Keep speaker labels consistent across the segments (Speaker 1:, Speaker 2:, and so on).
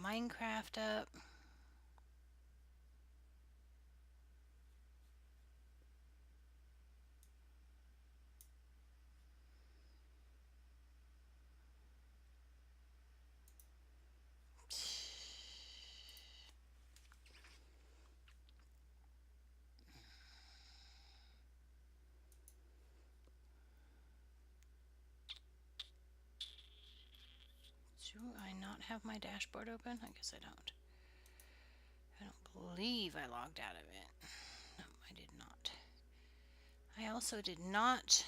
Speaker 1: Minecraft up. Do I not have my dashboard open? I guess I don't. I don't believe I logged out of it. No, I did not. I also did not.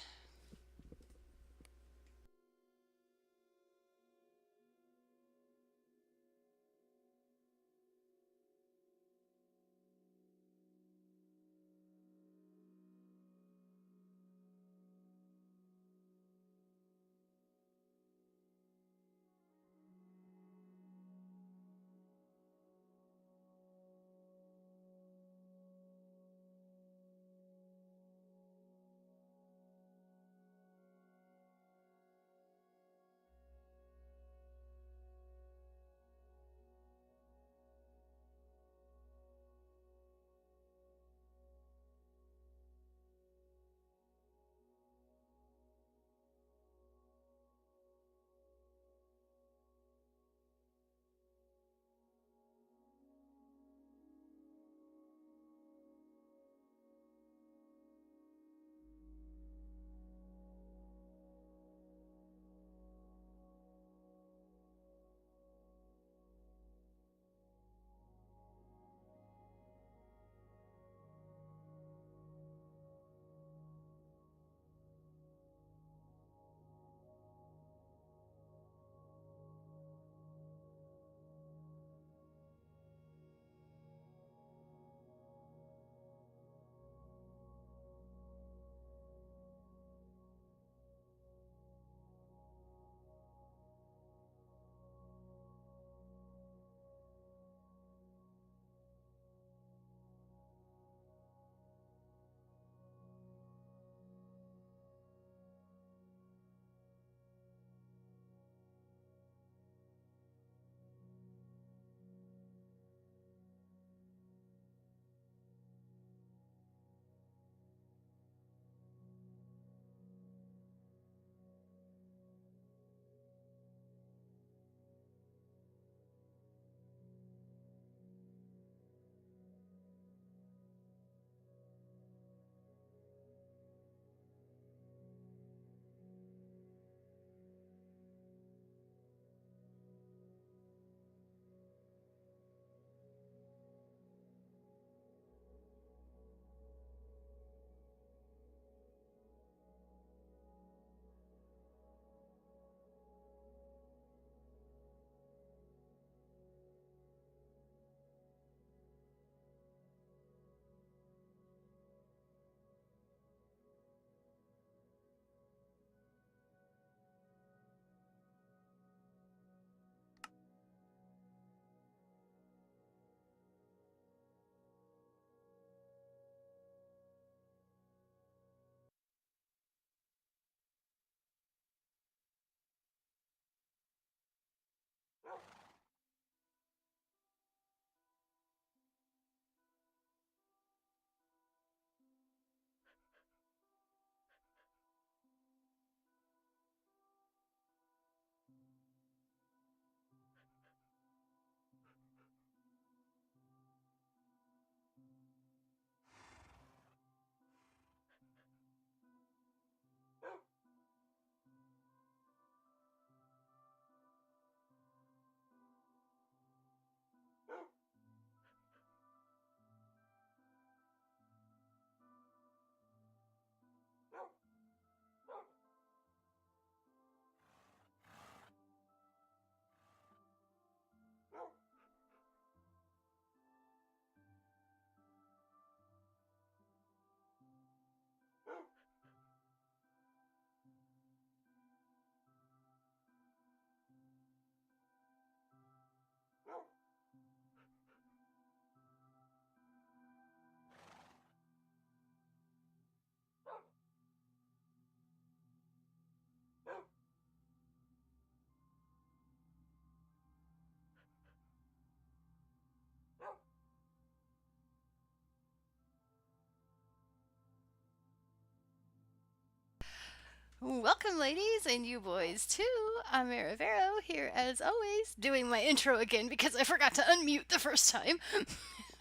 Speaker 1: Welcome, ladies and you boys, too. I'm Maravero here, as always, doing my intro again because I forgot to unmute the first time.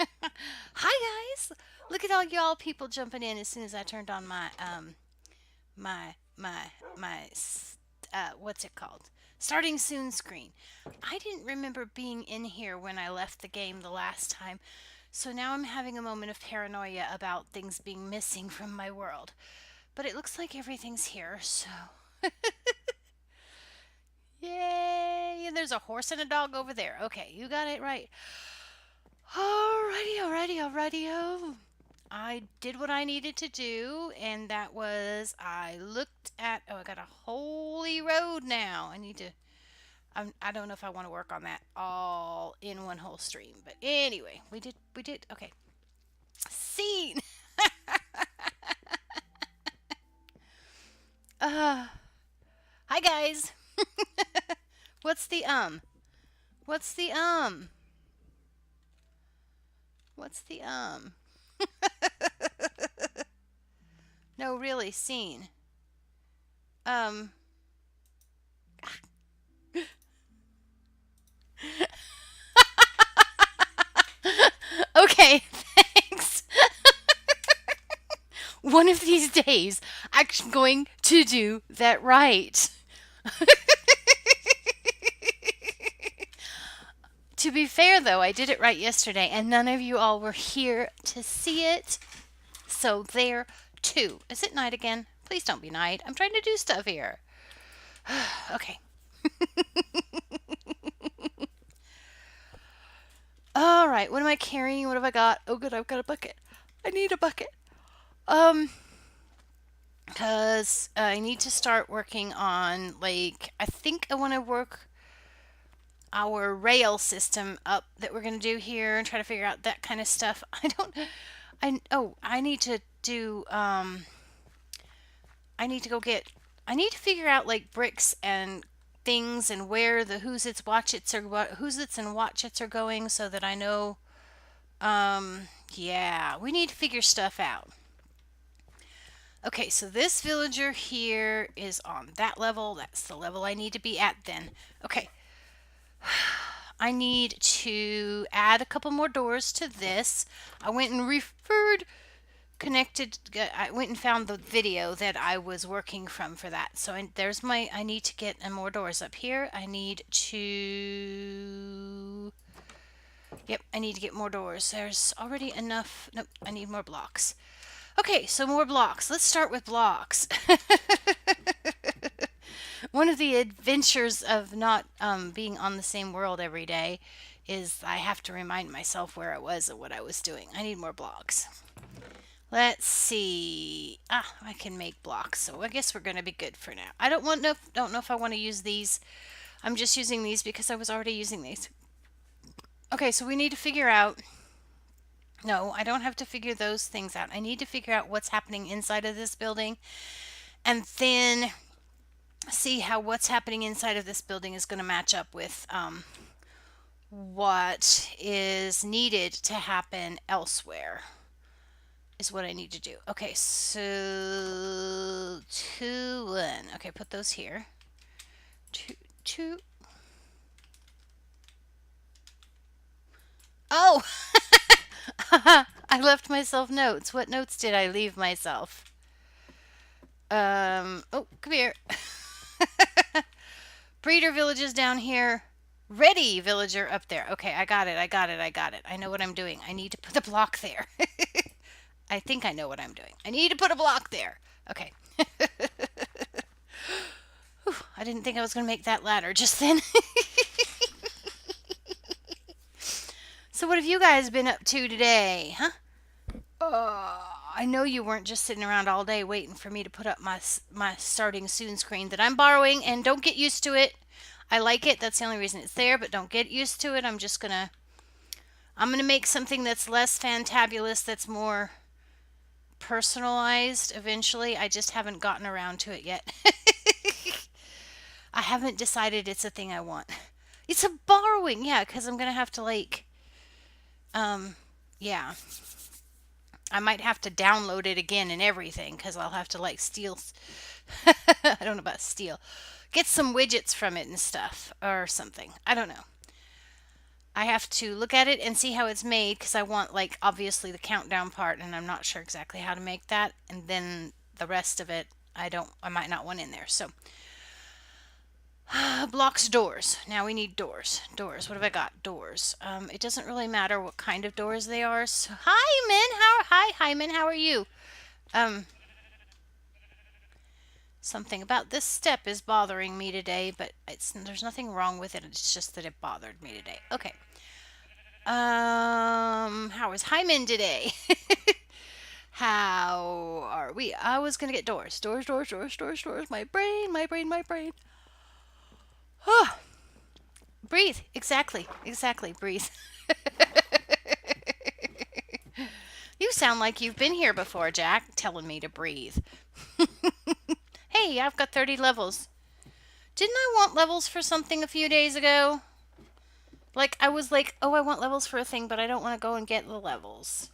Speaker 1: Hi, guys! Look at all y'all people jumping in as soon as I turned on my, what's it called? Starting soon screen. I didn't remember being in here when I left the game the last time, so now I'm having a moment of paranoia about things being missing from my world. But it looks like everything's here, so. Yay! And there's a horse and a dog over there. Okay, you got it right. Alrighty. I did what I needed to do, and that was I looked at. Oh, I got a holy road now. I don't know if I want to work on that all in one whole stream, but anyway, we did. Okay, scene. Hi guys. What's the What's the What's the No, really, scene. Okay, thanks. One of these days, I'm going to do that right. To be fair, though, I did it right yesterday, and none of you all were here to see it. So there, too. Is it night again? Please don't be night. I'm trying to do stuff here. Okay. All right. What am I carrying? What have I got? Oh, good. I've got a bucket. I need a bucket. Because I need to start working on, like, I think I want to work our rail system up that we're going to do here and try to figure out that kind of stuff. I need to do, I need to go get, I need to figure out, like, bricks and things and where the who's its and watch its are going so that I know, yeah, we need to figure stuff out. Okay, so this villager here is on that level. That's the level I need to be at then. Okay. I need to add a couple more doors to this. I went and I went and found the video that I was working from for that. So I need to get more doors up here. I need to get more doors. There's already enough. Nope, I need more blocks. Okay, so more blocks. Let's start with blocks. One of the adventures of not being on the same world every day is I have to remind myself where I was and what I was doing. I need more blocks. Let's see. I can make blocks, so I guess we're going to be good for now. I don't know if I want to use these. I'm just using these because I was already using these. Okay, so we need to figure out. No, I don't have to figure those things out. I need to figure out what's happening inside of this building, and then see how what's happening inside of this building is going to match up with what is needed to happen elsewhere is what I need to do. Okay, so 2, 1. Okay, put those here. 2. Oh! I left myself notes. What notes did I leave myself? Oh, come here. Breeder villages down here. Ready villager up there. Okay, I got it. I know what I'm doing. I need to put a block there. I think I know what I'm doing. I need to put a block there. Okay. Whew, I didn't think I was going to make that ladder just then. So what have you guys been up to today, huh? I know you weren't just sitting around all day waiting for me to put up my starting soon screen that I'm borrowing, and don't get used to it. I like it. That's the only reason it's there, but don't get used to it. I'm gonna make something that's less fantabulous, that's more personalized eventually. I just haven't gotten around to it yet. I haven't decided it's a thing I want. It's a borrowing, yeah, because I'm gonna have to yeah. I might have to download it again and everything because I'll have to steal I don't know about steal. Get some widgets from it and stuff or something. I don't know. I have to look at it and see how it's made because I want, like, obviously the countdown part, and I'm not sure exactly how to make that. And then the rest of it, I might not want in there. So, blocks, doors. Now we need doors. Doors. What have I got? Doors. It doesn't really matter what kind of doors they are. So, hi, Hyman. How are you? Um, Something about this step is bothering me today, but there's nothing wrong with it. It's just that it bothered me today. Okay. How is Hyman today? How are we? I was gonna get doors. Doors. My brain. Oh, breathe. Exactly. Breathe. You sound like you've been here before, Jack, telling me to breathe. Hey, I've got 30 levels. Didn't I want levels for something a few days ago? Like, I was like, oh, I want levels for a thing, but I don't want to go and get the levels.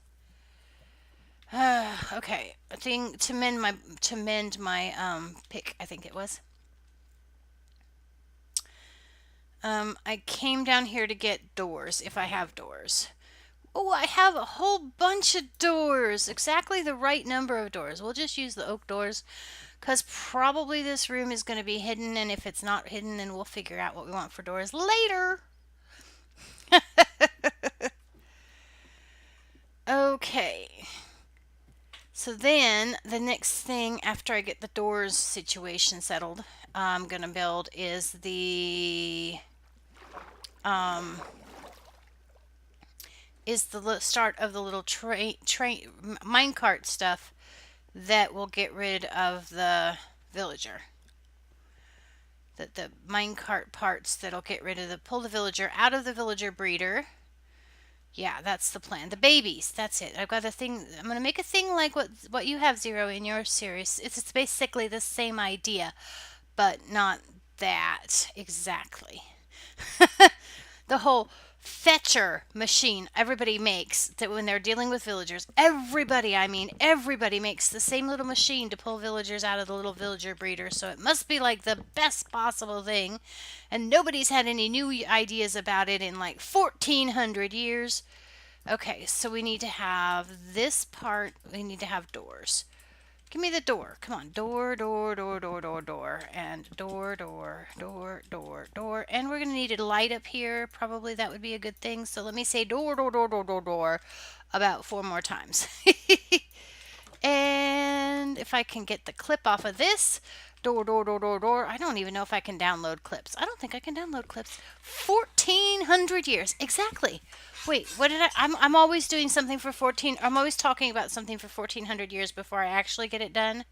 Speaker 1: Okay, a thing to mend my pick, I think it was. I came down here to get doors, if I have doors. Oh, I have a whole bunch of doors. Exactly the right number of doors. We'll just use the oak doors because probably this room is going to be hidden, and if it's not hidden, then we'll figure out what we want for doors later. Okay. So then the next thing after I get the doors situation settled, I'm going to build is the start of the little train minecart stuff that will get rid of the villager. The minecart parts that'll get rid of pull the villager out of the villager breeder. Yeah, that's the plan. The babies, that's it. I've got a thing. I'm gonna make a thing like what you have, Zero, in your series. It's basically the same idea, but not that exactly. The whole fetcher machine everybody makes that when they're dealing with villagers, everybody makes the same little machine to pull villagers out of the little villager breeder, so it must be like the best possible thing, and nobody's had any new ideas about it in like 1400 years. Okay, so we need to have this part. We need to have doors. Give me the door. Come on. Door. And door. And we're going to need a light up here. Probably that would be a good thing. So let me say door about 4 more times. And if I can get the clip off of this. Door. I don't even know if I can download clips. I don't think I can download clips. 1400 years. Exactly. Wait, what did I'm always doing something for 14. I'm always talking about something for 1400 years before I actually get it done.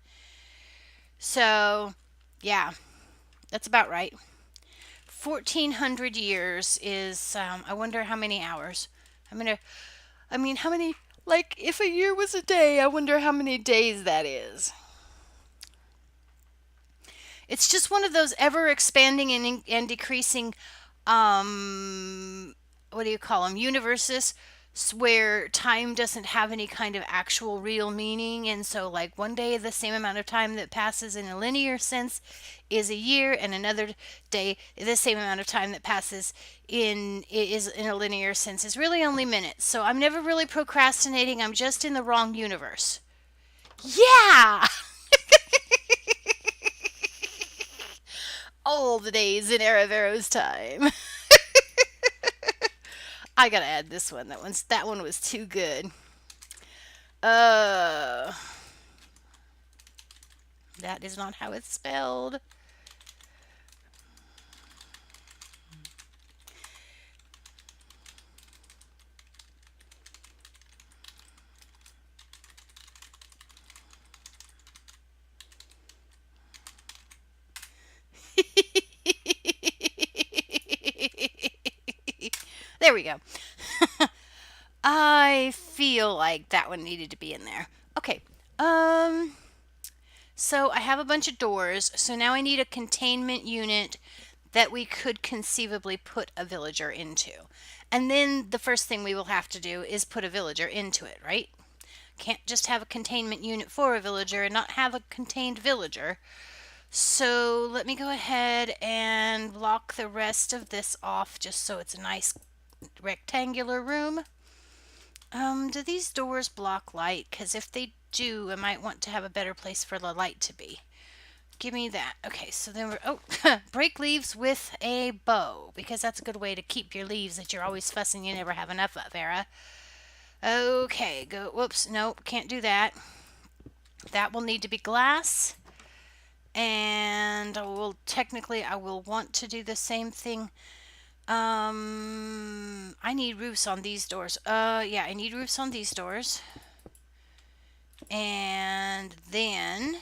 Speaker 1: So, yeah, that's about right. 1400 years is, I wonder how many hours. How many, like, if a year was a day, I wonder how many days that is. It's just one of those ever expanding and decreasing, what do you call them, universes where time doesn't have any kind of actual real meaning. And so, like, one day, the same amount of time that passes in a linear sense is a year, and another day, the same amount of time that passes is in a linear sense is really only minutes. So I'm never really procrastinating. I'm just in the wrong universe. Yeah! All the days in Aravero's time. I gotta add this one. That one was too good. That is not how it's spelled. There we go. I feel like that one needed to be in there. Okay. So I have a bunch of doors. So now I need a containment unit that we could conceivably put a villager into. And then the first thing we will have to do is put a villager into it, right? Can't just have a containment unit for a villager and not have a contained villager. So let me go ahead and block the rest of this off just so it's a nice rectangular room. Do these doors block light? Because if they do, I might want to have a better place for the light to be. Give me that. Okay, so then we're... Oh, break leaves with a bow. Because that's a good way to keep your leaves that you're always fussing you never have enough of, Vera. Okay, go... Whoops, nope, can't do that. That will need to be glass. And I will want to do the same thing. I need roofs on these doors. Yeah, I need roofs on these doors. And then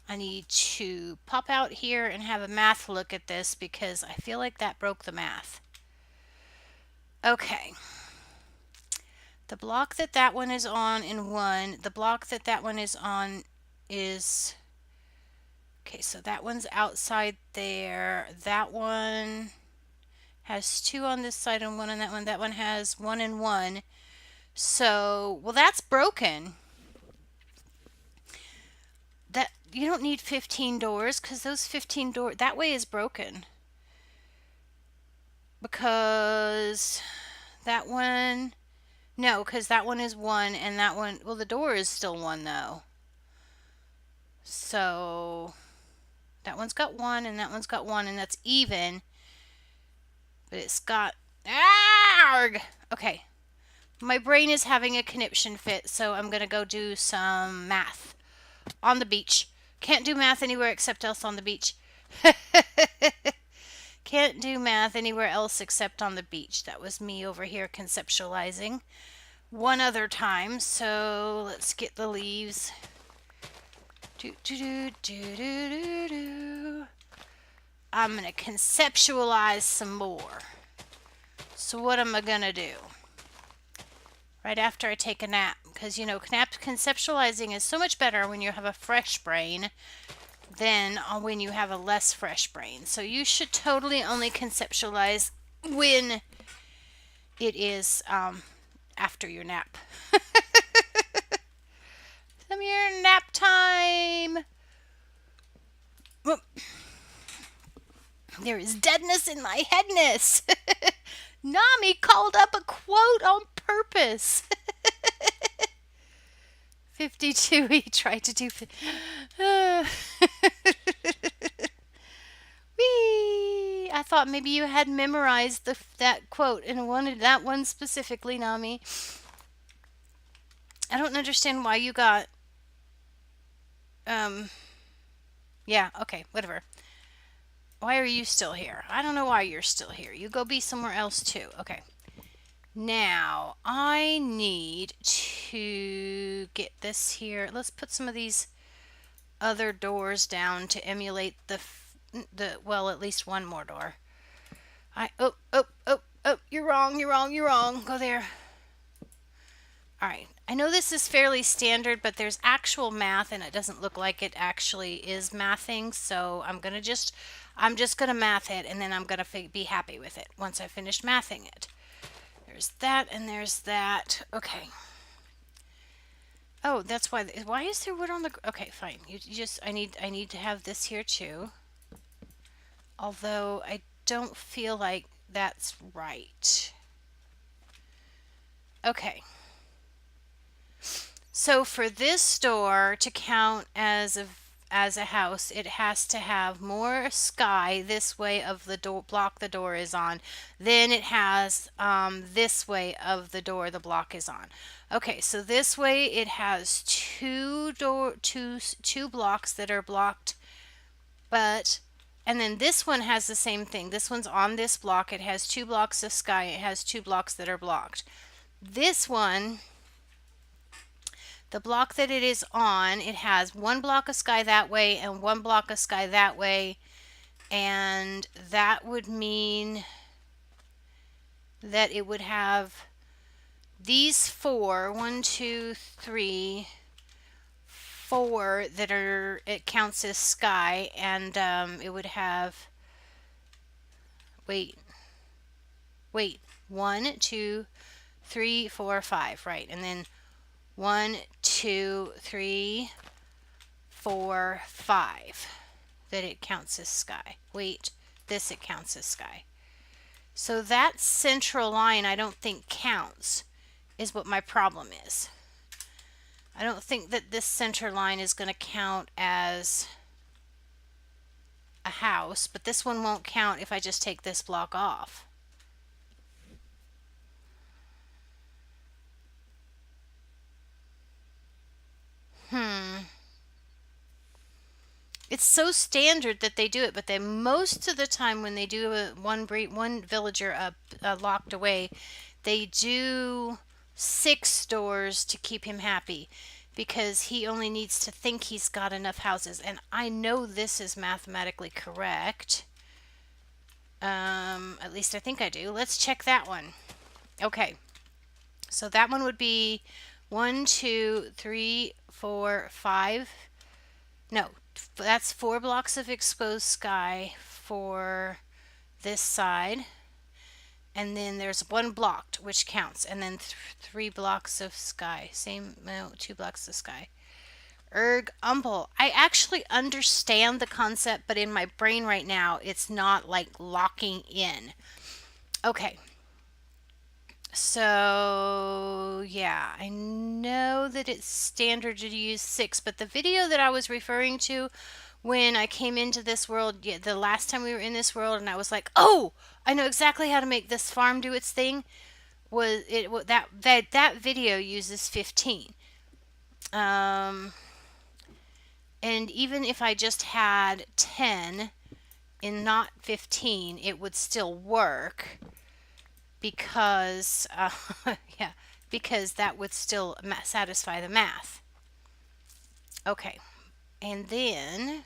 Speaker 1: I need to pop out here and have a math look at this because I feel like that broke the math. Okay. The block that one is on in 1, the block that one is on is... Okay, so that one's outside there. That one has 2 on this side and 1 on that one. That one has 1 and 1. So, well, that's broken. That you don't need 15 doors because those 15 doors, that way is broken. Because that one, no, because that one is 1 and that one, well, the door is still 1 though. So, that one's got 1 and that one's got 1 and that's even. But it's got, argh! Okay. My brain is having a conniption fit, so I'm going to go do some math on the beach. Can't do math anywhere except else on the beach. Can't do math anywhere else except on the beach. That was me over here conceptualizing one other time. So let's get the leaves. I'm going to conceptualize some more. So what am I going to do? Right after I take a nap. Because, you know, conceptualizing is so much better when you have a fresh brain than when you have a less fresh brain. So you should totally only conceptualize when it is after your nap. Come here, nap time! There is deadness in my headness. Nami called up a quote on purpose. 52, he tried to do... Whee! I thought maybe you had memorized that quote and wanted that one specifically, Nami. I don't understand why you got... Yeah, okay, whatever. Why are you still here? I don't know why you're still here. You go be somewhere else too. Okay. Now, I need to get this here. Let's put some of these other doors down to emulate well, at least one more door. Oh, you're wrong. Go there. All right. I know this is fairly standard, but there's actual math and it doesn't look like it actually is mathing. So I'm just going to math it and then I'm going to be happy with it once I finish mathing it. There's that and there's that. Okay. Oh, that's why is there wood on the... Okay, fine. I need to have this here too. Although I don't feel like that's right. Okay. So for this door to count as a house, it has to have more sky this way of the door block the door is on than it has this way of the door the block is on. Okay, so this way it has two blocks that are blocked, and then this one has the same thing. This one's on this block. It has 2 blocks of sky. It has 2 blocks that are blocked. This one, the block that it is on, it has 1 block of sky that way and 1 block of sky that way. And that would mean that it would have these 4, 1, 2, 3, 4 that it counts as sky, and it would have, wait, 1, 2, 3, 4, 5, right, and then 1, 2, 3, 4, 5 that it counts as sky. Wait, this it counts as sky. So that central line I don't think counts, is what my problem is. I don't think that this center line is going to count as a house, but this one won't count if I just take this block off. It's so standard that they do it, but they most of the time when they do one villager locked away, they do 6 doors to keep him happy, because he only needs to think he's got enough houses. And I know this is mathematically correct. At least I think I do. Let's check that one. Okay, so that one would be 1, 2, 3, 4, 5. No, that's 4 blocks of exposed sky for this side. And then there's 1 blocked, which counts. And then 3 blocks of sky. No, 2 blocks of sky. Umble. I actually understand the concept, but in my brain right now, it's not like locking in. Okay. So, yeah, I know that it's standard to use 6, but the video that I was referring to when I came into this world, the last time we were in this world, and I was like, oh, I know exactly how to make this farm do its thing, that video uses 15. And even if I just had 10 and not 15, it would still work, because yeah, because that would still satisfy the math. Okay, and then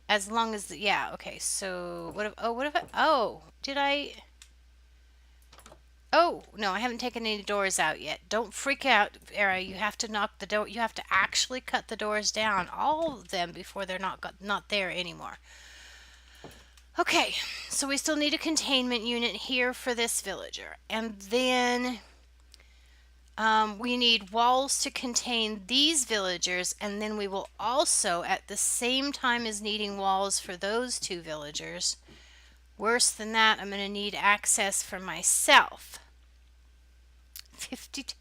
Speaker 1: as long as yeah, okay, so what if oh no, I haven't taken any doors out yet. Don't freak out, Era. You have to knock the door. You have to actually cut the doors down, all of them, before they're not there anymore. Okay, so we still need a containment unit here for this villager. And then we need walls to contain these villagers. And then we will also, at the same time as needing walls for those 2 villagers, worse than that, I'm going to need access for myself. 52.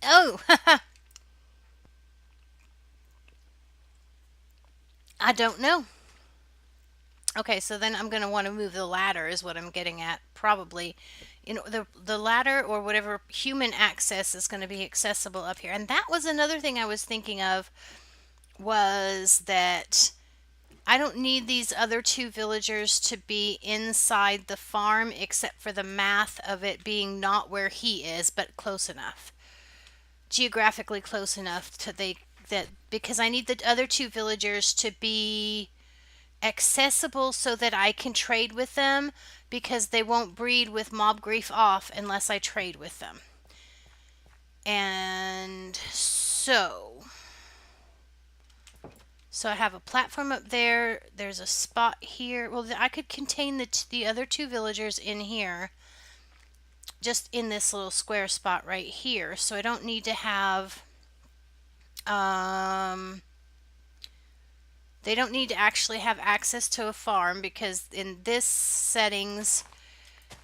Speaker 1: Oh, I don't know. Okay, so then I'm going to want to move the ladder, is what I'm getting at, probably. The ladder or whatever human access is going to be accessible up here. And that was another thing I was thinking of, was that I don't need these other 2 villagers to be inside the farm, except for the math of it being not where he is, but close enough. Geographically close enough because I need the other 2 villagers to be accessible so that I can trade with them, because they won't breed with mob grief off unless I trade with them. And so I have a platform up there. There's a spot here. Well, I could contain the other 2 villagers in here, just in this little square spot right here. So I don't need to have they don't need to actually have access to a farm, because in this settings,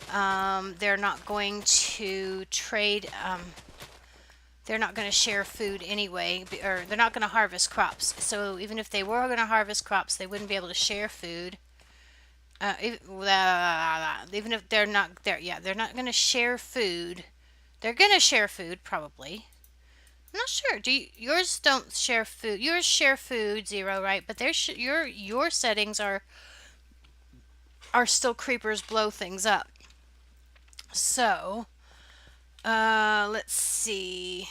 Speaker 1: they're not going to trade, they're not going to share food anyway, or they're not going to harvest crops. So even if they were going to harvest crops, they wouldn't be able to share food. Even if they're not there, yeah, they're not going to share food. They're going to share food, probably. I'm not sure. Yours don't share food? Yours share food 0, right? But your settings are still creepers blow things up. So, let's see.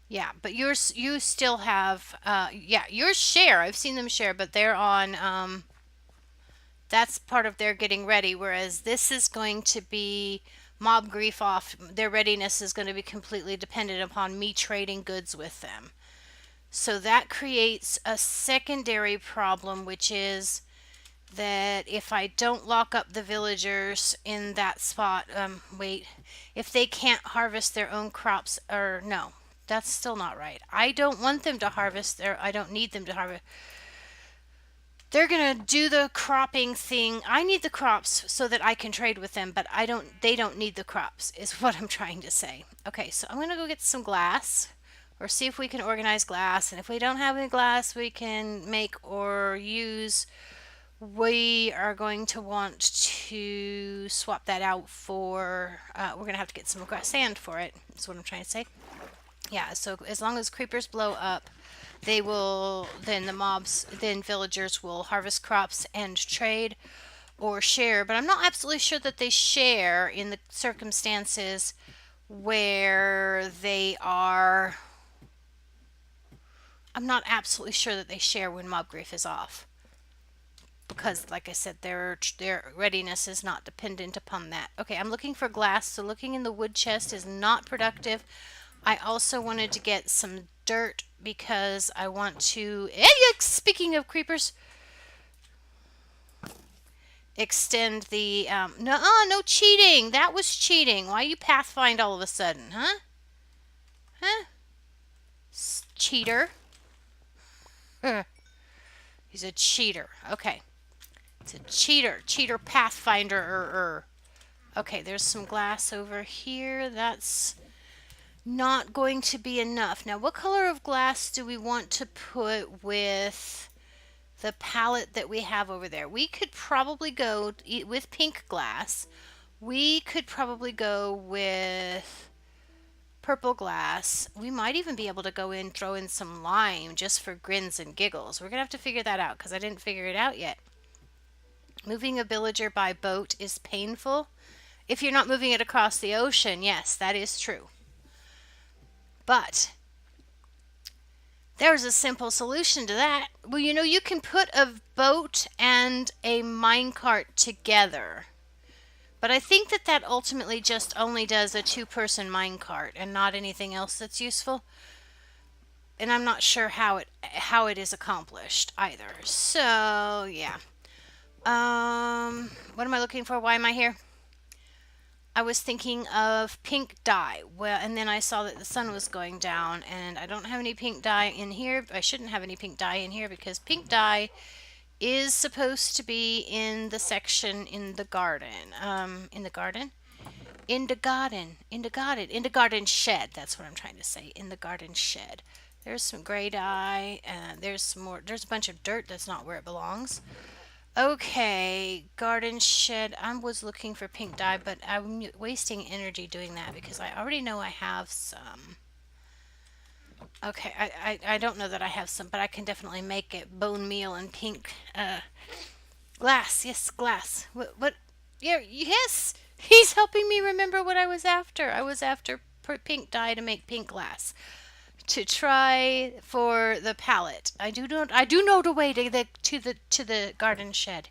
Speaker 1: Yeah, but you still have yeah, yours share. I've seen them share, but they're on that's part of their getting ready, whereas this is going to be mob grief off. Their readiness is going to be completely dependent upon me trading goods with them. So that creates a secondary problem, which is that if I don't lock up the villagers in that spot, wait, if they can't harvest their own crops, or no, that's still not right. I don't want them to harvest I don't need them to harvest. They're gonna do the cropping thing. I need the crops so that I can trade with them, but they don't need the crops, is what I'm trying to say. Okay, so I'm gonna go get some glass, or see if we can organize glass, and if we don't have any glass we can make or use. We are going to want to swap that out for, we're going to have to get some sand for it. That's what I'm trying to say. Yeah, so as long as creepers blow up, they will, then then villagers will harvest crops and trade or share. But I'm not absolutely sure that they share in the circumstances where they are. I'm not absolutely sure that they share when mob grief is off, because like I said, their readiness is not dependent upon that. Okay, I'm looking for glass, so looking in the wood chest is not productive. I also wanted to get some dirt because I want to, speaking of creepers, extend the, no cheating. That was cheating. Why you pathfind all of a sudden, huh? Huh? Cheater. He's a cheater. Okay. It's a cheater pathfinder. Okay, there's some glass over here. That's not going to be enough. Now, what color of glass do we want to put with the palette that we have over there? We could probably go with pink glass. We could probably go with purple glass. We might even be able to throw in some lime just for grins and giggles. We're going to have to figure that out because I didn't figure it out yet. Moving a villager by boat is painful. If you're not moving it across the ocean, yes, that is true. But there's a simple solution to that. Well, you can put a boat and a minecart together. But I think that ultimately just only does a two-person minecart and not anything else that's useful. And I'm not sure how it is accomplished either. So, yeah. What am I looking for? Why am I here? I was thinking of pink dye. Well, and then I saw that the sun was going down, and I don't have any pink dye in here. I shouldn't have any pink dye in here because pink dye is supposed to be in the section in the garden. In the garden? In the garden shed. That's what I'm trying to say. In the garden shed. There's some gray dye, and there's some more. There's a bunch of dirt that's not where it belongs. Okay, garden shed. I was looking for pink dye, but I'm wasting energy doing that because I already know I have some. Okay, I don't know that I have some, but I can definitely make it bone meal and pink glass. Yes, glass. What? Yeah, yes. He's helping me remember what I was after. I was after pink dye to make pink glass. To try for the palette. I do know the way to the garden shed.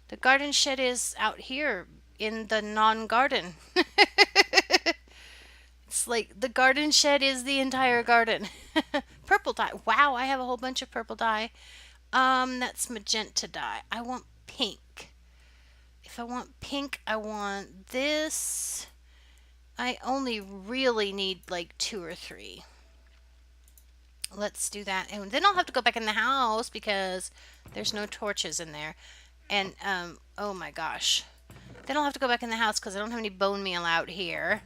Speaker 1: The garden shed is out here in the non-garden. It's like the garden shed is the entire garden. Purple dye. Wow, I have a whole bunch of purple dye. That's magenta dye. I want pink. If I want pink, I want this. I only really need like 2 or 3. Let's do that. And then I'll have to go back in the house because there's no torches in there. And, oh my gosh. Then I'll have to go back in the house because I don't have any bone meal out here.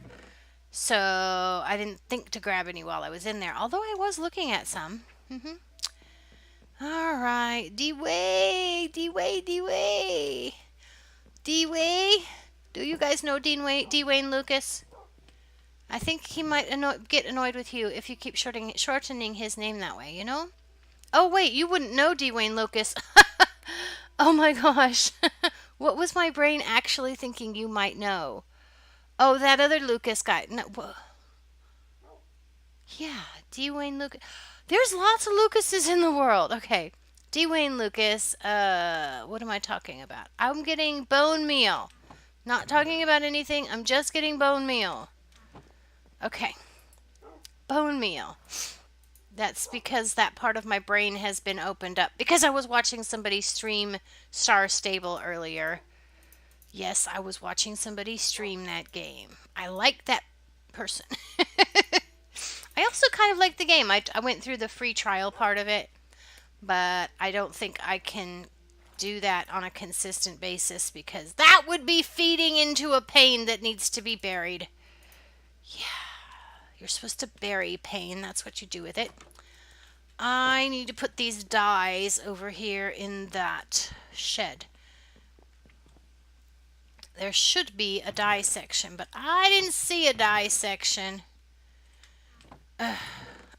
Speaker 1: So I didn't think to grab any while I was in there. Although I was looking at some. All right. D-Way. Do you guys know D-Wayne Lucas? I think he might get annoyed with you if you keep shortening his name that way, you know? Oh, wait, you wouldn't know Dwayne Lucas. Oh my gosh. What was my brain actually thinking you might know? Oh, that other Lucas guy. No, yeah, Dwayne Lucas. There's lots of Lucases in the world. Okay, Dwayne Lucas. What am I talking about? I'm getting bone meal. Not talking about anything. I'm just getting bone meal. Okay. Bone meal. That's because that part of my brain has been opened up because I was watching somebody stream Star Stable earlier. Yes, I was watching somebody stream that game. I like that person. I also kind of like the game. I went through the free trial part of it, but I don't think I can do that on a consistent basis because that would be feeding into a pain that needs to be buried. Yeah, you're supposed to bury pain. That's what you do with it. I need to put these dies over here in that shed. There should be a die section, but I didn't see a die section.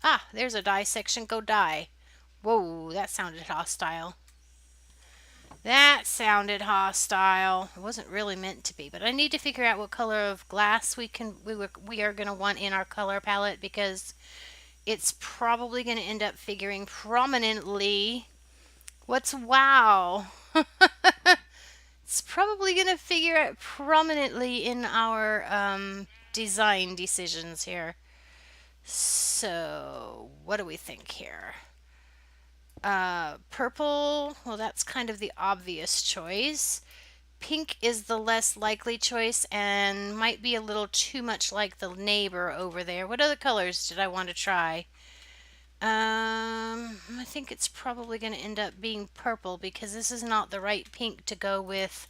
Speaker 1: Ah, there's a die section. Go die. Whoa, that sounded hostile. That sounded hostile. It wasn't really meant to be, but I need to figure out what color of glass we are going to want in our color palette because it's probably going to end up figuring prominently. What's wow? It's probably going to figure out prominently in our design decisions here. So, what do we think here? Purple, well, that's kind of the obvious choice. Pink is the less likely choice and might be a little too much like the neighbor over there. What other colors did I want to try? I think it's probably going to end up being purple because this is not the right pink to go with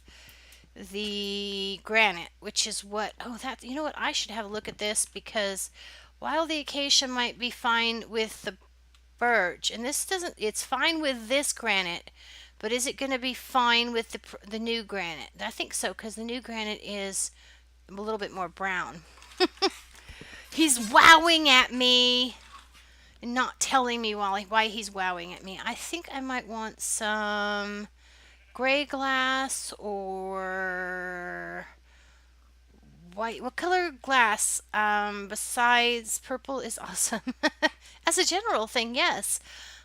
Speaker 1: the granite, which is what, oh, that, you know what, I should have a look at this because while the acacia might be fine with the birch, and this doesn't, it's fine with this granite, but is it going to be fine with the new granite? I think so because the new granite is a little bit more brown. He's wowing at me and not telling me why he's wowing at me. I think I might want some gray glass or white. What color glass besides purple is awesome? As a general thing, yes.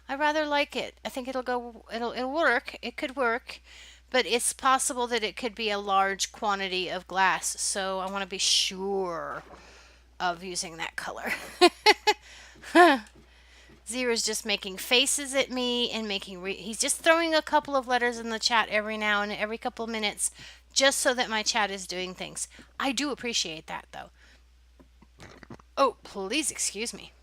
Speaker 1: I rather like it. I think it'll work. It could work, but it's possible that it could be a large quantity of glass. So I want to be sure of using that color. Zero's just making faces at me and he's just throwing a couple of letters in the chat every now and every couple of minutes just so that my chat is doing things. I do appreciate that though. Oh, please excuse me.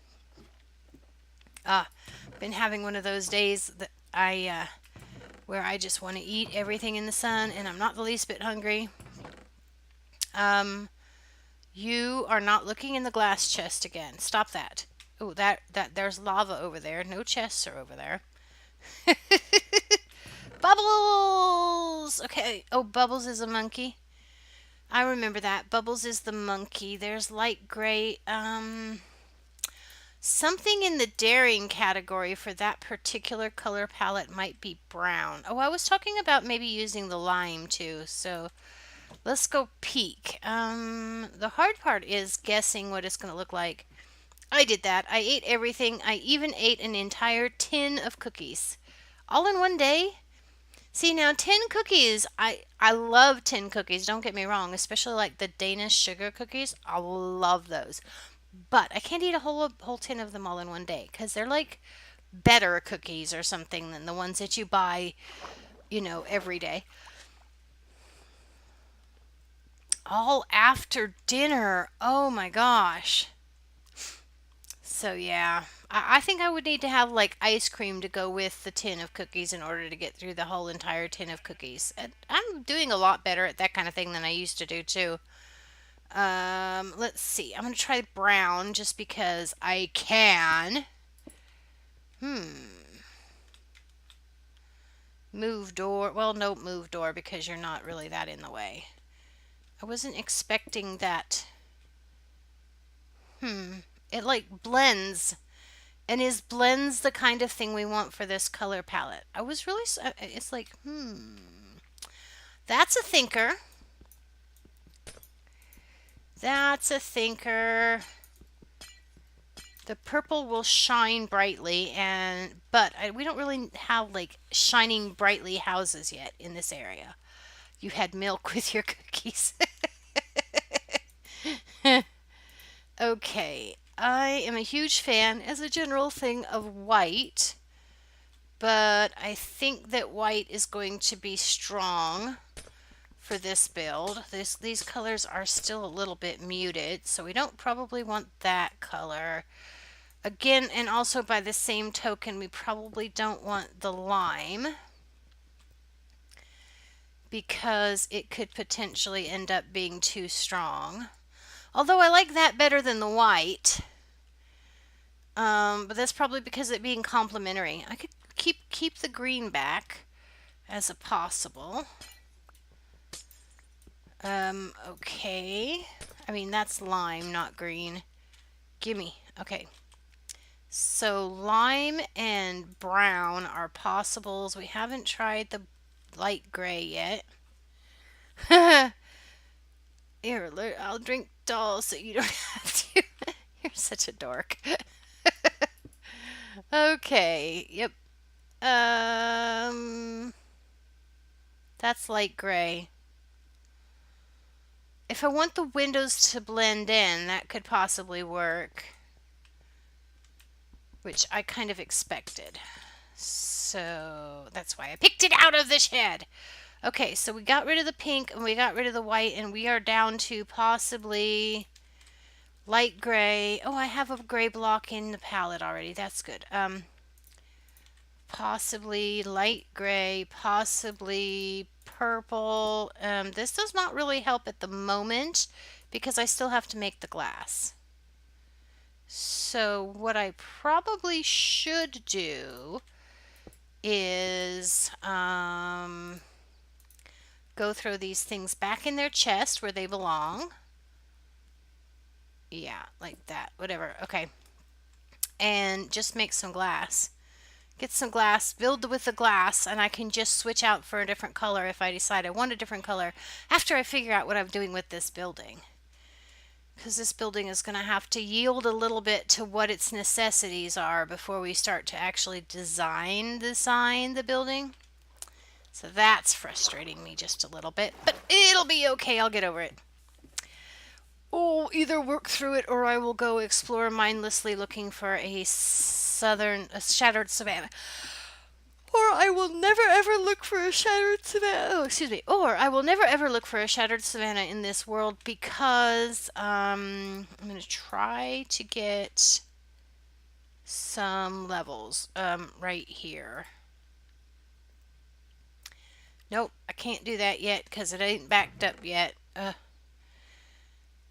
Speaker 1: Been having one of those days that where I just want to eat everything in the sun and I'm not the least bit hungry. You are not looking in the glass chest again. Stop that. Oh, that there's lava over there. No chests are over there. Bubbles! Okay. Oh, Bubbles is a monkey. I remember that. Bubbles is the monkey. There's light gray. Something in the daring category for that particular color palette might be brown. Oh, I was talking about maybe using the lime too. So let's go peek. The hard part is guessing what it's going to look like. I did that. I ate everything. I even ate an entire tin of cookies. All in one day? See, now tin cookies, I love tin cookies, don't get me wrong, especially like the Danish sugar cookies. I love those. But I can't eat a whole tin of them all in one day because they're like better cookies or something than the ones that you buy, every day. All after dinner. Oh my gosh. So yeah, I think I would need to have like ice cream to go with the tin of cookies in order to get through the whole entire tin of cookies. And I'm doing a lot better at that kind of thing than I used to do too. Let's see. I'm gonna try brown just because I can. Move door. Well, no, move door because you're not really that in the way. I wasn't expecting that. It like blends. And is blends the kind of thing we want for this color palette? I was really, it's like, that's a thinker. That's a thinker. The purple will shine brightly, but we don't really have like shining brightly houses yet in this area. You had milk with your cookies. Okay. I am a huge fan, as a general thing, of white. But I think that white is going to be strong for this build. These colors are still a little bit muted, so we don't probably want that color. Again, and also by the same token, we probably don't want the lime because it could potentially end up being too strong. Although I like that better than the white. But that's probably because of it being complementary. I could keep the green back as a possible. Okay. I mean, that's lime, not green. Gimme. Okay. So lime and brown are possibles. We haven't tried the light gray yet. Here, I'll drink doll so you don't have to. You're such a dork. Okay. Yep. That's light gray. If I want the windows to blend in, that could possibly work. Which I kind of expected. So that's why I picked it out of the shed. Okay, so we got rid of the pink and we got rid of the white, and we are down to possibly light gray. Oh, I have a gray block in the palette already. That's good. Possibly light gray, possibly purple. This does not really help at the moment because I still have to make the glass. So what I probably should do is go throw these things back in their chest where they belong. Yeah, like that. Whatever. Okay. And just make some glass. Get some glass, build with the glass, and I can just switch out for a different color if I decide I want a different color after I figure out what I'm doing with this building. Because this building is going to have to yield a little bit to what its necessities are before we start to actually design the building. So that's frustrating me just a little bit, but it'll be okay. I'll get over it. Oh, either work through it or I will go explore mindlessly looking for a shattered savannah. Or I will never ever look for a shattered savannah. Oh, excuse me. Or I will never ever look for a shattered savannah in this world because I'm going to try to get some levels right here. Nope, I can't do that yet because it ain't backed up yet.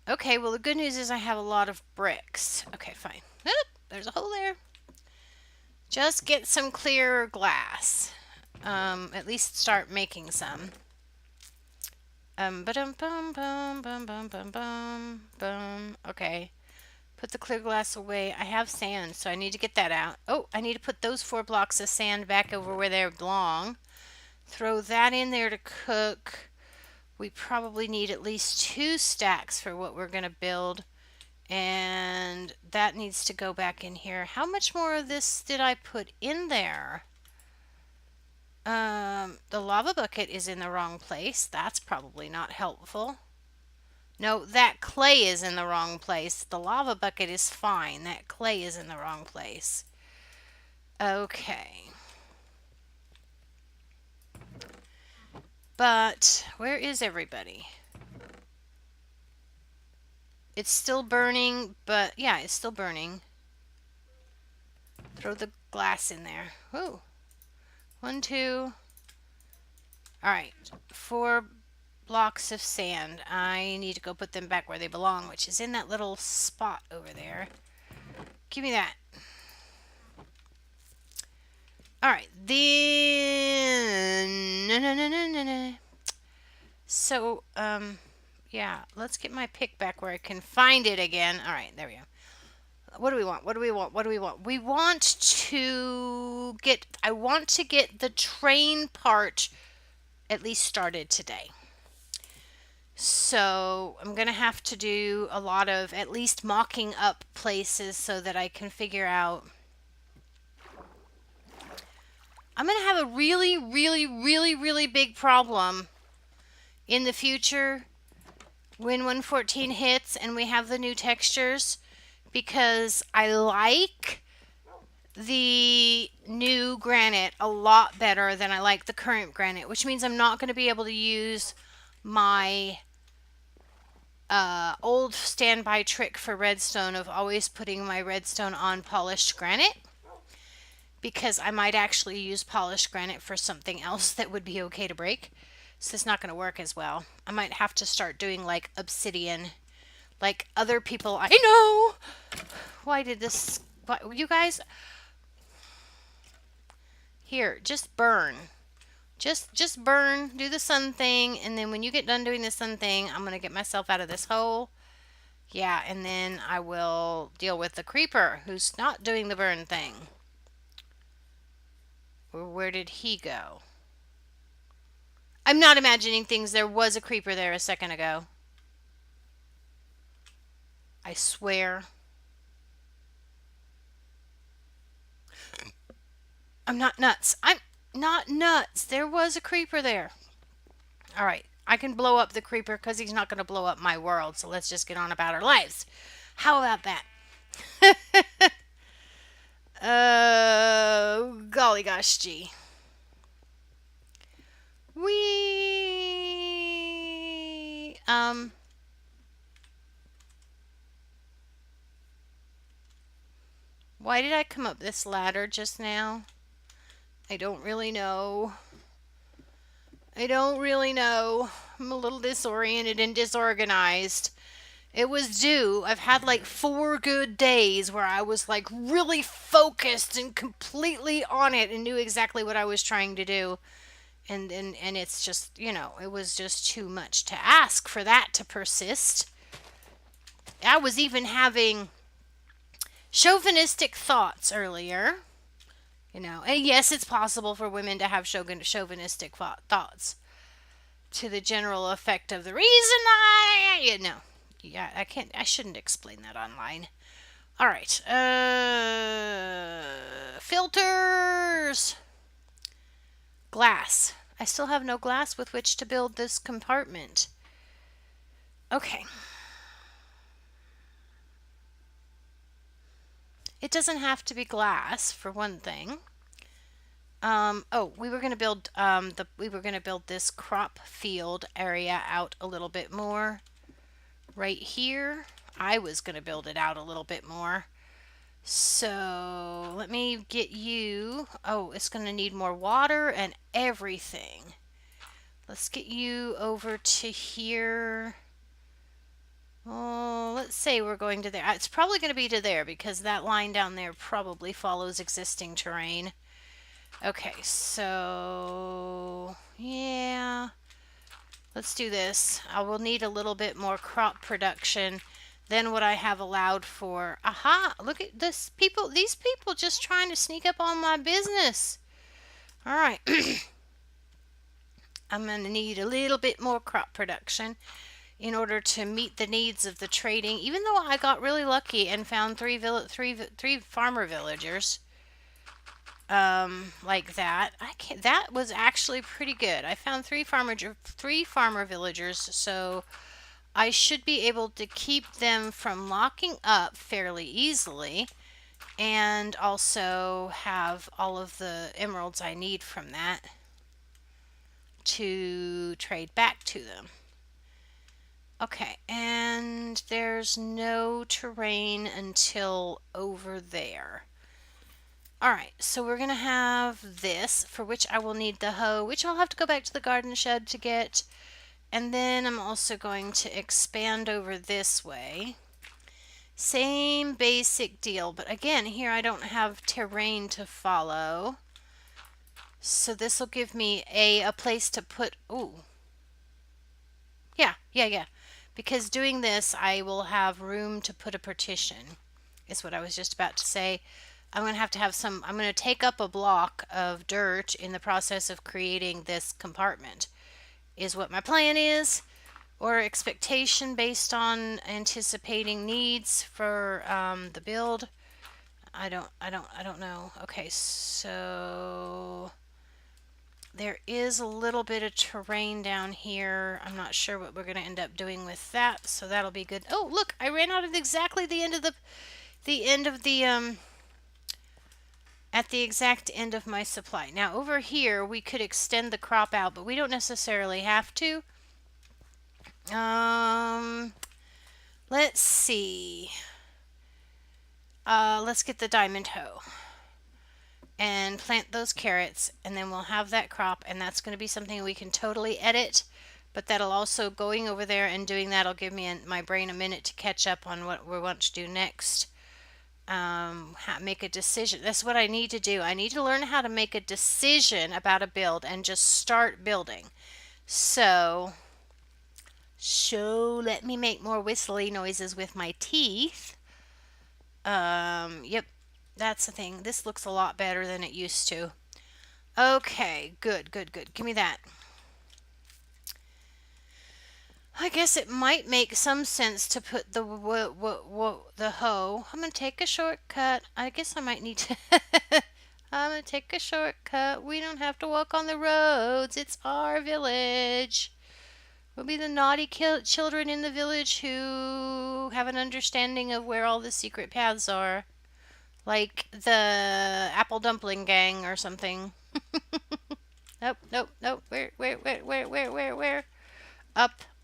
Speaker 1: Okay, well the good news is I have a lot of bricks. Okay, fine. Oop, there's a hole there. Just get some clear glass. At least start making some. Okay. Put the clear glass away. I have sand, so I need to get that out. Oh, I need to put those 4 blocks of sand back over where they belong. Throw that in there to cook. We probably need at least 2 stacks for what we're going to build. And that needs to go back in here. How much more of this did I put in there? The lava bucket is in the wrong place. That's probably not helpful. No, that clay is in the wrong place. The lava bucket is fine. That clay is in the wrong place. Okay. But where is everybody? It's still burning, but yeah, it's still burning. Throw the glass in there. Whoa. 1, 2. All right. 4 blocks of sand. I need to go put them back where they belong, which is in that little spot over there. Give me that. All right. Then no. So, yeah, let's get my pick back where I can find it again. All right, there we go. What do we want? What do we want? What do we want? We want to get, I want to get the train part at least started today. So I'm going to have to do a lot of at least mocking up places so that I can figure out. I'm going to have a really big problem in the future when 1.14 hits and we have the new textures, because I like the new granite a lot better than I like the current granite, which means I'm not going to be able to use my old standby trick for redstone of always putting my redstone on polished granite, because I might actually use polished granite for something else that would be okay to break. So it's not going to work as well. I might have to start doing like obsidian, like other people I know. Why did this? What, you guys? Here, just burn. Just burn. Do the sun thing, and then when you get done doing the sun thing, I'm gonna get myself out of this hole. Yeah, and then I will deal with the creeper who's not doing the burn thing. Where did he go? I'm not imagining things. There was a creeper there a second ago. I swear. I'm not nuts. I'm not nuts. There was a creeper there. All right. I can blow up the creeper because he's not going to blow up my world. So let's just get on about our lives. How about that? Golly gosh gee. Why did I come up this ladder just now? I don't really know. I don't really know. I'm a little disoriented and disorganized. It was due. I've had like 4 good days where I was like really focused and completely on it and knew exactly what I was trying to do. And it's just, you know, it was just too much to ask for that to persist. I was even having chauvinistic thoughts earlier. You know, and yes, it's possible for women to have chauvinistic thoughts to the general effect of the reason you know, yeah, I shouldn't explain that online. All right, filters, glass. I still have no glass with which to build this compartment. Okay. It doesn't have to be glass for one thing. Oh, we were gonna build this crop field area out a little bit more. Right here, I was gonna build it out a little bit more. So let me get you. Oh, it's gonna need more water and everything. Let's get you over to here. Oh, let's say we're going to there. It's probably going to be to there because that line down there probably follows existing terrain. Okay, so yeah, let's do this. I will need a little bit more crop production than what I have allowed for. Aha, look at this people. These people just trying to sneak up on my business. All right. I'm going to need a little bit more crop production in order to meet the needs of the trading, even though I got really lucky and found three farmer villagers like that. That was actually pretty good. I found three farmer villagers, so I should be able to keep them from locking up fairly easily, and also have all of the emeralds I need from that to trade back to them. Okay, and there's no terrain until over there. Alright, so we're going to have this, for which I will need the hoe, which I'll have to go back to the garden shed to get. And then I'm also going to expand over this way. Same basic deal, but again, here I don't have terrain to follow. So this will give me a place to put... Ooh. Yeah. Because doing this, I will have room to put a partition, is what I was just about to say. I'm going to have some, I'm going to take up a block of dirt in the process of creating this compartment, is what my plan is, or expectation based on anticipating needs for the build. I don't know. Okay, so there is a little bit of terrain down here. I'm not sure what we're going to end up doing with that, so that'll be good. Oh, look, I ran out of exactly the end of the the end of the at the exact end of my supply. Now over here we could extend the crop out, but we don't necessarily have to. Let's see. Let's get the diamond hoe and plant those carrots, and then we'll have that crop, and that's going to be something we can totally edit. But that'll also, going over there and doing that'll give me my brain a minute to catch up on what we want to do next. Make a decision. That's what I need to do. I need to learn how to make a decision about a build and just start building. So let me make more whistly noises with my teeth. Yep, that's the thing. This looks a lot better than it used to. Okay, good. Give me that. I guess it might make some sense to put the hoe. I'm gonna take a shortcut. I guess I might need to. I'm gonna take a shortcut. We don't have to walk on the roads. It's our village. We'll be the naughty children in the village who have an understanding of where all the secret paths are, like the apple dumpling gang or something. Nope. Where?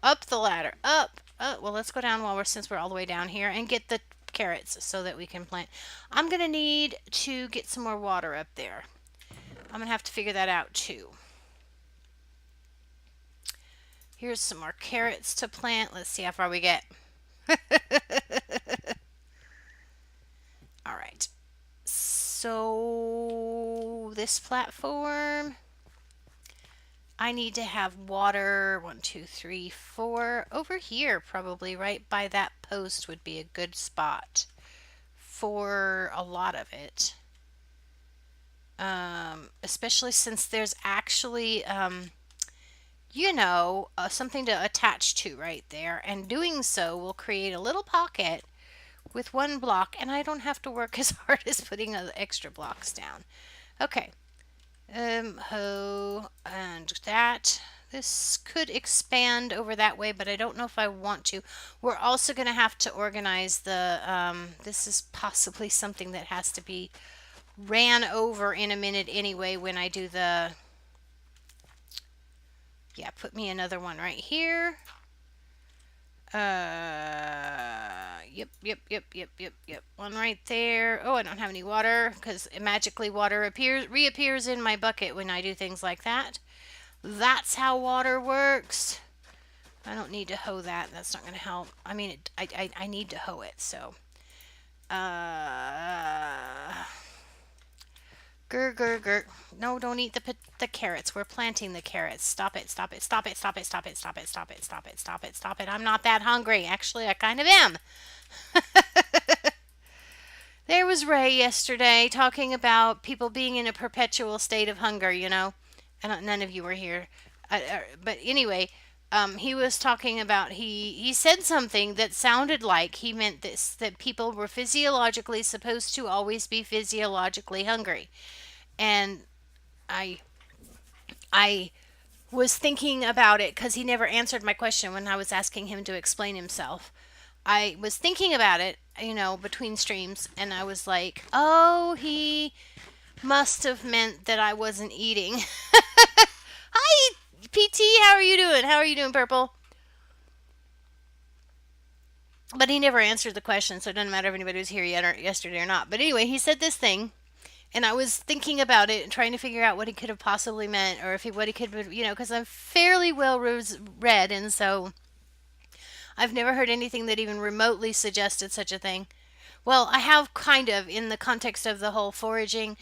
Speaker 1: Up the ladder. Up. Well, let's go down since we're all the way down here and get the carrots so that we can plant. I'm going to need to get some more water up there. I'm going to have to figure that out too. Here's some more carrots to plant. Let's see how far we get. All right. So this platform, I need to have water 1, 2, 3, 4 over here, probably right by that post would be a good spot for a lot of it. Especially since there's actually, something to attach to right there, and doing so will create a little pocket with one block, and I don't have to work as hard as putting the extra blocks down. Okay. Hoe and that. This could expand over that way, but I don't know if I want to. We're also going to have to organize the, this is possibly something that has to be ran over in a minute anyway when I do the, yeah, put me another one right here. Yep. One right there. Oh, I don't have any water because magically water reappears in my bucket when I do things like that. That's how water works. I don't need to hoe that. That's not going to help. I mean, I need to hoe it, so. Grr. No, don't eat the carrots. We're planting the carrots. Stop it. I'm not that hungry. Actually, I kind of am. There was Ray yesterday talking about people being in a perpetual state of hunger, and none of you were here. But anyway, he was talking about, he said something that sounded like he meant this, that people were physiologically supposed to always be physiologically hungry. And I was thinking about it because he never answered my question when I was asking him to explain himself. I was thinking about it, between streams, and I was like, oh, he must have meant that I wasn't eating. Hi, PT, how are you doing? How are you doing, Purple? But he never answered the question, so it doesn't matter if anybody was here yesterday or not. But anyway, he said this thing, and I was thinking about it and trying to figure out what he could have possibly meant, or what he could have, because I'm fairly well read, and so I've never heard anything that even remotely suggested such a thing. Well, I have kind of in the context of the whole foraging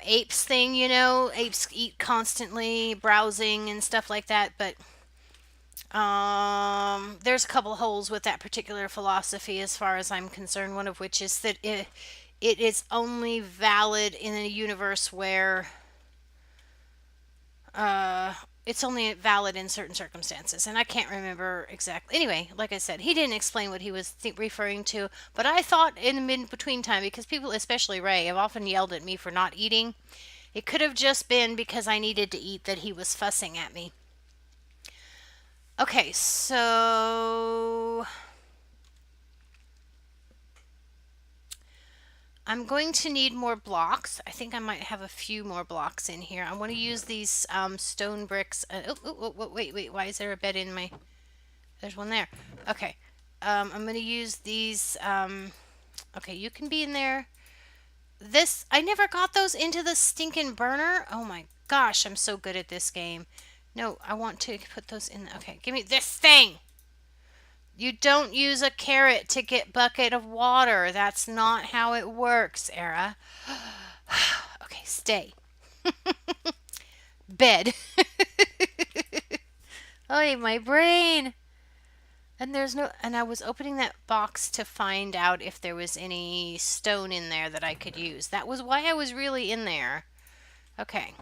Speaker 1: apes thing, apes eat constantly, browsing and stuff like that, but there's a couple of holes with that particular philosophy as far as I'm concerned, one of which is that it is only valid in a universe where it's only valid in certain circumstances, and I can't remember exactly. Anyway, like I said, he didn't explain what he was referring to, but I thought in the mid-between time, because people, especially Ray, have often yelled at me for not eating, it could have just been because I needed to eat that he was fussing at me. Okay, so I'm going to need more blocks. I think I might have a few more blocks in here. I want to use these stone bricks. Wait. Why is there a bed in my... There's one there. Okay. I'm going to use these... okay, you can be in there. This... I never got those into the stinking burner. Oh my gosh, I'm so good at this game. No, I want to put those in... Okay, give me this thing! You don't use a carrot to get bucket of water. That's not how it works, Era. Okay, stay. Bed. Oh, my brain. And there's no... And I was opening that box to find out if there was any stone in there that I could use. That was why I was really in there. Okay.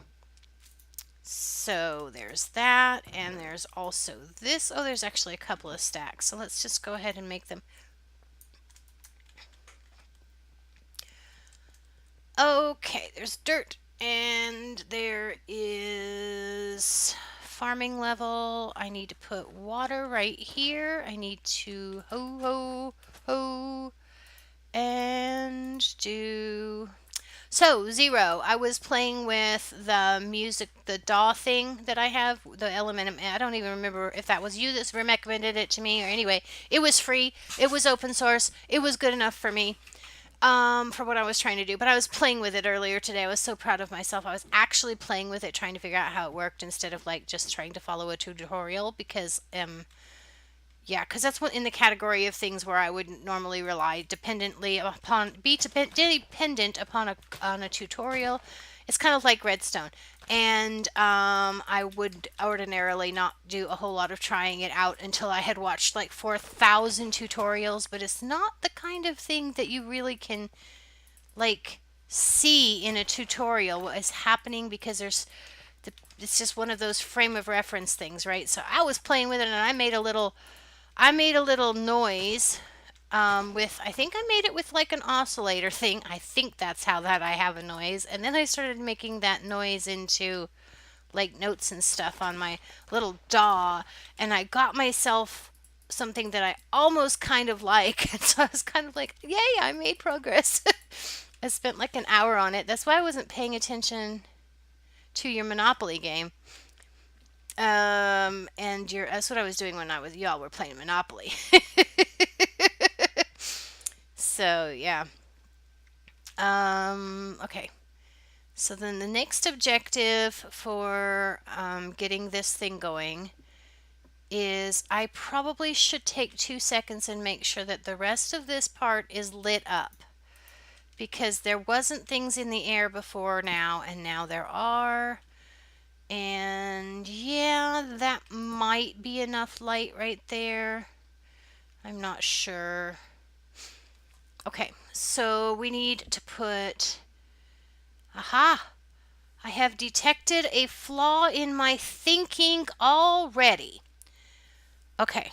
Speaker 1: So there's that, and there's also this. Oh, there's actually a couple of stacks. So let's just go ahead and make them. Okay, there's dirt, and there is farming level. I need to put water right here. I need to ho, and do... So, 0. I was playing with the music, the DAW thing that I have, the element. I don't even remember if that was you that recommended it to me, or anyway, it was free. It was open source. It was good enough for me, for what I was trying to do. But I was playing with it earlier today. I was so proud of myself. I was actually playing with it, trying to figure out how it worked instead of like just trying to follow a tutorial because, yeah, because that's what in the category of things where I would normally rely dependent upon a tutorial. It's kind of like Redstone, and I would ordinarily not do a whole lot of trying it out until I had watched like 4,000 tutorials. But it's not the kind of thing that you really can like see in a tutorial what is happening because it's just one of those frame of reference things, right? So I was playing with it and I made a little noise with, I think I made it with like an oscillator thing. I think that's how that I have a noise. And then I started making that noise into like notes and stuff on my little DAW. And I got myself something that I almost kind of like. And so I was kind of like, yay, I made progress. I spent like an hour on it. That's why I wasn't paying attention to your Monopoly game. And that's what I was doing when y'all were playing Monopoly. So, yeah. Okay. So then the next objective for getting this thing going is I probably should take 2 seconds and make sure that the rest of this part is lit up. Because there wasn't things in the air before now, and now there are. And yeah, that might be enough light right there. I'm not sure. Okay, so we need to put... Aha! I have detected a flaw in my thinking already. Okay.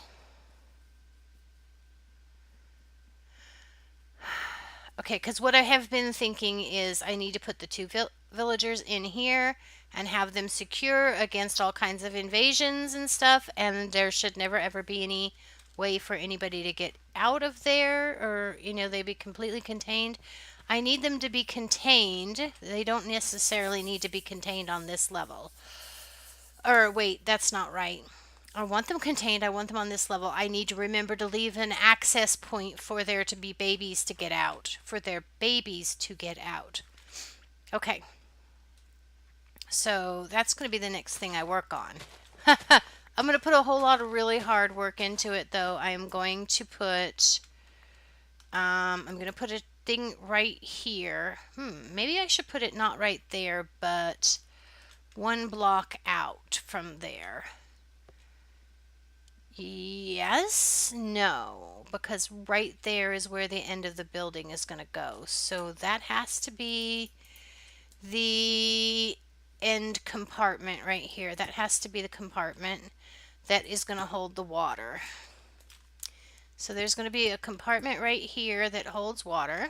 Speaker 1: Okay, because what I have been thinking is I need to put the 2 villagers in here and have them secure against all kinds of invasions and stuff, and there should never ever be any way for anybody to get out of there, or they be completely contained. I need them to be contained. They don't necessarily need to be contained on this level. Or wait, that's not right. I want them contained. I want them on this level. I need to remember to leave an access point for there to be babies to get out. For their babies to get out. Okay. So that's going to be the next thing I work on. I'm going to put a whole lot of really hard work into it, though. I'm going to put a thing right here. Maybe I should put it not right there, but 1 block out from there. Yes, no, because right there is where the end of the building is going to go. So that has to be the end compartment right here. That has to be the compartment that is going to hold the water. So there's going to be a compartment right here that holds water.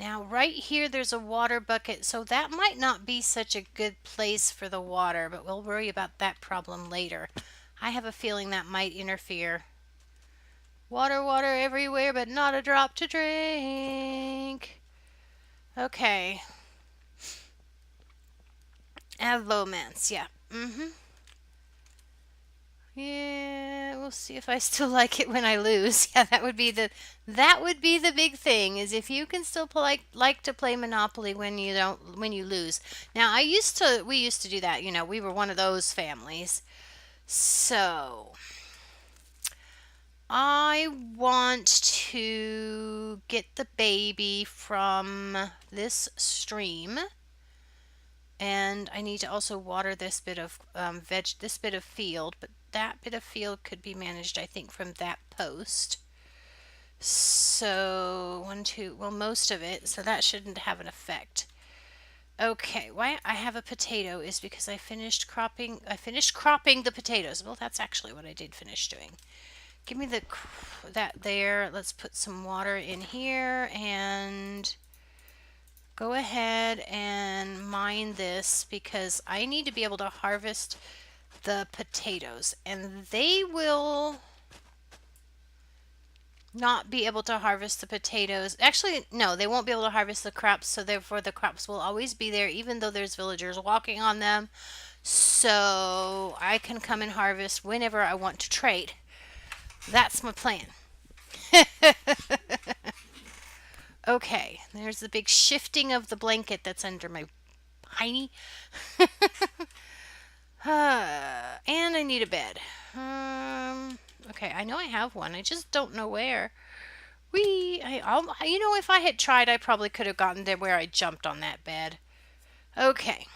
Speaker 1: Now, right here, there's a water bucket, so that might not be such a good place for the water, but we'll worry about that problem later. I have a feeling that might interfere. Water, water everywhere, but not a drop to drink. Okay. Avomance, yeah. Yeah, we'll see if I still like it when I lose. Yeah, that would be the big thing is if you can still like to play Monopoly when you lose. Now, we used to do that, we were one of those families. So, I want to get the baby from this stream. And I need to also water this bit of this bit of field, but that bit of field could be managed, I think, from that post. So well, most of it, so that shouldn't have an effect. Okay, why I have a potato is because I finished cropping the potatoes. Well, that's actually what I did finish doing. Give me that there. Let's put some water in here and go ahead and mine this because I need to be able to harvest the potatoes, and they will not be able to harvest the potatoes. Actually, no, they won't be able to harvest the crops, so therefore the crops will always be there even though there's villagers walking on them. So I can come and harvest whenever I want to trade. That's my plan. Okay, there's the big shifting of the blanket that's under my hiney. And I need a bed. Okay, I know I have one. I just don't know where. If I had tried, I probably could have gotten there where I jumped on that bed. Okay.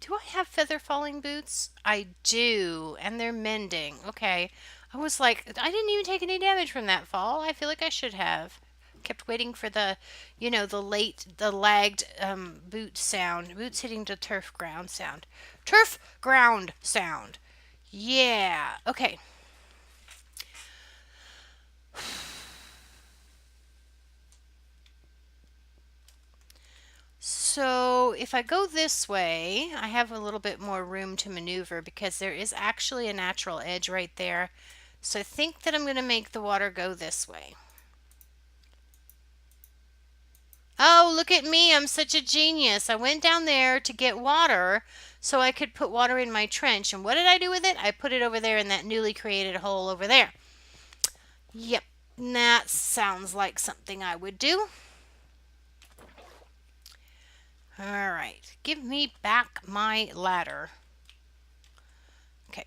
Speaker 1: Do I have feather falling boots? I do, and they're mending. Okay. I was like, I didn't even take any damage from that fall. I feel like I should have. Kept waiting for the lagged boots hitting the turf ground sound. Turf ground sound. Yeah. Okay. So if I go this way, I have a little bit more room to maneuver because there is actually a natural edge right there. So I think that I'm going to make the water go this way. Oh, look at me. I'm such a genius. I went down there to get water so I could put water in my trench. And what did I do with it? I put it over there in that newly created hole over there. Yep, that sounds like something I would do. All right, give me back my ladder. Okay.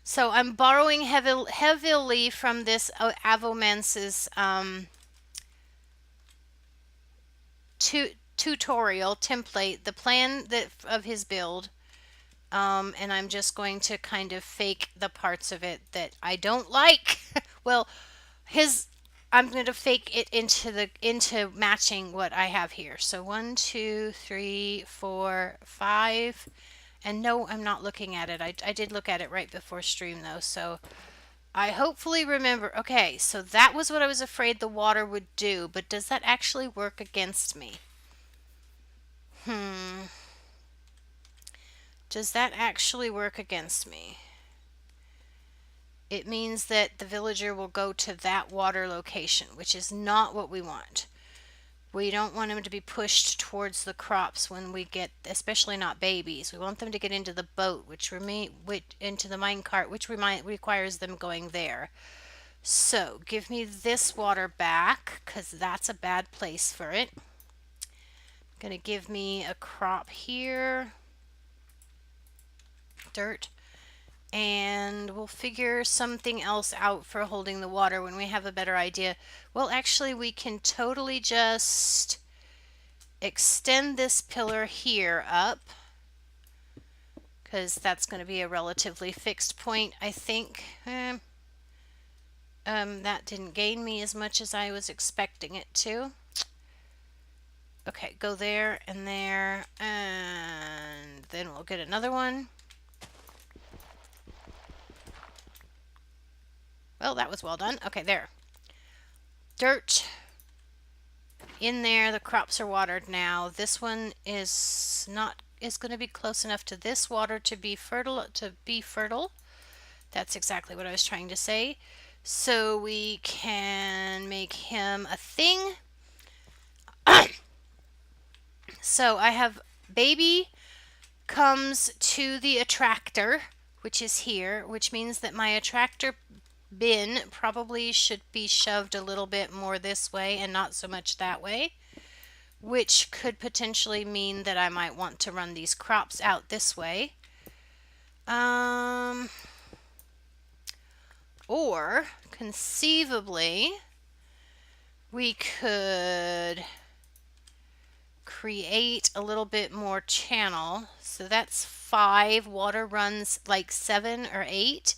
Speaker 1: So I'm borrowing heavily from this Avomance's tutorial template, the plan of his build, and I'm just going to kind of fake the parts of it that I don't like. Well, I'm going to fake it into matching what I have here. So 1, 2, 3, 4, 5. And no, I'm not looking at it. I did look at it right before stream though. So I hopefully remember. Okay, so that was what I was afraid the water would do. But does that actually work against me? Does that actually work against me? It means that the villager will go to that water location, which is not what we want. We don't want them to be pushed towards the crops when we get, especially not babies. We want them to get into the boat, into the minecart, which requires them going there. So give me this water back, because that's a bad place for it. Gonna give me a crop here. Dirt. And we'll figure something else out for holding the water when we have a better idea. Well, actually, we can totally just extend this pillar here up, because that's going to be a relatively fixed point, I think. That didn't gain me as much as I was expecting it to. Okay, go there, and then we'll get another one. Well, that was well done. Okay, there. Dirt in there. The crops are watered now. This one is going to be close enough to this water to be fertile. That's exactly what I was trying to say. So we can make him a thing. So I have baby comes to the attractor, which is here, which means that my attractor bin probably should be shoved a little bit more this way and not so much that way, which could potentially mean that I might want to run these crops out this way. Or conceivably we could create a little bit more channel. So that's 5 water runs, like 7 or 8.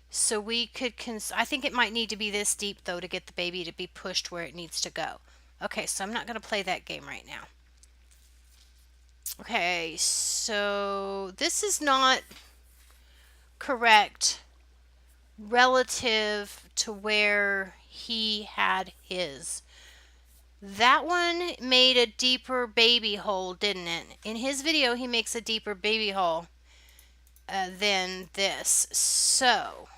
Speaker 1: So we could, I think it might need to be this deep though to get the baby to be pushed where it needs to go. Okay, so I'm not going to play that game right now. Okay, so this is not correct relative to where he had his. That one made a deeper baby hole, didn't it? In his video, he makes a deeper baby hole than this. So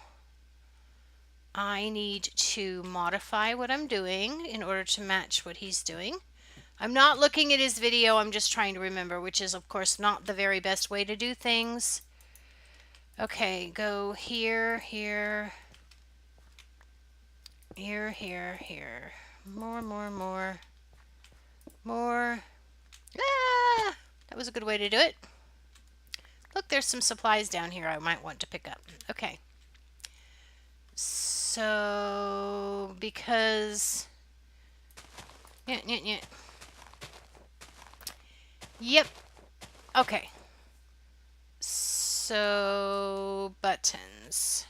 Speaker 1: I need to modify what I'm doing in order to match what he's doing. I'm not looking at his video, I'm just trying to remember, which is of course not the very best way to do things. Okay, go here, here, here, here, here. More. Ah! That was a good way to do it. Look, there's some supplies down here I might want to pick up. Okay. So, because... Yeah. Yep. Okay. So, buttons.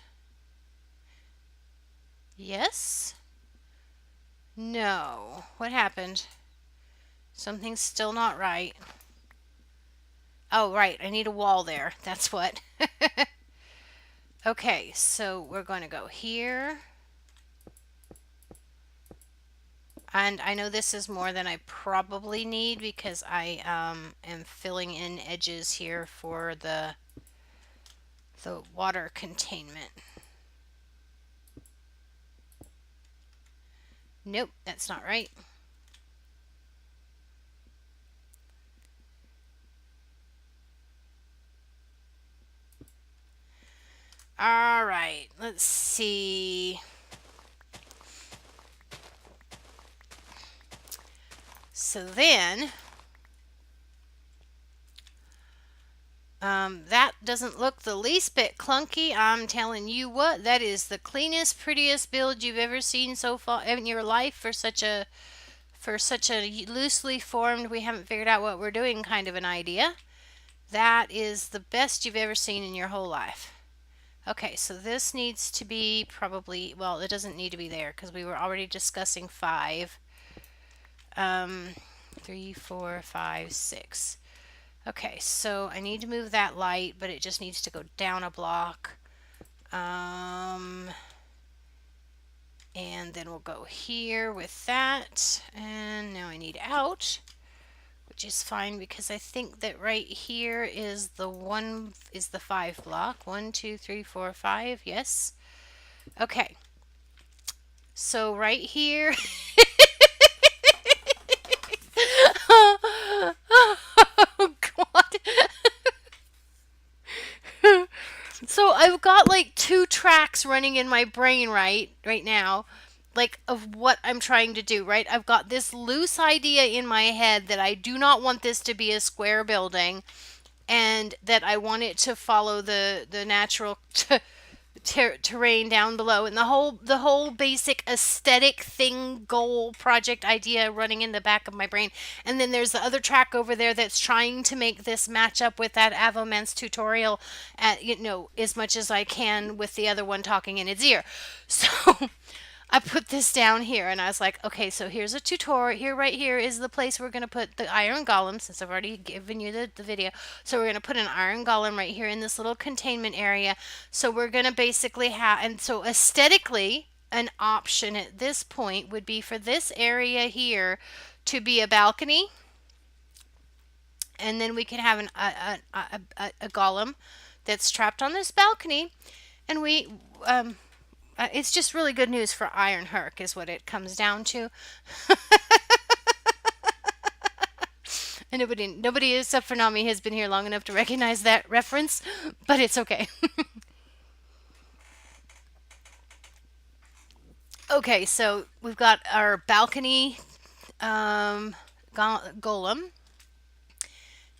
Speaker 1: Yes? No. What happened? Something's still not right. Oh, right. I need a wall there. That's what. Okay, so we're going to go here. And I know this is more than I probably need because I am filling in edges here for the water containment. Nope, that's not right. All right, let's see. So then, that doesn't look the least bit clunky. I'm telling you what, that is the cleanest, prettiest build you've ever seen so far in your life for such a loosely formed, we haven't figured out what we're doing kind of an idea. That is the best you've ever seen in your whole life. Okay, so this needs to be probably, well, it doesn't need to be there because we were already discussing 5. 3, 4, 5, 6. Okay, so I need to move that light, but it just needs to go down a block. And then we'll go here with that. And now I need out, which is fine because I think that right here is the 5 block. 1, 2, 3, 4, 5. Yes. Okay. So right here. Oh God. So I've got like 2 tracks running in my brain right now, like of what I'm trying to do, right? I've got this loose idea in my head that I do not want this to be a square building and that I want it to follow the natural terrain down below, and the whole basic aesthetic thing, goal, project idea running in the back of my brain. And then there's the other track over there that's trying to make this match up with that Avomance tutorial at, as much as I can with the other one talking in its ear. So I put this down here and I was like, okay, so here's a tutorial. Here, right here is the place we're going to put the iron golem, since I've already given you the video. So we're going to put an iron golem right here in this little containment area. So we're going to basically have, and so aesthetically, an option at this point would be for this area here to be a balcony. And then we can have a golem that's trapped on this balcony. And it's just really good news for Iron Herc is what it comes down to. And nobody except for Nami has been here long enough to recognize that reference, but it's okay. Okay, so we've got our balcony golem.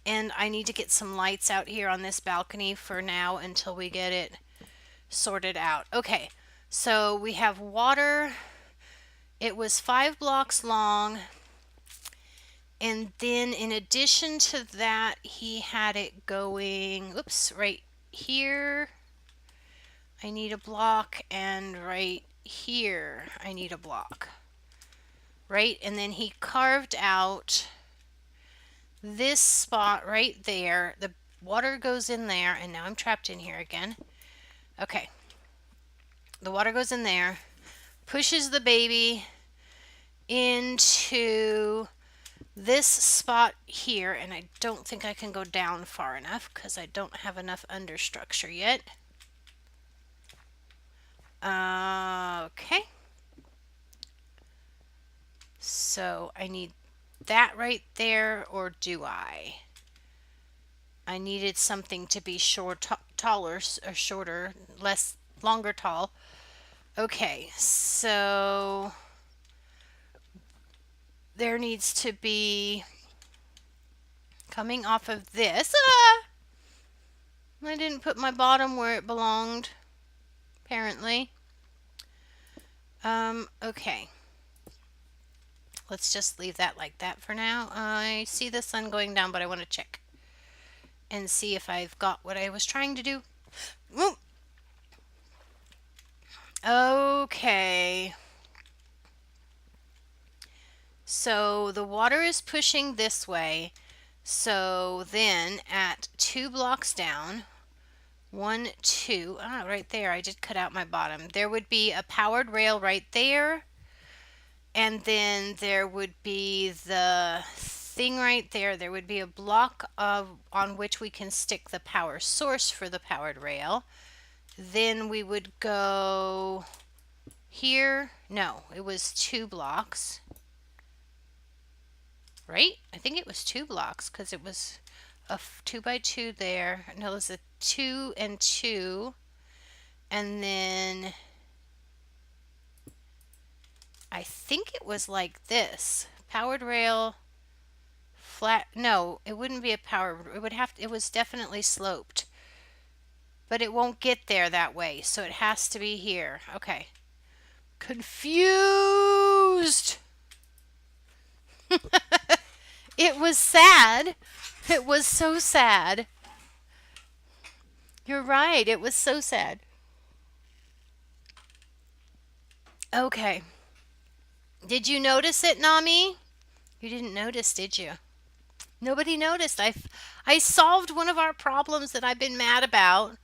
Speaker 1: And I need to get some lights out here on this balcony for now until we get it sorted out. Okay, so we have water. It was 5 blocks long. And then in addition to that, he had it going, oops, right here. I need a block, and right here, I need a block. Right? And then he carved out this spot right there. The water goes in there, and now I'm trapped in here again. Okay. The water goes in there, pushes the baby into this spot here, and I don't think I can go down far enough because I don't have enough understructure yet. Okay. So I need that right there, or do I? I needed something to be taller, or shorter, longer tall. Okay, so there needs to be, coming off of this, I didn't put my bottom where it belonged, apparently. Okay. Let's just leave that like that for now. I see the sun going down, but I want to check and see if I've got what I was trying to do. Ooh. Okay. So the water is pushing this way. So then at 2 blocks down, 1, 2, right there, I did cut out my bottom. There would be a powered rail right there. And then there would be the thing right there. There would be a block on which we can stick the power source for the powered rail. Then we would go here. No, it was 2 blocks. Right? I think it was 2 blocks because it was a 2 by 2 there. No, it was a 2 and 2. And then I think it was like this. Powered rail, flat. No, it wouldn't be a power. It was definitely sloped. But it won't get there that way. So it has to be here. Okay. Confused. It was sad. It was so sad. You're right. It was so sad. Okay. Did you notice it, Nami? You didn't notice, did you? Nobody noticed. I solved one of our problems that I've been mad about,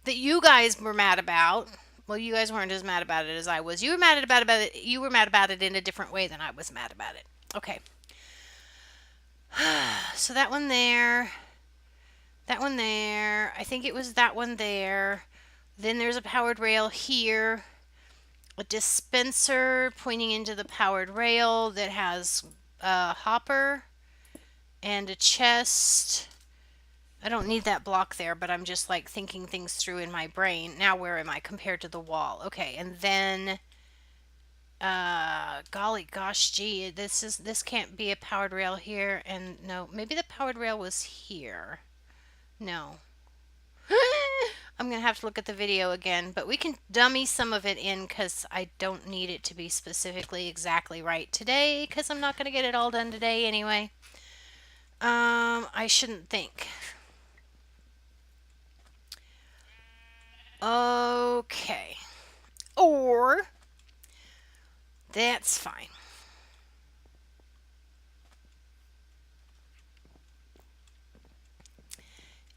Speaker 1: that you guys were mad about. Well, you guys weren't as mad about it as I was. You were mad about it. You were mad about it in a different way than I was mad about it. Okay. So that one there. That one there. I think it was that one there. Then there's a powered rail here. A dispenser pointing into the powered rail that has a hopper and a chest. I don't need that block there, but I'm just like thinking things through in my brain. Now where am I compared to the wall? Okay, and then golly gosh gee, this can't be a powered rail here, and no, maybe the powered rail was here. No. I'm going to have to look at the video again, but we can dummy some of it in because I don't need it to be specifically exactly right today because I'm not going to get it all done today anyway. I shouldn't think. Okay. Or That's fine.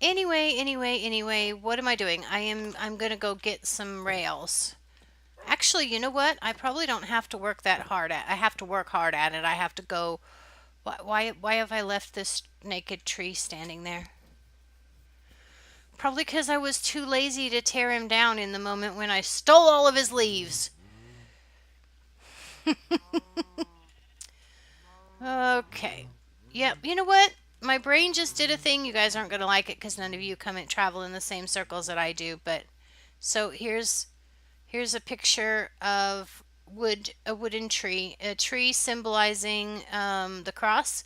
Speaker 1: Anyway, what am I doing? I'm gonna go get some rails. Actually, you know what? I probably don't have to work that hard at. I have to work hard at it. I have to go. Why have I left this naked tree standing there? Probably because I was too lazy to tear him down in the moment when I stole all of his leaves. Okay. Yep. You know what? My brain just did a thing. You guys aren't going to like it because none of you come and travel in the same circles that I do. But so here's a picture of a wooden tree, a tree symbolizing the cross,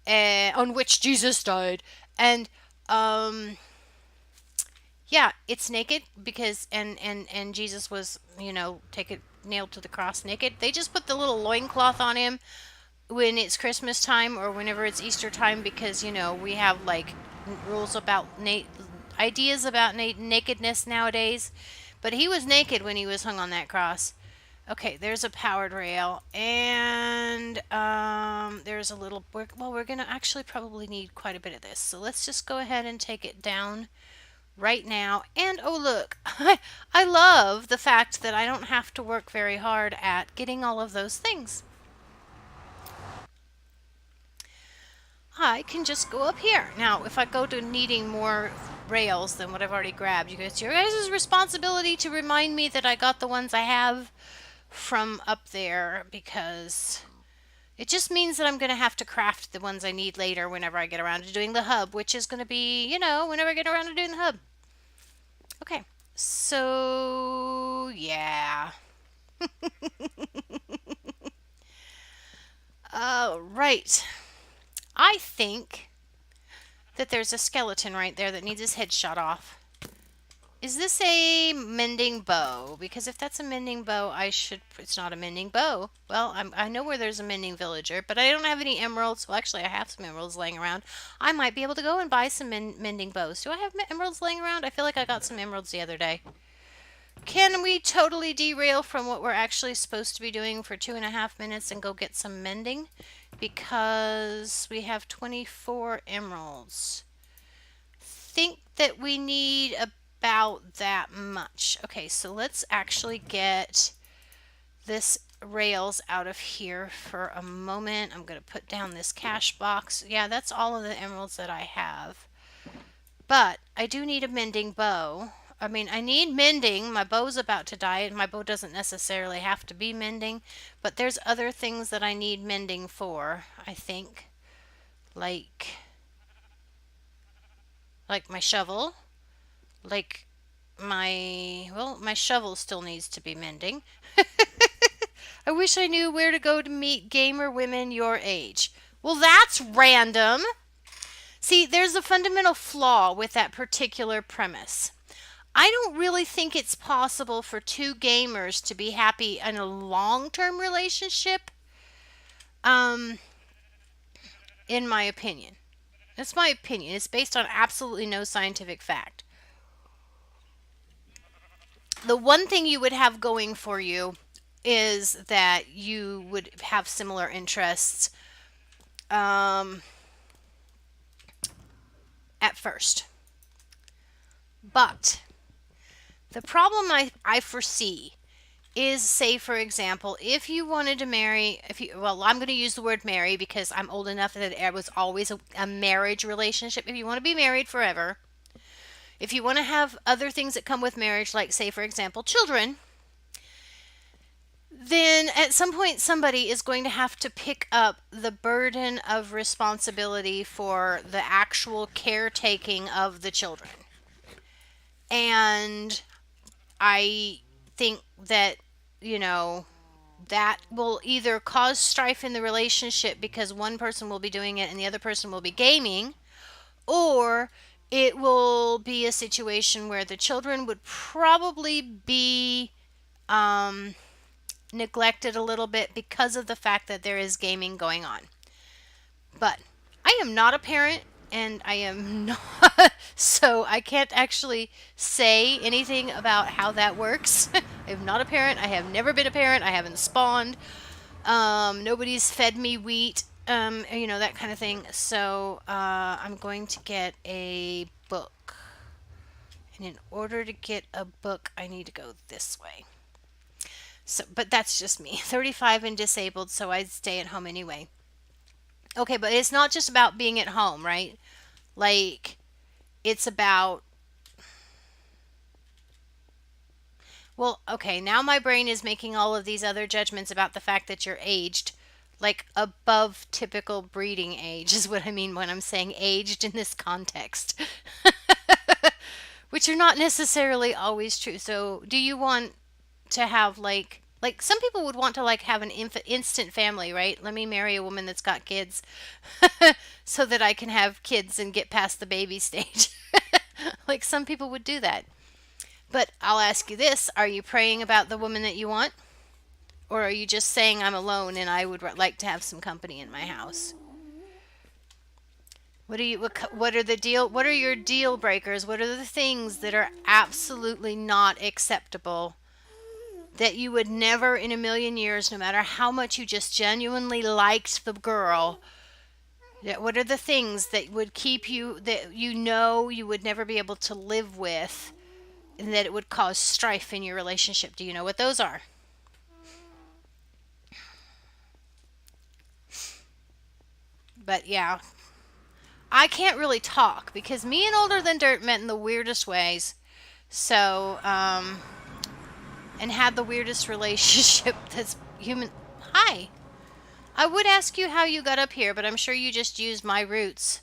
Speaker 1: on which Jesus died, and um, yeah, it's naked because and Jesus was taken nailed to the cross naked. They just put the little loincloth on him when it's Christmas time or whenever it's Easter time because we have like rules about ideas about nakedness nowadays. But he was naked when he was hung on that cross. Okay, there's a powered rail, and there's a little. We're gonna actually probably need quite a bit of this, so let's just go ahead and take it down right now. And oh look, I love the fact that I don't have to work very hard at getting all of those things. I can just go up here. Now, if I go to needing more rails than what I've already grabbed, it's your guys' responsibility to remind me that I got the ones I have from up there because it just means that I'm going to have to craft the ones I need later whenever I get around to doing the hub, which is going to be, whenever I get around to doing the hub. Okay, so yeah. Right. I think that there's a skeleton right there that needs his head shot off. Is this a mending bow? Because if that's a mending bow, it's not a mending bow. Well, I know where there's a mending villager, but I don't have any emeralds. Well, actually, I have some emeralds laying around. I might be able to go and buy some mending bows. Do I have emeralds laying around? I feel like I got some emeralds the other day. Can we totally derail from what we're actually supposed to be doing for 2.5 minutes and go get some mending? Because we have 24 emeralds. Think that we need about that much. Okay, so let's actually get this rails out of here for a moment. I'm going to put down this cash box. Yeah, that's all of the emeralds that I have. But I do need a mending bow. I mean, I need mending. My bow's about to die, and my bow doesn't necessarily have to be mending. But there's other things that I need mending for, I think. Like my shovel. Like my shovel still needs to be mending. I wish I knew where to go to meet gamer women your age. Well, that's random. See, there's a fundamental flaw with that particular premise. I don't really think it's possible for two gamers to be happy in a long-term relationship. Um, in my opinion. That's my opinion. It's based on absolutely no scientific fact. The one thing you would have going for you is that you would have similar interests at first. But the problem I foresee is, say, for example, if you wanted to marry, I'm going to use the word marry because I'm old enough that it was always a marriage relationship. If you want to be married forever, if you want to have other things that come with marriage, like, say, for example, children, then at some point somebody is going to have to pick up the burden of responsibility for the actual caretaking of the children. And I think that, that will either cause strife in the relationship because one person will be doing it and the other person will be gaming, or it will be a situation where the children would probably be neglected a little bit because of the fact that there is gaming going on. But I am not a parent and I am not, so I can't actually say anything about how that works. I'm not a parent. I have never been a parent. I haven't spawned. Nobody's fed me wheat. That kind of thing. So I'm going to get a book. And in order to get a book, I need to go this way. So, but that's just me. 35 and disabled, so I'd stay at home anyway. Okay, but it's not just about being at home, right? Like, it's about. Well, okay, now my brain is making all of these other judgments about the fact that you're aged, like above typical breeding age, is what I mean when I'm saying aged in this context, which are not necessarily always true. So, do you want to have like some people would want to like have an instant family, right? Let me marry a woman that's got kids so that I can have kids and get past the baby stage. Like some people would do that. But I'll ask you this, are you praying about the woman that you want? Or are you just saying I'm alone and I would like to have some company in my house? What are your deal breakers? What are the things that are absolutely not acceptable that you would never in a million years, no matter how much you just genuinely liked the girl, what are the things that would keep you, that you would never be able to live with, and that it would cause strife in your relationship? Do you know what those are? But yeah, I can't really talk because me and Older Than Dirt met in the weirdest ways. So, and had the weirdest relationship that's human. Hi. I would ask you how you got up here, but I'm sure you just used my roots.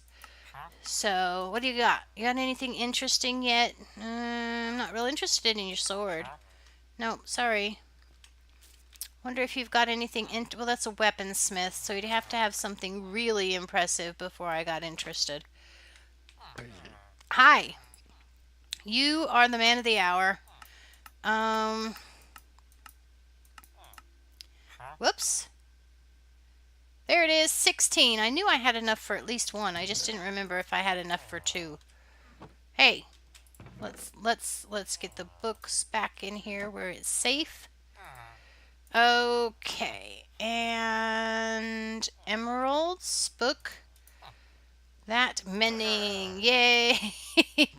Speaker 1: So, what do you got? You got anything interesting yet? I'm not real interested in your sword. No, sorry. Wonder if you've got anything well, that's a weaponsmith, so you'd have to have something really impressive before I got interested. Hi. You are the man of the hour. Whoops. There it is, 16. I knew I had enough for at least one. I just didn't remember if I had enough for two. Hey, let's get the books back in here where it's safe. Okay, and emeralds book. That mending, yay!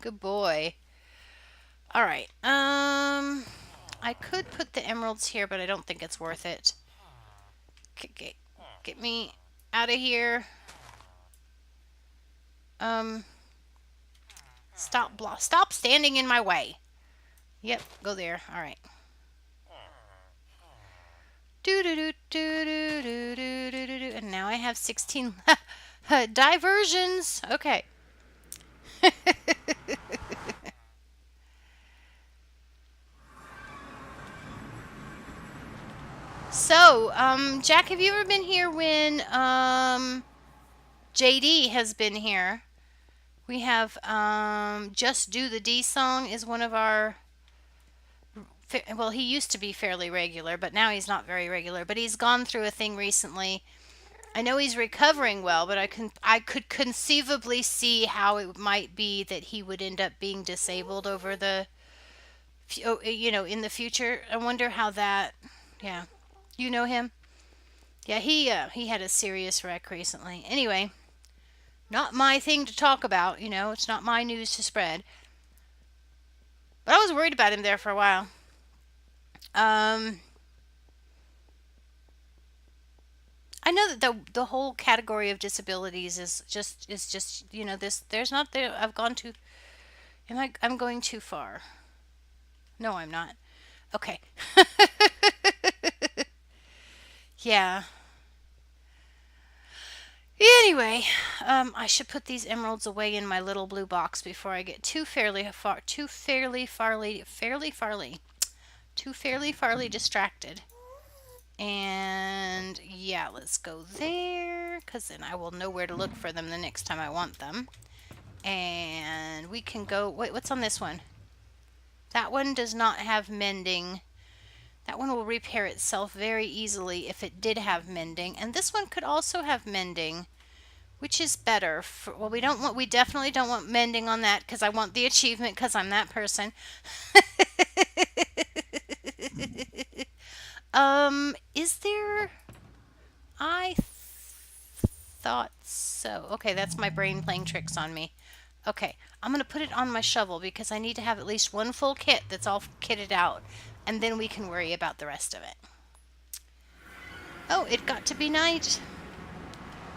Speaker 1: Good boy. All right. I could put the emeralds here, but I don't think it's worth it. Get me out of here. Stop standing in my way. Yep, go there. All right. And now I have 16 diversions. Okay. So, Jack, have you ever been here when JD has been here? We have Just Do the D Song is one of our, well, he used to be fairly regular, but now he's not very regular. But he's gone through a thing recently. I know he's recovering well, but I could conceivably see how it might be that he would end up being disabled over the, in the future. I wonder how that, yeah. You know him? Yeah, he had a serious wreck recently. Anyway, not my thing to talk about, it's not my news to spread. But I was worried about him there for a while. I know that the whole category of disabilities is just this. There's not there. I've gone too. I'm going too far. No, I'm not. Okay. Yeah. Anyway, I should put these emeralds away in my little blue box before I get too fairly distracted. And yeah, let's go there, because then I will know where to look for them the next time I want them. And we can go, wait, what's on this one? That one does not have mending. That one will repair itself very easily if it did have mending. And this one could also have mending, which is better. Well, we definitely don't want mending on that, because I want the achievement, because I'm that person. Is there... I thought so. Okay, that's my brain playing tricks on me. Okay, I'm going to put it on my shovel because I need to have at least one full kit that's all kitted out. And then we can worry about the rest of it. Oh, it got to be night.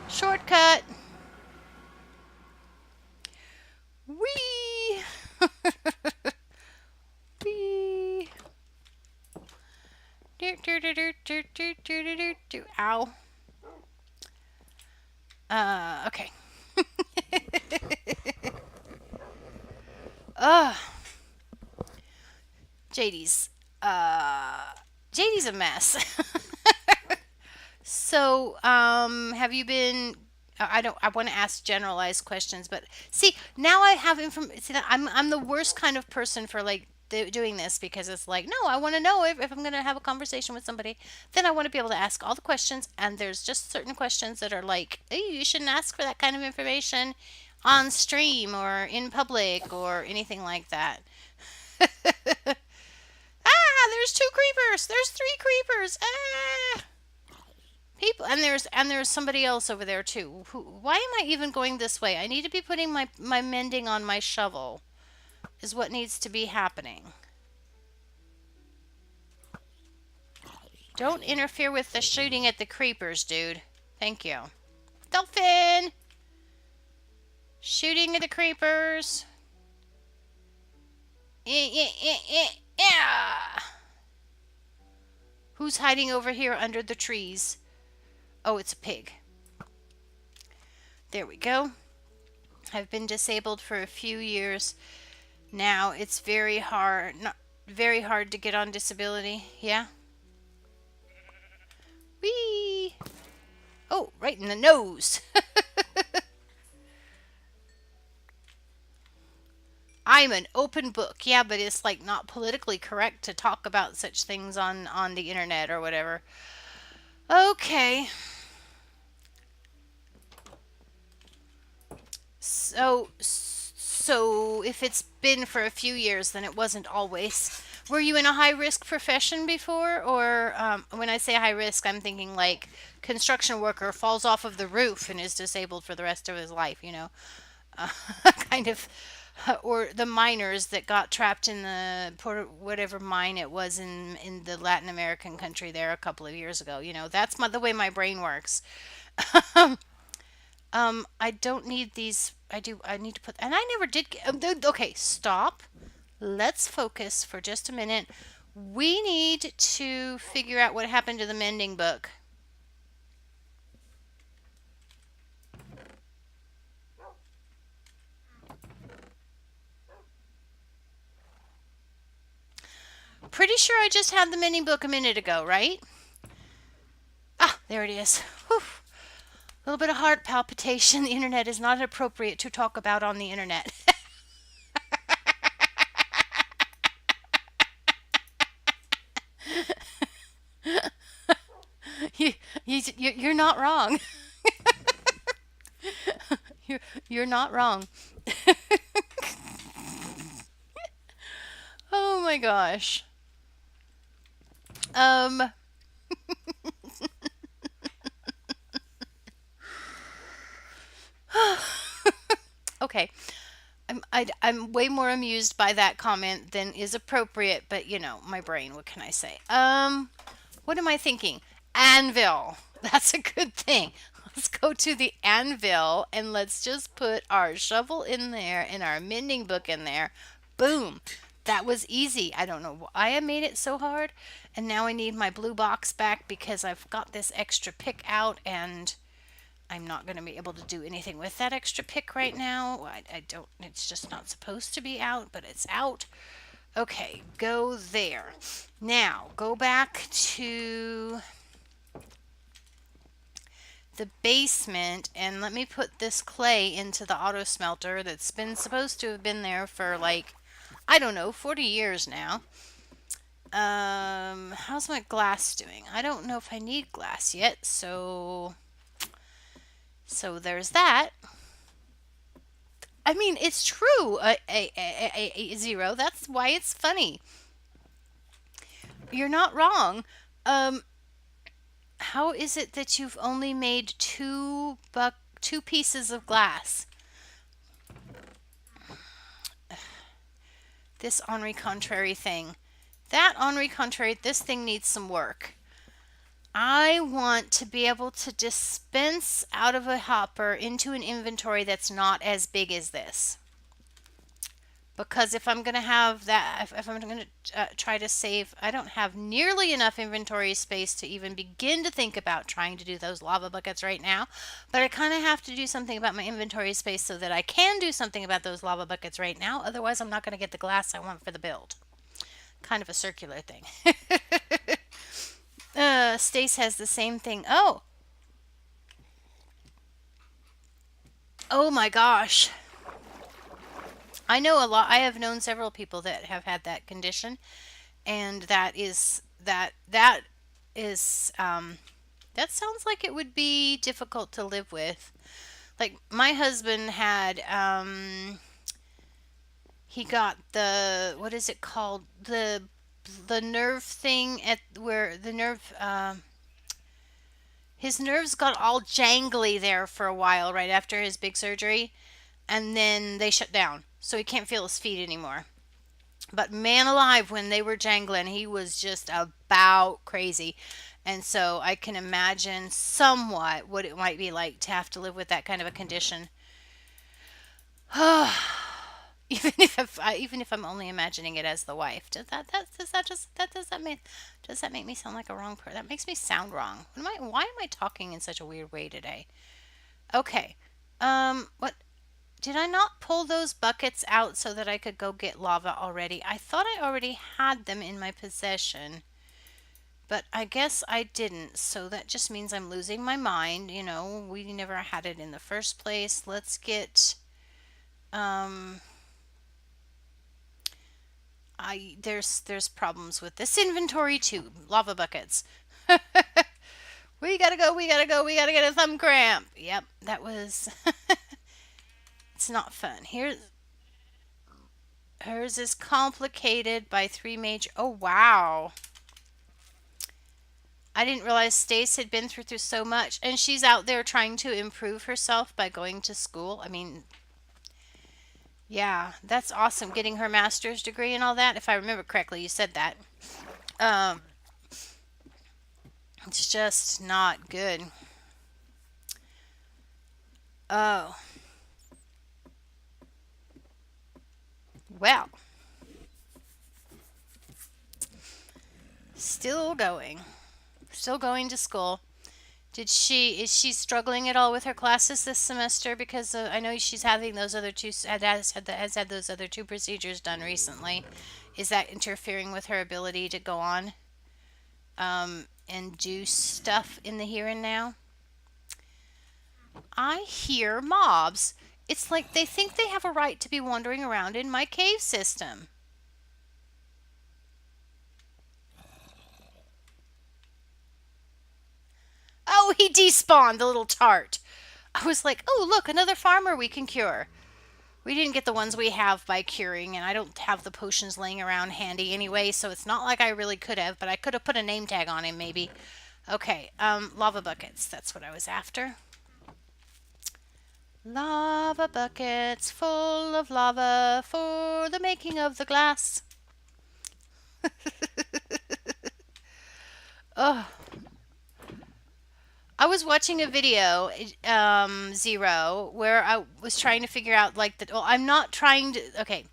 Speaker 1: Shortcut. Whee! Whee! Ow. Okay. JD's. JD's a mess. So, have you been? I don't. I want to ask generalized questions, but see, now I have information. See, that I'm the worst kind of person for like doing this because it's like, no, I want to know if I'm going to have a conversation with somebody, then I want to be able to ask all the questions. And there's just certain questions that are like, hey, you shouldn't ask for that kind of information on stream or in public or anything like that. Ah, there's two creepers. There's three creepers. Ah. People, and there's somebody else over there too. Why am I even going this way? I need to be putting my mending on my shovel. Is what needs to be happening. Don't interfere with the shooting at the creepers, dude. Thank you. Dolphin! Shooting at the creepers. Yeah. Who's hiding over here under the trees? Oh, it's a pig. There we go. I've been disabled for a few years now. It's very hard, very hard to get on disability. Yeah. Whee! Oh, right in the nose. I'm an open book. Yeah, but it's like not politically correct to talk about such things on the internet or whatever. Okay. So if it's been for a few years, then it wasn't always. Were you in a high risk profession before? Or when I say high risk, I'm thinking like construction worker falls off of the roof and is disabled for the rest of his life, you know? Uh, kind of. Or the miners that got trapped in the whatever mine it was in the Latin American country there a couple of years ago. You know, that's the way my brain works. I don't need these. I need to put, and I never did get, okay, stop. Let's focus for just a minute. We need to figure out what happened to the mending book. Pretty sure I just had the mending book a minute ago, right? Ah, there it is. Whew. A little bit of heart palpitation. The internet is not appropriate to talk about on the internet. You're not wrong. You're not wrong. Oh my gosh. Um. Okay. I'm way more amused by that comment than is appropriate, but you know, my brain, what can I say? What am I thinking? Anvil. That's a good thing. Let's go to the anvil and let's just put our shovel in there and our mending book in there. Boom. That was easy. I don't know why I made it so hard. And now I need my blue box back because I've got this extra pick out and I'm not going to be able to do anything with that extra pick right now. I don't, it's just not supposed to be out, but it's out. Okay, go there. Now, go back to the basement and let me put this clay into the auto smelter that's been supposed to have been there for like, I don't know, 40 years now. How's my glass doing? I don't know if I need glass yet, so there's that. I mean, it's true. A zero. That's why it's funny. You're not wrong. Um, how is it that you've only made two pieces of glass? This Henri Contrary thing. That Henri Contrary, this thing needs some work. I want to be able to dispense out of a hopper into an inventory that's not as big as this. Because if I'm going to have that, if I'm going to try to save, I don't have nearly enough inventory space to even begin to think about trying to do those lava buckets right now. But I kind of have to do something about my inventory space so that I can do something about those lava buckets right now. Otherwise, I'm not going to get the glass I want for the build. Kind of a circular thing. Stace has the same thing. Oh my gosh. I know a lot. I have known several people that have had that condition, and that sounds like it would be difficult to live with. Like my husband had he got the, what is it called, the nerve thing at where the nerve his nerves got all jangly there for a while right after his big surgery, and then they shut down. So he can't feel his feet anymore. But man alive, when they were jangling, he was just about crazy. And so I can imagine somewhat what it might be like to have to live with that kind of a condition. Even if I'm only imagining it as the wife, does that make me sound like a wrong person? That makes me sound wrong. Why am I talking in such a weird way today? Okay. What did I not pull those buckets out so that I could go get lava already? I thought I already had them in my possession, but I guess I didn't. So that just means I'm losing my mind. We never had it in the first place. Let's get um there's problems with this inventory too. Lava buckets. We gotta go, we gotta go, we gotta get a thumb cramp. Yep, that was it's not fun. Hers is complicated by three major. Oh wow. I didn't realize Stace had been through so much, and she's out there trying to improve herself by going to school. I mean, yeah, that's awesome. Getting her master's degree and all that. If I remember correctly, you said that. Um, it's just not good. Oh, well, still going. Still going to school. Is she struggling at all with her classes this semester? Because I know she's having those other two, has had those other two procedures done recently. Is that interfering with her ability to go on and do stuff in the here and now? I hear mobs. It's like they think they have a right to be wandering around in my cave system. Oh, he despawned, the little tart. I was like, oh, look, another farmer we can cure. We didn't get the ones we have by curing, and I don't have the potions laying around handy anyway, so it's not like I really could have, but I could have put a name tag on him maybe. Okay, lava buckets. That's what I was after. Lava buckets full of lava for the making of the glass. Oh, I was watching a video, Zero, where I was trying to figure out like the. Well, I'm not trying to. Okay,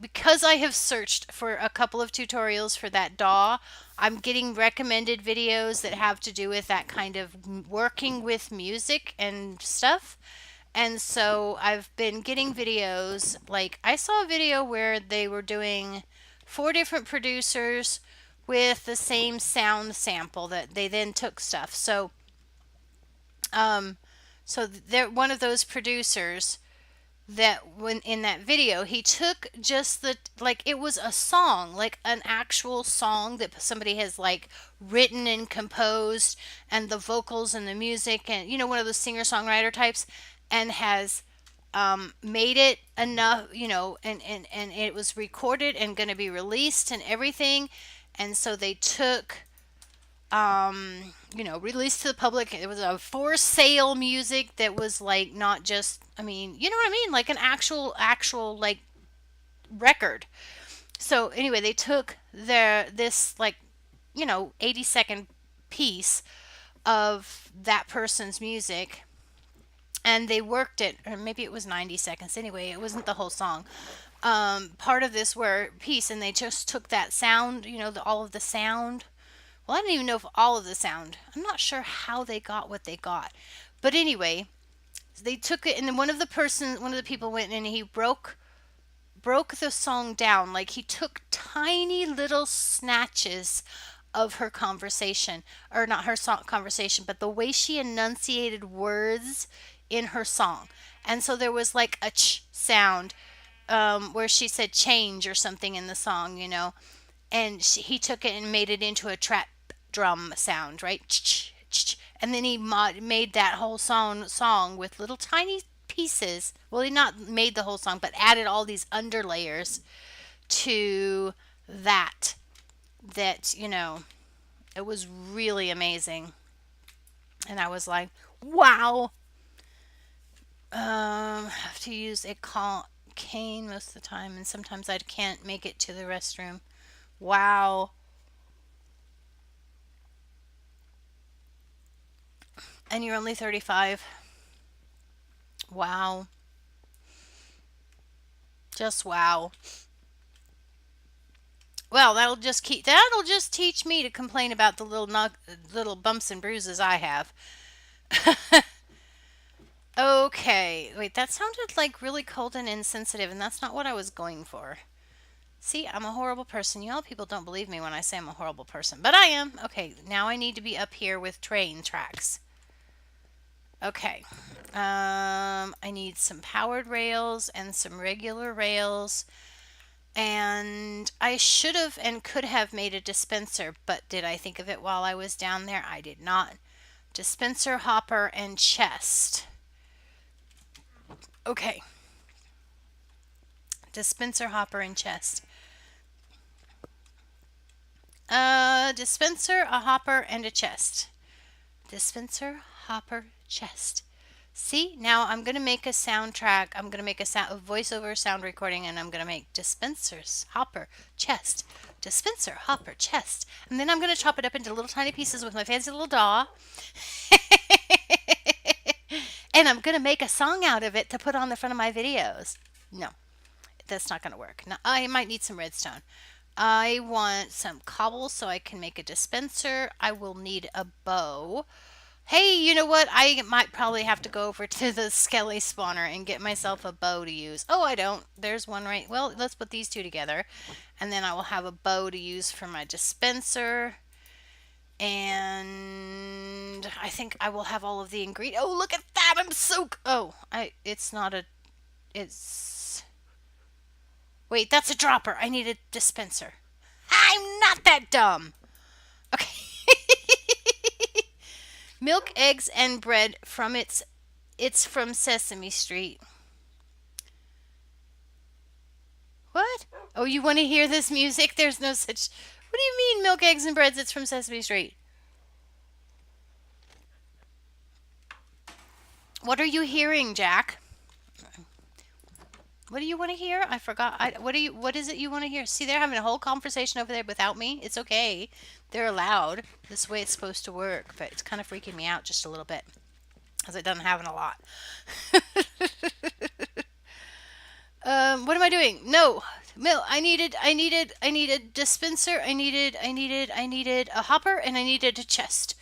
Speaker 1: because I have searched for a couple of tutorials for that DAW. I'm getting recommended videos that have to do with that kind of working with music and stuff. And so I've been getting videos. Like I saw a video where they were doing four different producers with the same sound sample that they then took stuff. Um, so they're one of those producers that when in that video he took just the like it was a song, like an actual song that somebody has like written and composed, and the vocals and the music, and one of those singer songwriter types, and has made it enough, and it was recorded and going to be released and everything. And so they took released to the public. It was a for sale music that was like not just, I mean, you know what I mean? Like an actual like record. So anyway, they took this like, 80-second piece of that person's music and they worked it, or maybe it was 90 seconds. Anyway, it wasn't the whole song. Part of this were piece, and they just took that sound, all of the sound. Well, I don't even know if all of the sound. I'm not sure how they got what they got, but anyway, they took it, and then one of the people went in and he broke the song down. Like he took tiny little snatches of her conversation, or not her song conversation, but the way she enunciated words in her song. And so there was like a ch sound, where she said change or something in the song, and he took it and made it into a trap drum sound, right? And then he made that whole song with little tiny pieces. Well, he not made the whole song, but added all these underlayers to that. That it was really amazing, and I was like, wow. Have to use a cane most of the time, and sometimes I can't make it to the restroom. Wow. And you're only 35. Wow. Just wow. Well, that'll just teach me to complain about the little bumps and bruises I have. Okay. Wait, that sounded like really cold and insensitive, and that's not what I was going for. See, I'm a horrible person. You all people don't believe me when I say I'm a horrible person, but I am. Okay, now I need to be up here with train tracks. Okay. I need some powered rails and some regular rails. And I should have and could have made a dispenser, but did I think of it while I was down there? I did not. Dispenser, hopper, and chest. Okay. Dispenser, hopper, and chest. Dispenser, a hopper, and a chest. Dispenser, hopper, chest. See, now I'm going to make a soundtrack. I'm going to make a voiceover sound recording, and I'm going to make dispensers, hopper, chest, dispenser, hopper, chest. And then I'm going to chop it up into little tiny pieces with my fancy little daw. And I'm going to make a song out of it to put on the front of my videos. No, that's not going to work. Now, I might need some redstone. I want some cobble so I can make a dispenser. I will need a bow. Hey, you know what? I might probably have to go over to the Skelly spawner and get myself a bow to use. Oh, I don't. There's one right. Well, let's put these two together. And then I will have a bow to use for my dispenser. And I think I will have all of the ingredients. Oh, look at that. I'm so... Oh, it's not a... It's... Wait, that's a dropper. I need a dispenser. I'm not that dumb. Okay. Milk, eggs, and bread from it's from Sesame Street. What? Oh, you want to hear this music? There's no such... What do you mean milk, eggs, and breads? It's from Sesame Street. What are you hearing, Jack? What do you want to hear? I forgot. What is it you want to hear? See, they're having a whole conversation over there without me. It's okay. They're allowed. This way it's supposed to work, but it's kind of freaking me out just a little bit because it doesn't happen a lot. What am I doing? No. I needed dispenser. I needed a hopper, and I needed a chest.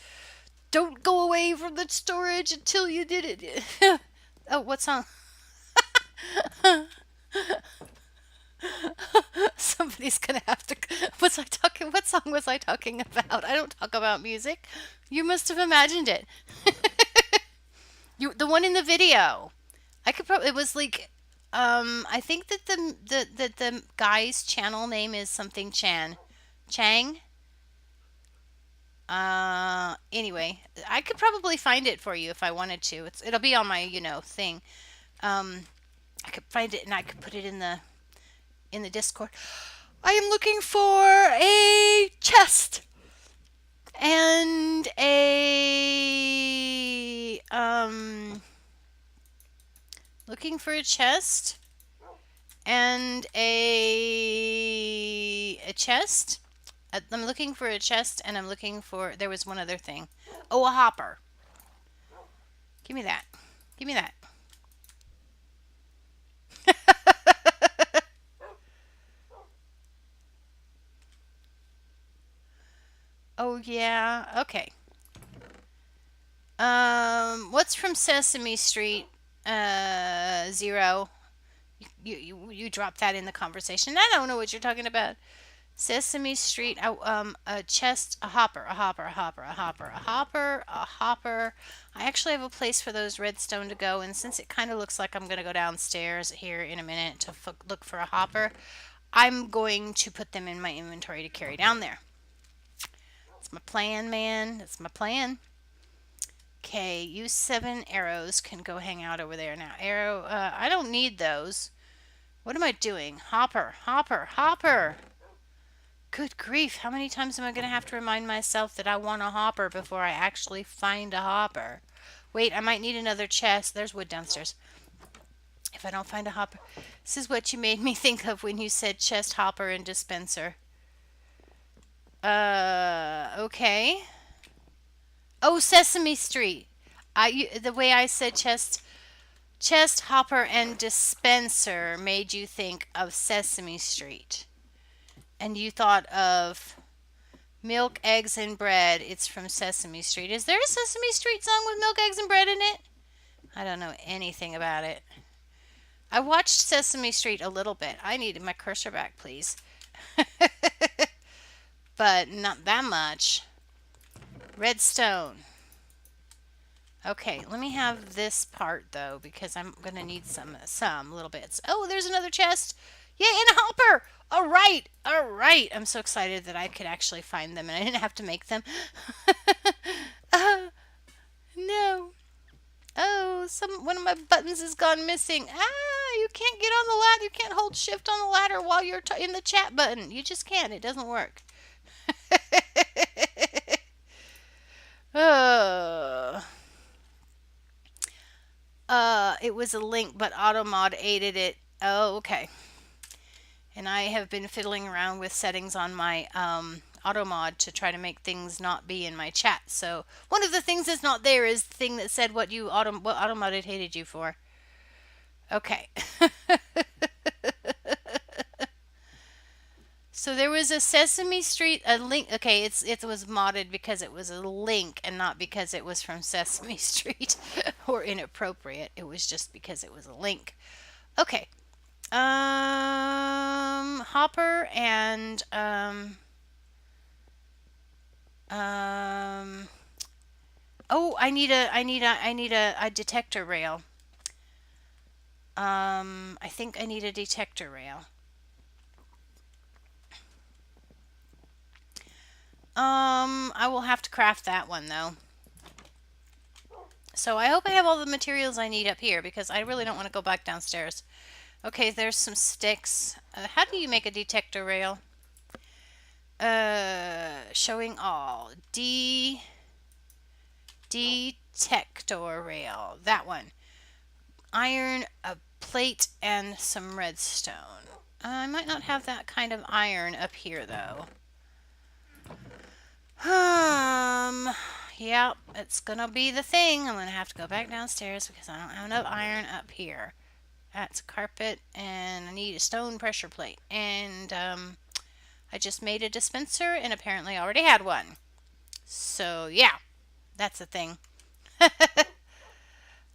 Speaker 1: Don't go away from the storage until you did it. Oh, what song? Somebody's gonna have to. Was I talking? What song was I talking about? I don't talk about music. You must have imagined it. The one in the video. I could probably. It was like, I think that the guy's channel name is something Chang. Anyway, I could probably find it for you if I wanted to. It'll be on my thing. I could find it and I could put it in the Discord. I am looking for a chest And a looking for a chest and a chest. I'm looking for a chest and I'm looking for, there was one other thing. Oh, a hopper. Give me that. Give me that. Oh yeah. Okay. What's from Sesame Street? Zero. You dropped that in the conversation. I don't know what you're talking about. Sesame Street. A chest, a hopper, a hopper, a hopper, a hopper, a hopper, a hopper. I actually have a place for those redstone to go, and since it kind of looks like I'm gonna go downstairs here in a minute to look for a hopper, I'm going to put them in my inventory to carry down there. That's my plan, man. That's my plan. Okay, you 7 arrows can go hang out over there now. Arrow, I don't need those. What am I doing? Hopper, hopper, hopper. Good grief, how many times am I going to have to remind myself that I want a hopper before I actually find a hopper? Wait, I might need another chest. There's wood downstairs. If I don't find a hopper. This is what you made me think of when you said chest, hopper, and dispenser. Okay. Oh, Sesame Street. The way I said chest, hopper, and dispenser made you think of Sesame Street. And you thought of milk, eggs, and bread. It's from Sesame Street. Is there a Sesame Street song with milk, eggs, and bread in it? I don't know anything about it. I watched Sesame Street a little bit. I needed my cursor back, please. But not that much. Redstone. Okay, let me have this part though, because I'm gonna need some little bits. Oh, there's another chest. Yay, and a hopper. All right, all right. I'm so excited that I could actually find them and I didn't have to make them. No. Oh, one of my buttons has gone missing. You can't get on the ladder. You can't hold shift on the ladder while you're in the chat button. You just can't. It doesn't work. It was a link, but AutoMod aided it. Oh, okay. And I have been fiddling around with settings on my AutoMod to try to make things not be in my chat. So one of the things that's not there is the thing that said what AutoMod had hated you for. Okay. So there was a Sesame Street, a link. Okay, it was modded because it was a link and not because it was from Sesame Street or inappropriate. It was just because it was a link. Okay. Hopper and oh, I need a detector rail. I think I need a detector rail. I will have to craft that one though. So I hope I have all the materials I need up here because I really don't want to go back downstairs. Okay, there's some sticks. How do you make a detector rail? Showing all. Detector rail. That one. Iron, a plate, and some redstone. I might not have that kind of iron up here though. Yep, it's gonna be the thing. I'm gonna have to go back downstairs because I don't have enough iron up here. That's carpet, and I need a stone pressure plate. And I just made a dispenser, and apparently I already had one. So yeah, that's a thing.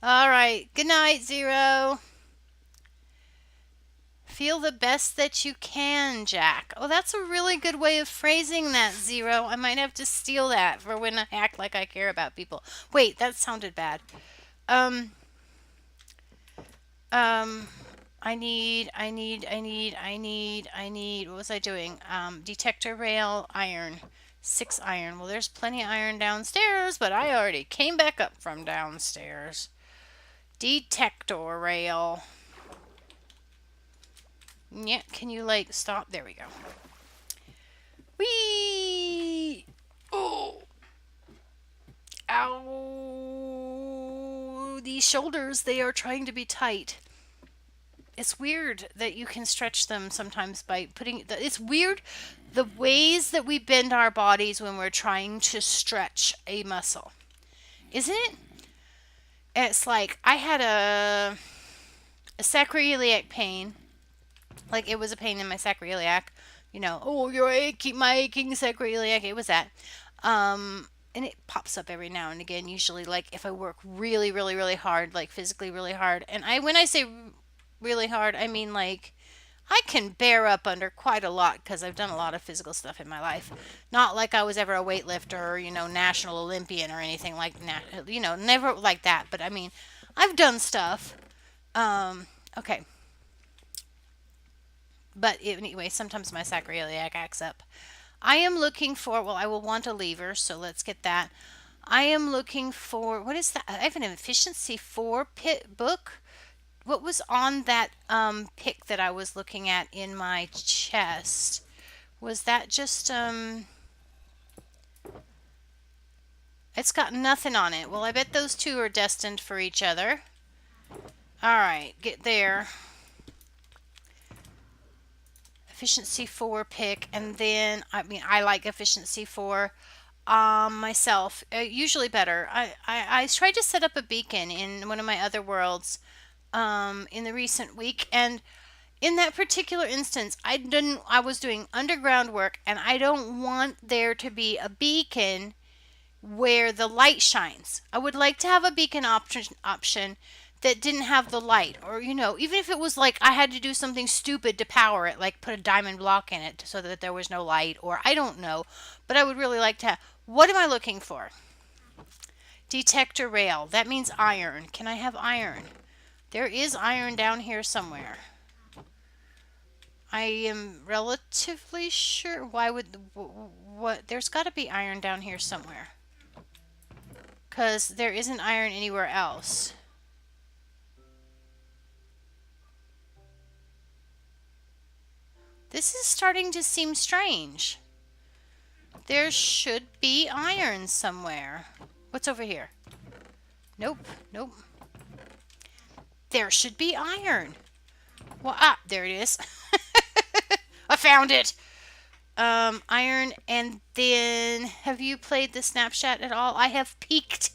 Speaker 1: All right. Good night, Zero. Feel the best that you can, Jack. Oh, that's a really good way of phrasing that, Zero. I might have to steal that for when I act like I care about people. Wait, that sounded bad. I need, what was I doing? Detector rail, iron. 6 iron. Well, there's plenty of iron downstairs, but I already came back up from downstairs. Detector rail. Yeah, can you like stop? There we go. Whee! Oh, these shoulders, they are trying to be tight. It's weird that you can stretch them sometimes by putting it's weird the ways that we bend our bodies when we're trying to stretch a muscle. Isn't it? It's like I had a sacroiliac pain. Like it was a pain in my sacroiliac. You know, oh, you're aching, my aching sacroiliac. It was that. And it pops up every now and again, usually like if I work really, really, really hard, like physically really hard. And when I say really hard, I mean like I can bear up under quite a lot because I've done a lot of physical stuff in my life. Not like I was ever a weightlifter or, national Olympian or anything like that. Never like that. But I mean, I've done stuff. Okay. But anyway, sometimes my sacroiliac acts up. I am looking for, well, I will want a lever, so let's get that. I am looking for, what is that? I have an efficiency 4 book. What was on that pick that I was looking at in my chest? Was that just, it's got nothing on it. Well, I bet those two are destined for each other. All right, get there. Efficiency 4 pick, and then I like efficiency 4 myself, usually better. I tried to set up a beacon in one of my other worlds in the recent week, and in that particular instance I was doing underground work, and I don't want there to be a beacon where the light shines. I would like to have a beacon option that didn't have the light, or even if it was like I had to do something stupid to power it, like put a diamond block in it so that there was no light, or I don't know, but I would really like to have. What am I looking for? Detector rail. That means iron. Can I have iron? There is iron down here somewhere. I am relatively sure. Why would what? There's got to be iron down here somewhere, because there isn't iron anywhere else. This is starting to seem strange. There should be iron somewhere. What's over here? Nope, nope. There should be iron. Well, there it is. I found it. Iron, and then have you played the snapshot at all? I have peeked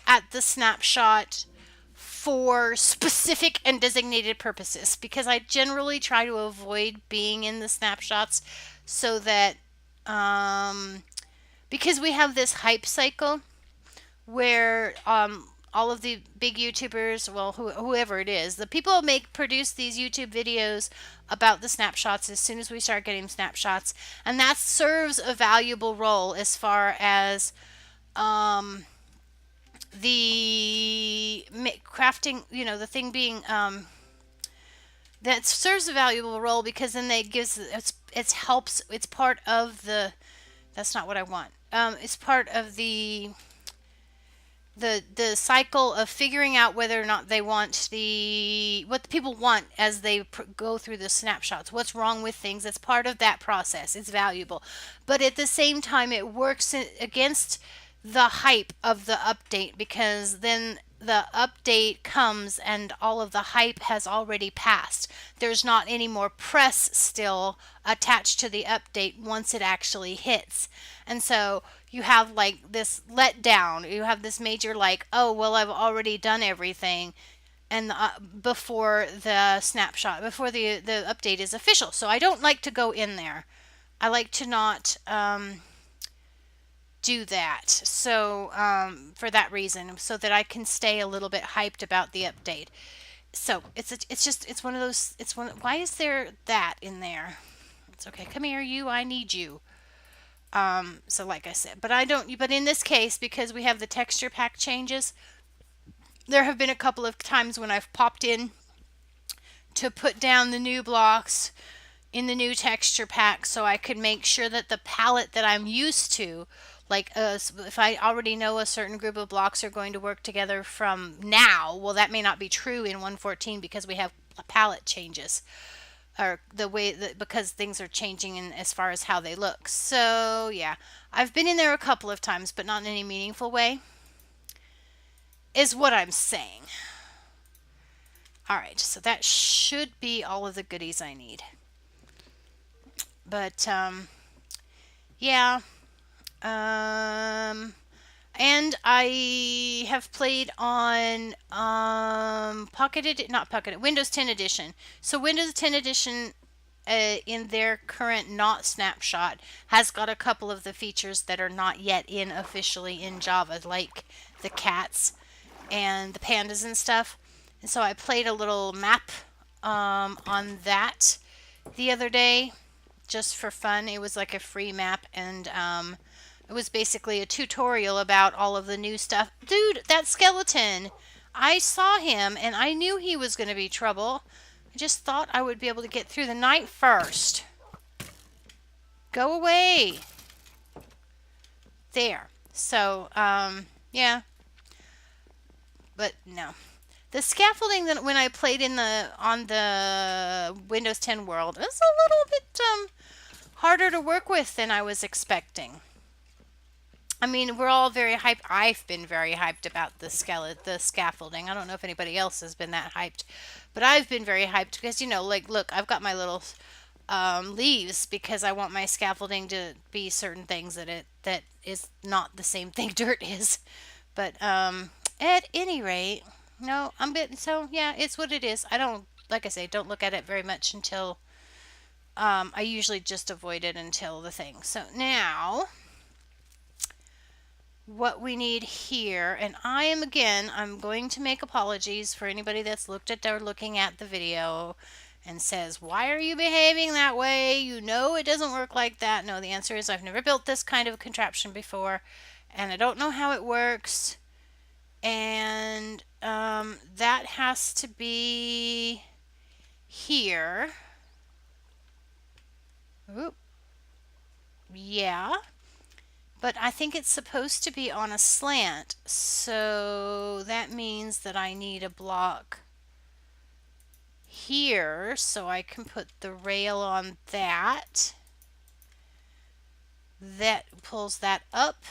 Speaker 1: at the snapshot for specific and designated purposes, because I generally try to avoid being in the snapshots so that because we have this hype cycle where all of the big YouTubers, well, whoever it is, the people produce these YouTube videos about the snapshots as soon as we start getting snapshots, and that serves a valuable role as far as the crafting, the thing being that serves a valuable role, because then they gives it helps. It's part of the. That's not what I want. It's part of the cycle of figuring out whether or not they want what the people want as they go through the snapshots. What's wrong with things? It's part of that process. It's valuable, but at the same time, it works against the hype of the update, because then the update comes and all of the hype has already passed. There's not any more press still attached to the update once it actually hits. And so you have like this letdown. You have this major like, oh, well, I've already done everything. And before the snapshot, before the update is official. So I don't like to go in there. I like to not do that. So for that reason, so that I can stay a little bit hyped about the update. So it's one of those. Why is there that in there? It's okay. Come here, you. I need you. So like I said, but I don't. But in this case, because we have the texture pack changes, there have been a couple of times when I've popped in to put down the new blocks in the new texture pack, so I could make sure that the palette that I'm used to, like if I already know a certain group of blocks are going to work together from now, well, that may not be true in 1.14 because we have palette changes, or the way that, because things are changing in as far as how they look. So yeah, I've been in there a couple of times, but not in any meaningful way. is what I'm saying. Alright, so that should be all of the goodies I need. But, yeah. And I have played on Windows 10 Edition. So Windows 10 Edition in their current not snapshot has got a couple of the features that are not yet in officially in Java, like the cats and the pandas and stuff. And so I played a little map on that the other day just for fun. It was like a free map, and it was basically a tutorial about all of the new stuff. Dude, that skeleton! I saw him, and I knew he was going to be trouble. I just thought I would be able to get through the night first. Go away! There. So, yeah. But, no. The scaffolding that when I played on the Windows 10 world was a little bit harder to work with than I was expecting. I mean, we're all very hyped. I've been very hyped about the scaffolding. I don't know if anybody else has been that hyped, but I've been very hyped because, you know, like, look, I've got my little leaves because I want my scaffolding to be certain things that is not the same thing dirt is. But at any rate, no, so yeah, it's what it is. I don't, like I say, don't look at it very much until I usually just avoid it until the thing. So now what we need here, and I'm going to make apologies for anybody that's looked at or looking at the video and says, why are you behaving that way? You know it doesn't work like that. No, the answer is I've never built this kind of contraption before, and I don't know how it works. And that has to be here. Oop. Yeah. But I think it's supposed to be on a slant, so that means that I need a block here so I can put the rail on that. That pulls that up.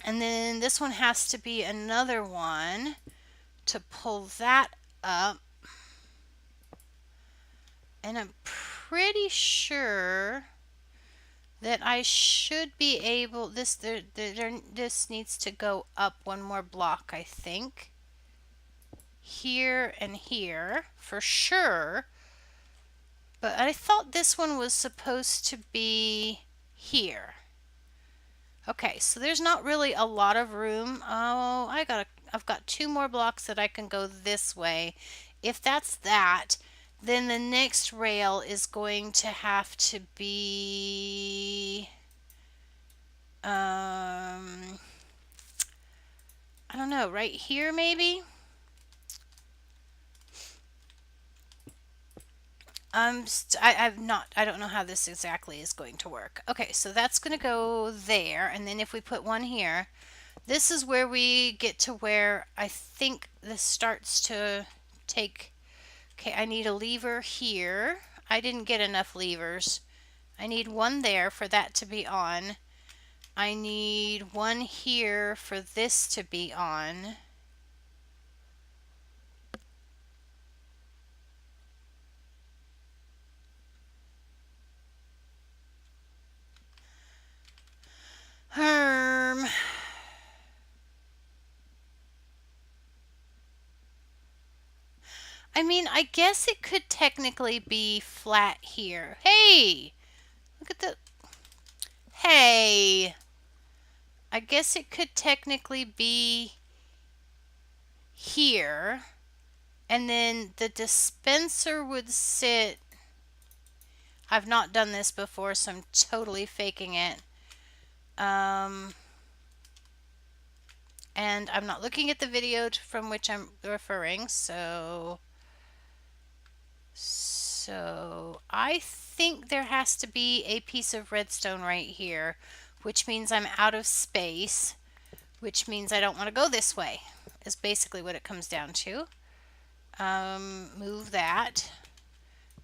Speaker 1: And then this one has to be another one to pull that up. And I'm pretty sure that I should be able, this needs to go up one more block, I think. Here and here, for sure. But I thought this one was supposed to be here. Okay, so there's not really a lot of room. Oh, I've got 2 more blocks that I can go this way. If that's that, then the next rail is going to have to be I don't know, right here maybe? I don't know how this exactly is going to work. Okay, so that's going to go there, and then if we put one here, this is where we get to where I think this starts to take. Okay, I need a lever here. I didn't get enough levers. I need one there for that to be on. I need one here for this to be on. I mean, I guess it could technically be flat here. Hey! Look at the... Hey! I guess it could technically be here. And then the dispenser would sit... I've not done this before, so I'm totally faking it. And I'm not looking at the video from which I'm referring, so I think there has to be a piece of redstone right here, which means I'm out of space, which means I don't want to go this way, is basically what it comes down to. Move that.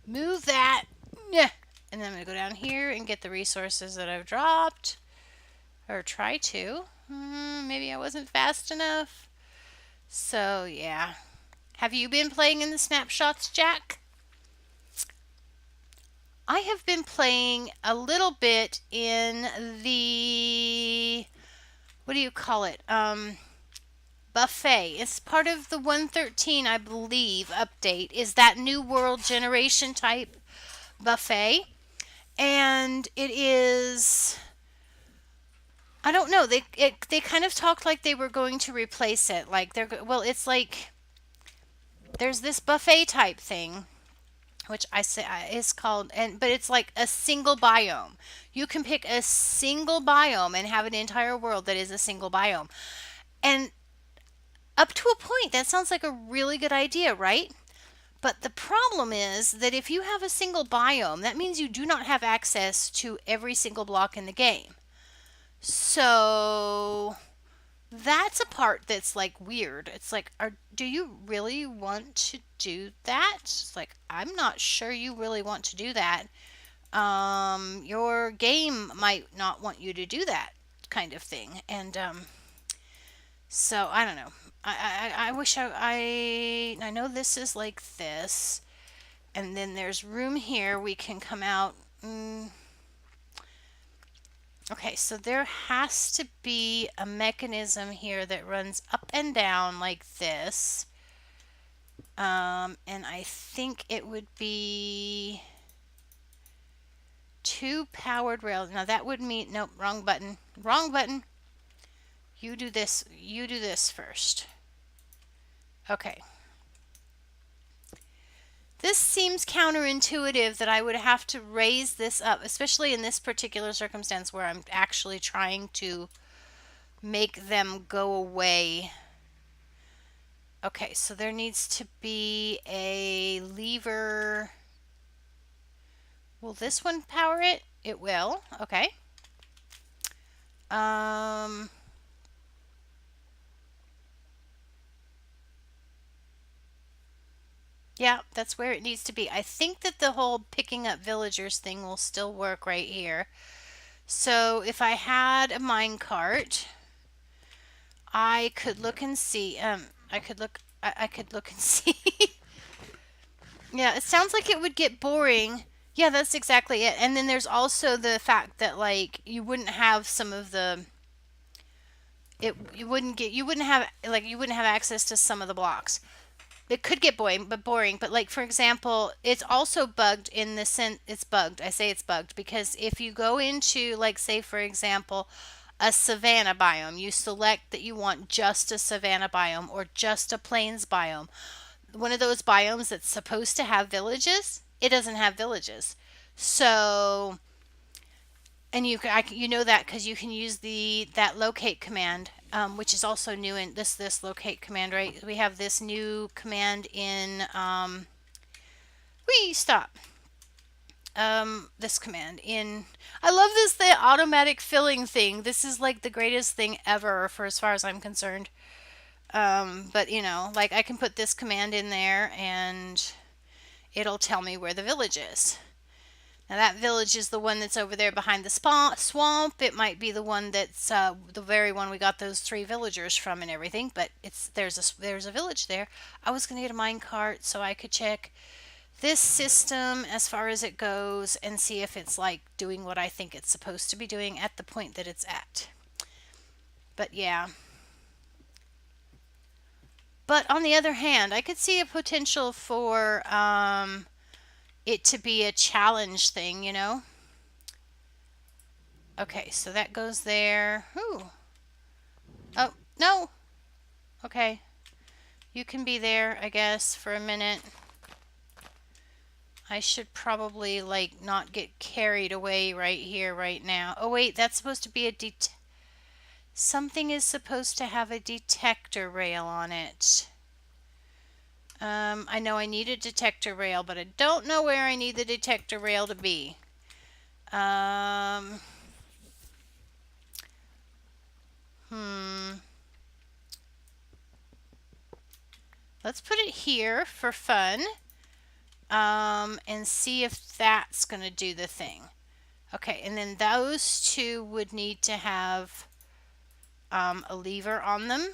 Speaker 1: Move that. Yeah. And then I'm going to go down here and get the resources that I've dropped. Or try to. Maybe I wasn't fast enough. So, yeah. Have you been playing in the snapshots, Jack? I have been playing a little bit in the, what do you call it? Buffet. It's part of the 113, I believe, update. Is that New World Generation type buffet? And it is, I don't know. They kind of talked like they were going to replace it. Like well, it's like there's this buffet type thing, which I say is called, and but it's like a single biome. You can pick a single biome and have an entire world that is a single biome. And up to a point, that sounds like a really good idea, right? But the problem is that if you have a single biome, that means you do not have access to every single block in the game. So that's a part that's like weird. It's like, do you really want to do that? It's like, I'm not sure you really want to do that. Your game might not want you to do that kind of thing. And so I don't know. I wish I know this is like this, and then there's room here we can come out. Okay, so there has to be a mechanism here that runs up and down like this. And I think it would be two powered rails. Now that would mean, nope, wrong button. Wrong button. You do this first. Okay. This seems counterintuitive that I would have to raise this up, especially in this particular circumstance where I'm actually trying to make them go away. Okay, so there needs to be a lever. Will this one power it? It will. Okay. Yeah, that's where it needs to be. I think that the whole picking up villagers thing will still work right here. So if I had a minecart, I could look and see. I could look and see. Yeah, it sounds like it would get boring. Yeah, that's exactly it. And then there's also the fact that like you wouldn't have some of the you wouldn't have access to some of the blocks. It could get boring, but like for example, it's also bugged in the sense it's bugged. I say it's bugged because if you go into like say for example, a savanna biome, you select that you want just a savanna biome or just a plains biome. One of those biomes that's supposed to have villages, it doesn't have villages. So and you know that because you can use that locate command, which is also new in this locate command, right? We have this new command in stop. This command in I love the automatic filling thing. This is like the greatest thing ever for as far as I'm concerned. But you know, like I can put this command in there and it'll tell me where the village is. Now that village is the one that's over there behind the swamp. It might be the one that's the very one we got those 3 villagers from and everything. But there's a village there. I was gonna get a minecart so I could check this system as far as it goes and see if it's like doing what I think it's supposed to be doing at the point that it's at. But yeah. But on the other hand, I could see a potential for it to be a challenge thing, you know? Okay, so that goes there. Ooh. Oh, no. Okay. You can be there, I guess, for a minute. I should probably, like, not get carried away right here, right now. Oh, wait, that's supposed to be something is supposed to have a detector rail on it. I know I need a detector rail, but I don't know where I need the detector rail to be. Let's put it here for fun. And see if that's going to do the thing. Okay, and then those two would need to have a lever on them.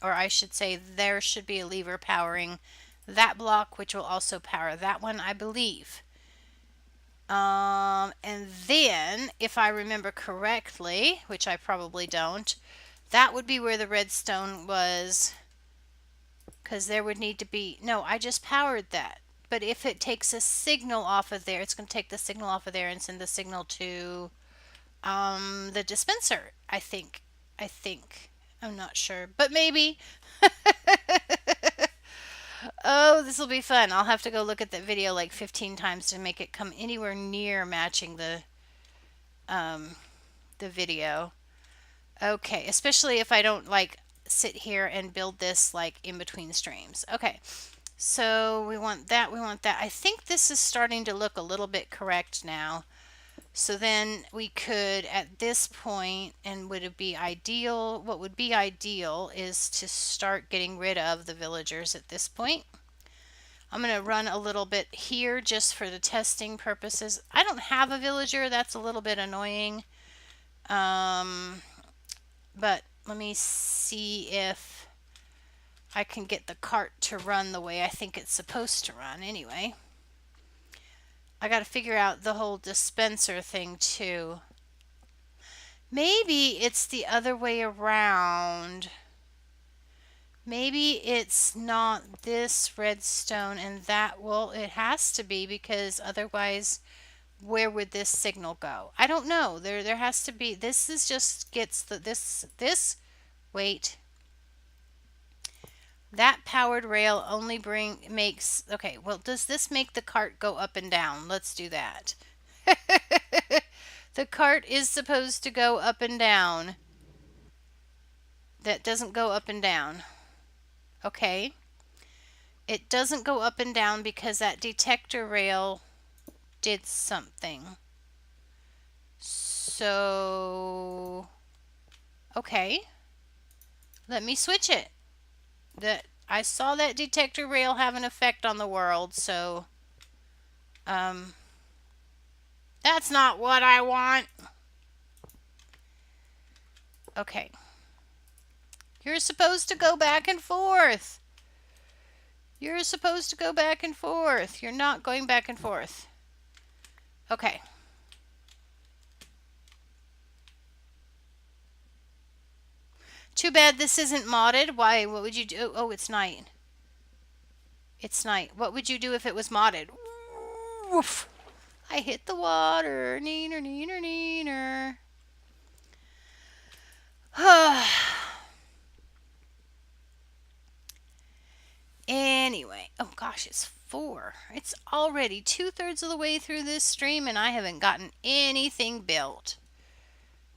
Speaker 1: Or I should say there should be a lever powering that block, which will also power that one, I believe. And then, if I remember correctly, which I probably don't, that would be where the redstone was, because there would need to be, no, I just powered that. But if it takes a signal off of there, it's going to take the signal off of there and send the signal to the dispenser, I think. I'm not sure, but maybe. Oh, this will be fun. I'll have to go look at that video like 15 times to make it come anywhere near matching the video. Okay, especially if I don't like sit here and build this like in between streams. Okay, so we want that, we want that. I think this is starting to look a little bit correct now. So then we could, at this point, and would it be ideal, what would be ideal is to start getting rid of the villagers at this point. I'm going to run a little bit here just for the testing purposes. I don't have a villager. That's a little bit annoying. But let me see if I can get the cart to run the way I think it's supposed to run anyway. I got to figure out the whole dispenser thing too. Maybe it's the other way around. Maybe it's not this redstone and that. Well, it has to be, because otherwise where would this signal go? I don't know. There has to be. This is just gets the this wait. That powered rail only makes, okay, well, does this make the cart go up and down? Let's do that. The cart is supposed to go up and down. That doesn't go up and down. Okay. It doesn't go up and down because that detector rail did something. So, okay. Let me switch it. I saw that detector rail have an effect on the world, so that's not what I want. Okay. You're supposed to go back and forth. You're supposed to go back and forth. You're not going back and forth. Okay. Too bad this isn't modded. Why? What would you do? Oh, it's night. It's night. What would you do if it was modded? Woof. I hit the water. Neener, neener, neener. Anyway. Oh, gosh, it's 4. It's already 2/3 of the way through this stream, and I haven't gotten anything built.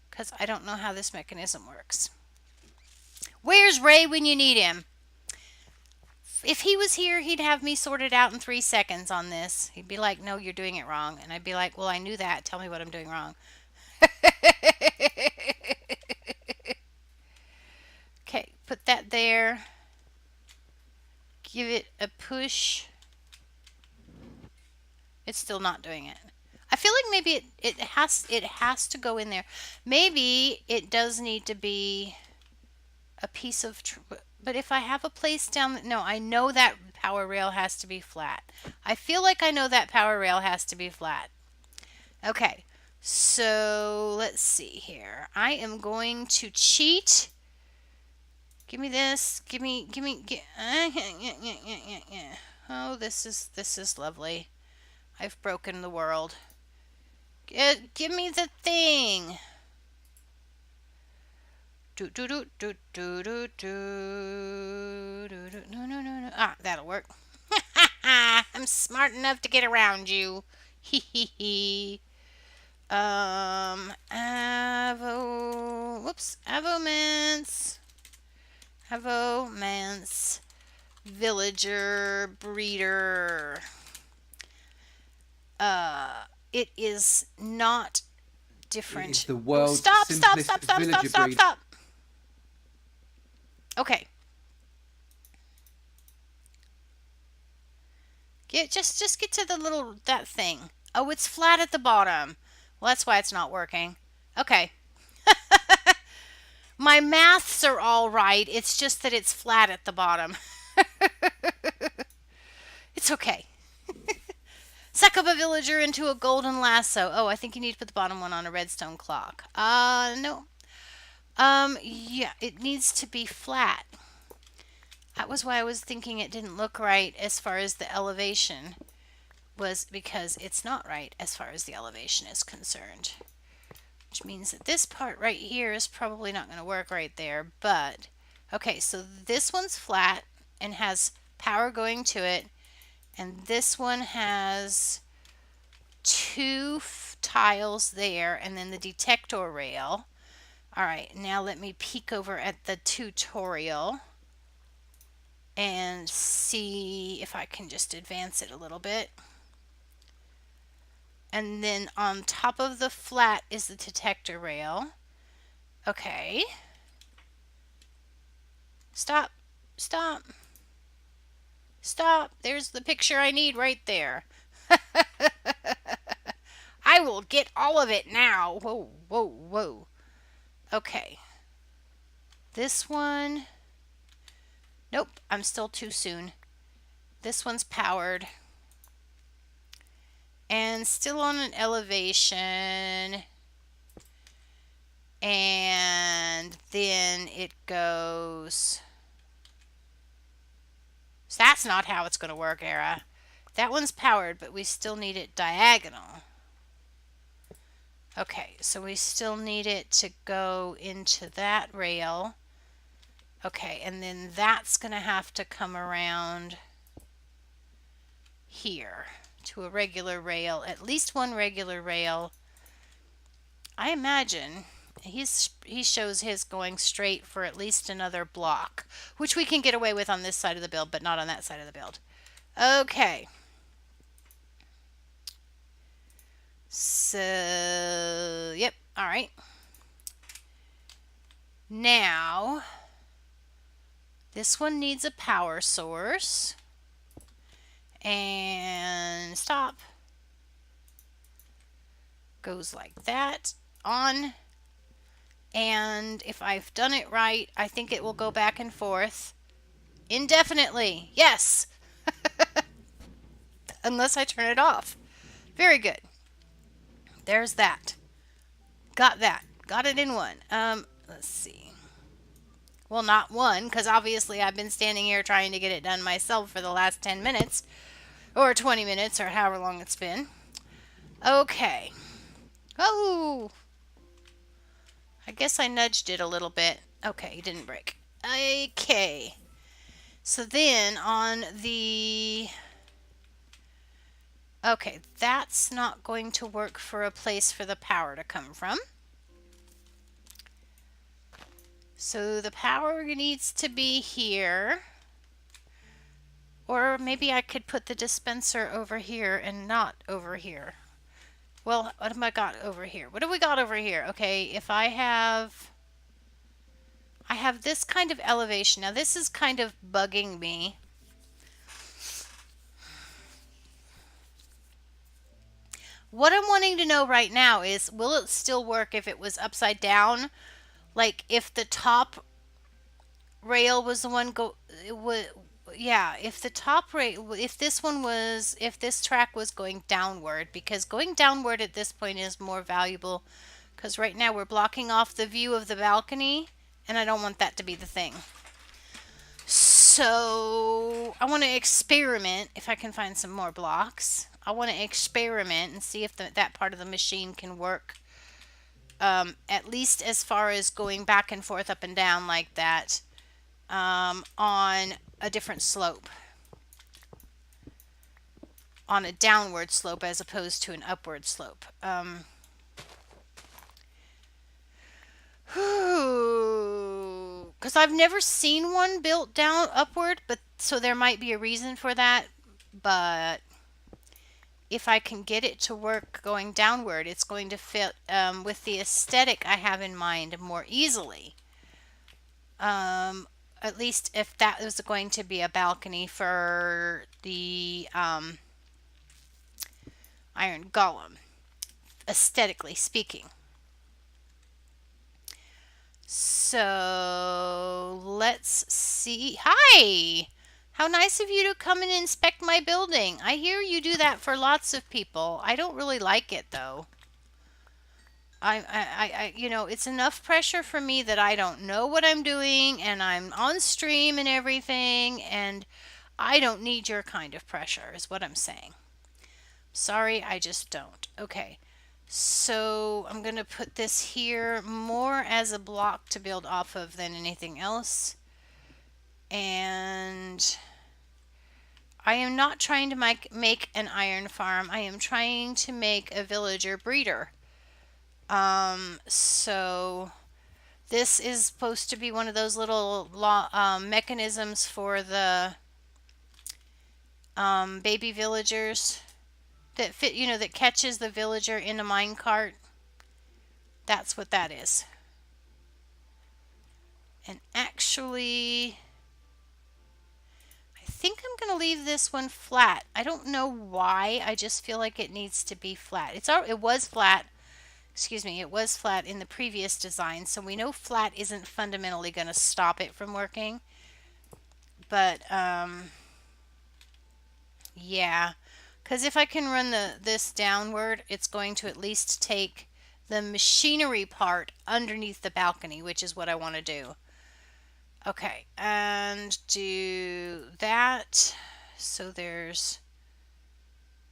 Speaker 1: Because I don't know how this mechanism works. Where's Ray when you need him? If he was here, he'd have me sorted out in 3 seconds on this. He'd be like, no, you're doing it wrong. And I'd be like, well, I knew that. Tell me what I'm doing wrong. Okay, put that there. Give it a push. It's still not doing it. I feel like maybe it has to go in there. Maybe it does need to be a piece of, but if I have a place down, no, I know that power rail has to be flat. I feel like I know that power rail has to be flat. Okay, so let's see here. I am going to cheat. Give me this. Give me. Oh, this is lovely. I've broken the world. Give me the thing. No. Ah, that'll work. I'm smart enough to get around you. Hee hee hee. Avomance. Villager breeder. It is not different.
Speaker 2: It's the world's
Speaker 1: stop. Okay. Just get to the little that thing. Oh, it's flat at the bottom. Well, that's why it's not working. Okay. My maths are all right. It's just that it's flat at the bottom. It's okay. Suck up a villager into a golden lasso. Oh, I think you need to put the bottom one on a redstone clock. No. Yeah, it needs to be flat. That was why I was thinking it didn't look right as far as the elevation, was because it's not right as far as the elevation is concerned. Which means that this part right here is probably not going to work right there, but okay, so this one's flat and has power going to it, and this one has two tiles there, and then the detector rail. All right, now let me peek over at the tutorial and see if I can just advance it a little bit. And then on top of the flat is the detector rail. Okay. Stop. Stop. Stop. There's the picture I need right there. I will get all of it now. Whoa, whoa, whoa. Okay. This one. Nope, I'm still too soon. This one's powered. And still on an elevation. And then it goes. So that's not how it's going to work, Era. That one's powered, but we still need it diagonal. Okay, so we still need it to go into that rail. Okay, and then that's going to have to come around here to a regular rail, at least one regular rail. I imagine he shows his going straight for at least another block, which we can get away with on this side of the build, but not on that side of the build. Okay. So, yep, all right. Now, this one needs a power source. And stop. Goes like that. On. And if I've done it right, I think it will go back and forth indefinitely. Yes! Unless I turn it off. Very good. There's that. Got that. Got it in one. Let's see. Well, not one, because obviously I've been standing here trying to get it done myself for the last 10 minutes. Or 20 minutes, or however long it's been. Okay. Oh! I guess I nudged it a little bit. Okay, it didn't break. Okay. So then on the... Okay, that's not going to work for a place for the power to come from. So the power needs to be here. Or maybe I could put the dispenser over here and not over here. Well, what have I got over here? What have we got over here? Okay, if I have this kind of elevation. Now this is kind of bugging me. What I'm wanting to know right now is, will it still work if it was upside down? Like if the top rail was the one yeah, if the top rail, if this track was going downward, because going downward at this point is more valuable, because right now we're blocking off the view of the balcony, and I don't want that to be the thing. So I want to experiment if I can find some more blocks. I want to experiment and see if that part of the machine can work, at least as far as going back and forth up and down like that, on a different slope. On a downward slope as opposed to an upward slope. Because I've never seen one built down upward, but so there might be a reason for that. But if I can get it to work going downward, it's going to fit with the aesthetic I have in mind more easily. At least if that was going to be a balcony for the, I iron golem, aesthetically speaking. So let's see. Hi! How nice of you to come and inspect my building. I hear you do that for lots of people. I don't really like it though. You know, it's enough pressure for me that I don't know what I'm doing and I'm on stream and everything, and I don't need your kind of pressure is what I'm saying. Sorry, I just don't. Okay. So I'm going to put this here more as a block to build off of than anything else. And I am not trying to make an iron farm. I am trying to make a villager breeder. So this is supposed to be one of those little mechanisms for the baby villagers that fit, you know, that catches the villager in a minecart. That's what that is. And actually, I think I'm going to leave this one flat. I don't know why. I just feel like it needs to be flat. It was flat. Excuse me, it was flat in the previous design, so we know flat isn't fundamentally going to stop it from working. But, yeah, because if I can run this downward, it's going to at least take the machinery part underneath the balcony, which is what I want to do. Okay, and do that. So there's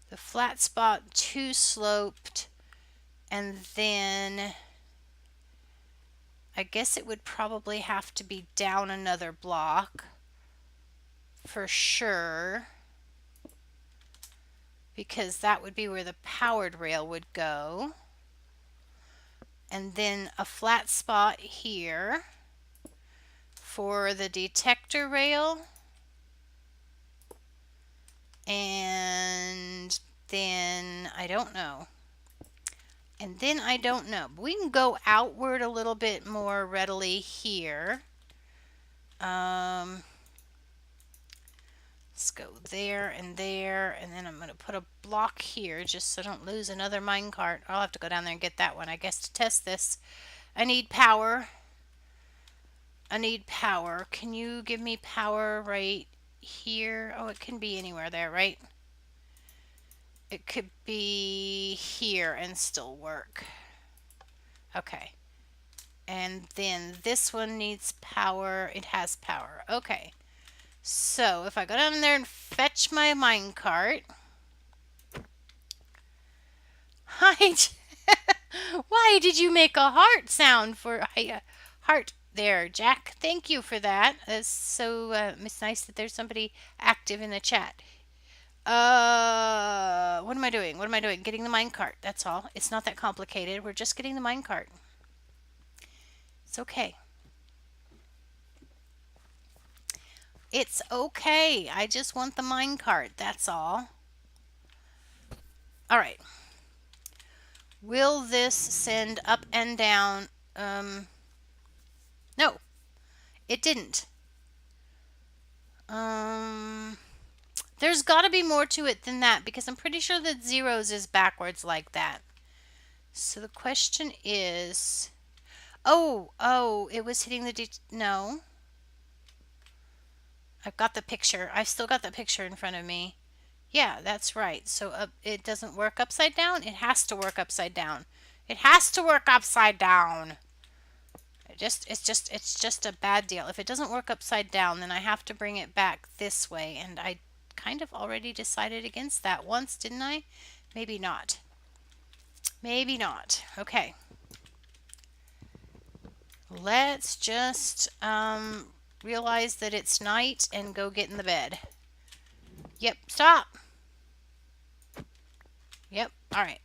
Speaker 1: the flat spot, 2 sloped, and then I guess it would probably have to be down another block for sure, because that would be where the powered rail would go. And then a flat spot here for the detector rail. And then I don't know. And then I don't know. But we can go outward a little bit more readily here. Let's go there, and then I'm going to put a block here just so I don't lose another minecart. I'll have to go down there and get that one, I guess, to test this. I need power. I need power. Can you give me power right here? Oh, it can be anywhere there, right? It could be here and still work. Okay. And then this one needs power. It has power. Okay. So if I go down there and fetch my minecart. Hi. Why did you make a heart sound for heart there, Jack? Thank you for that. It's so it's nice that there's somebody active in the chat. What am I doing? What am I doing? Getting the minecart. That's all. It's not that complicated. We're just getting the minecart. It's okay. It's okay. I just want the minecart. That's all. All right. Will this send up and down? No, it didn't. There's got to be more to it than that, because I'm pretty sure that zeros is backwards like that. So the question is, oh, it was hitting the no. I've got the picture. I've still got the picture in front of me. Yeah, that's right. So it doesn't work upside down. It has to work upside down. It has to work upside down. It's just a bad deal. If it doesn't work upside down, then I have to bring it back this way, and I kind of already decided against that once, didn't I? Maybe not. Maybe not. Okay. Let's just realize that it's night and go get in the bed. Yep, stop. Yep, all right.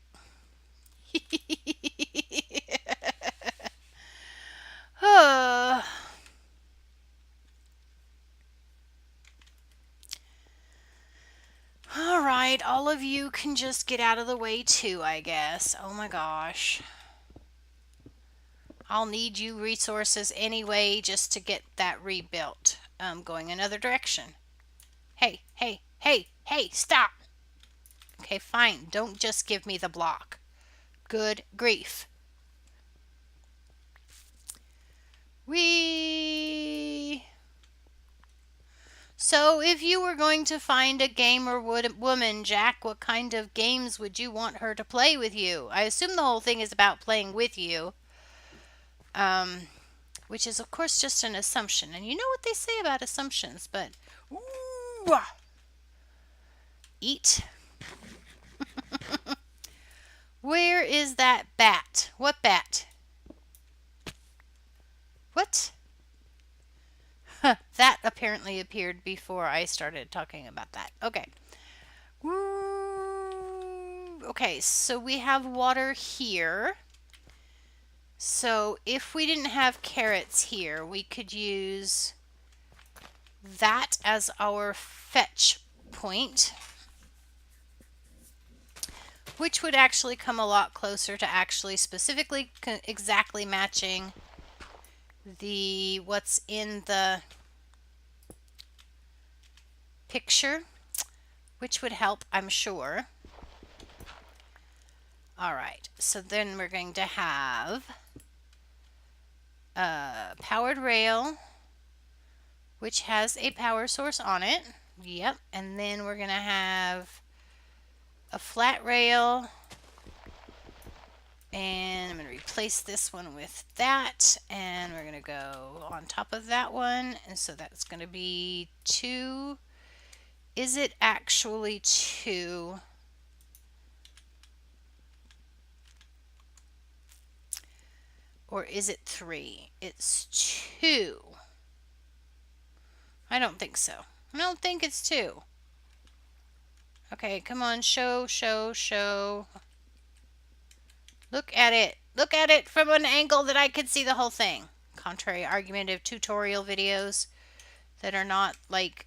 Speaker 1: All right, all of you can just get out of the way too, I guess. Oh my gosh. I'll need you resources anyway just to get that rebuilt. Going another direction. Hey, stop. Okay, fine. Don't just give me the block. Good grief. So if you were going to find a gamer woman, Jack, what kind of games would you want her to play with you? I assume the whole thing is about playing with you. Which is, of course, just an assumption. And you know what they say about assumptions, but... Ooh, eat. Where is that bat? What bat? What? That apparently appeared before I started talking about that. Okay. Okay, so we have water here. So if we didn't have carrots here, we could use that as our fetch point, which would actually come a lot closer to actually specifically exactly matching the what's in the picture, which would help, I'm sure. All right, so then we're going to have a powered rail, which has a power source on it. Yep, and then we're going to have a flat rail, and I'm going to replace this one with that, and we're going to go on top of that one, and so that's going to be 2. Is it actually 2? Or is it 3? It's 2. I don't think so. I don't think it's 2. Okay, come on, show. Look at it. Look at it from an angle that I could see the whole thing. Contrary argumentative tutorial videos that are not like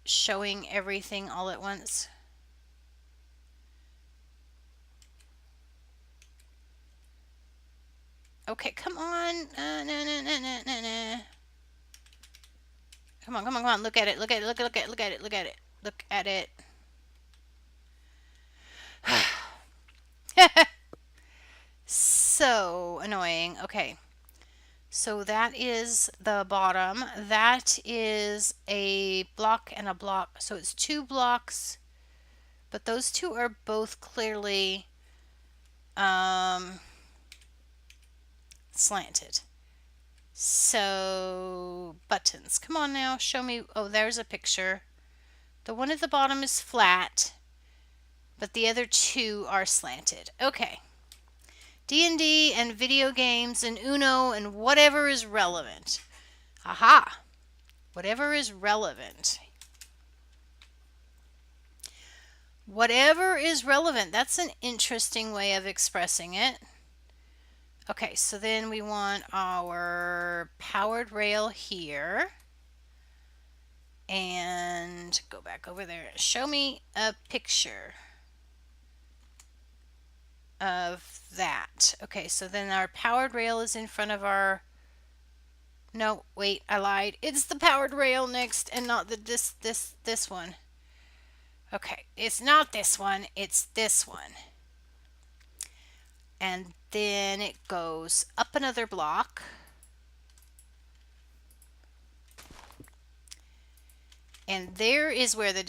Speaker 1: showing everything all at once. Okay, come on. No. Come on. Look at it. Look at it. So annoying. Okay. So that is the bottom. That is a block and a block. So it's 2 blocks, but those 2 are both clearly slanted. So buttons. Come on now, show me. Oh, there's a picture. The one at the bottom is flat, but the other 2 are slanted. Okay. D&D and video games and Uno and whatever is relevant. Aha! Whatever is relevant. Whatever is relevant. That's an interesting way of expressing it. Okay, so then we want our powered rail here. And go back over there. Show me a picture of that. Okay, so then our powered rail is in front of our... No, wait, I lied. It's the powered rail next and not the this one. Okay, it's not this one, it's this one. And then it goes up another block. And there is where the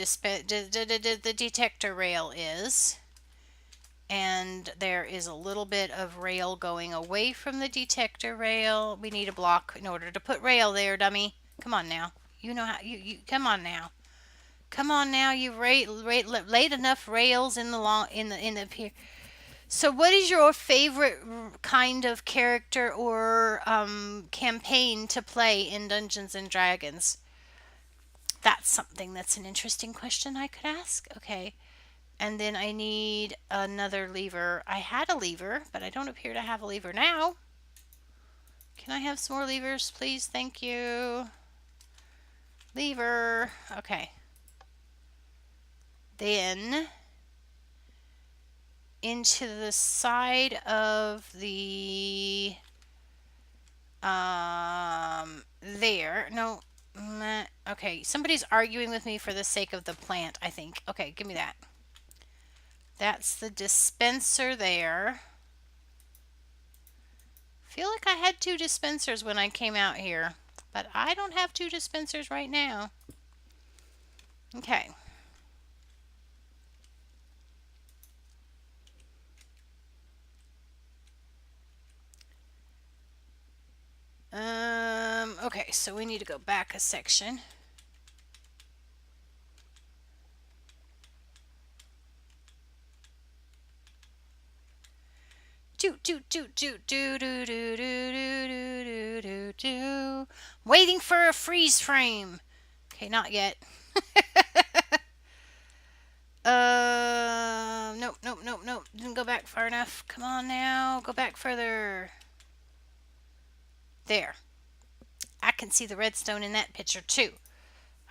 Speaker 1: detector rail is. And there is a little bit of rail going away from the detector rail. We need a block in order to put rail there, dummy. Come on now. You know how you come on now. Come on now. You've laid enough rails in the pier. So what is your favorite kind of character or campaign to play in Dungeons and Dragons? That's something that's an interesting question I could ask. Okay. And then I need another lever. I had a lever, but I don't appear to have a lever now. Can I have some more levers, please? Thank you. Lever. Okay. Then into the side of the there. No. Okay, somebody's arguing with me for the sake of the plant, I think. Okay, give me that. That's the dispenser there. Feel like I had 2 dispensers when I came out here, but I don't have 2 dispensers right now. Okay. Okay, so we need to go back a section. Waiting for a freeze frame. Okay, not yet. Nope, nope, nope, nope. Didn't go back far enough. Come on now, go back further. There. I can see the redstone in that picture too.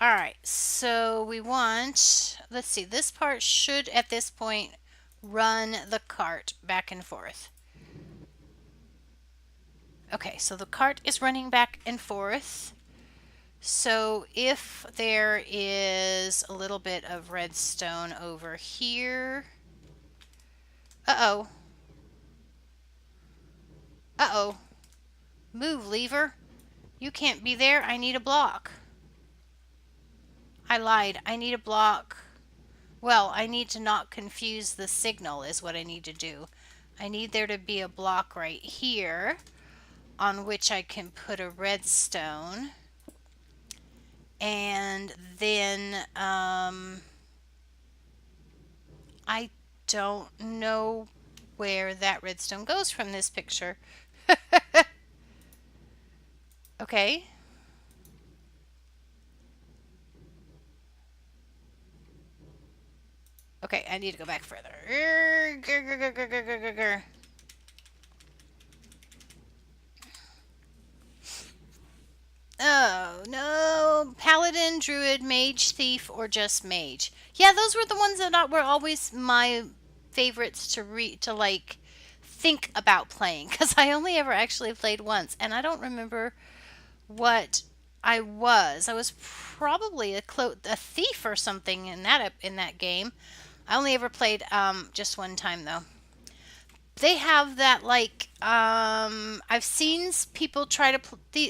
Speaker 1: Alright, so we want, let's see, this part should at this point run the cart back and forth. Okay, so the cart is running back and forth. So if there is a little bit of redstone over here. Uh-oh. Uh-oh. Move, lever. You can't be there. I need a block. I lied. I need a block. Well, I need to not confuse the signal is what I need to do. I need there to be a block right here on which I can put a redstone. And then I don't know where that redstone goes from this picture. Okay. Okay, I need to go back further. Oh, no. Paladin, Druid, Mage, Thief, or just Mage. Yeah, those were the ones that were always my favorites to like think about playing, because I only ever actually played once, and I don't remember what I was. I was probably a thief or something in that game. I only ever played just one time though. They have that like I've seen people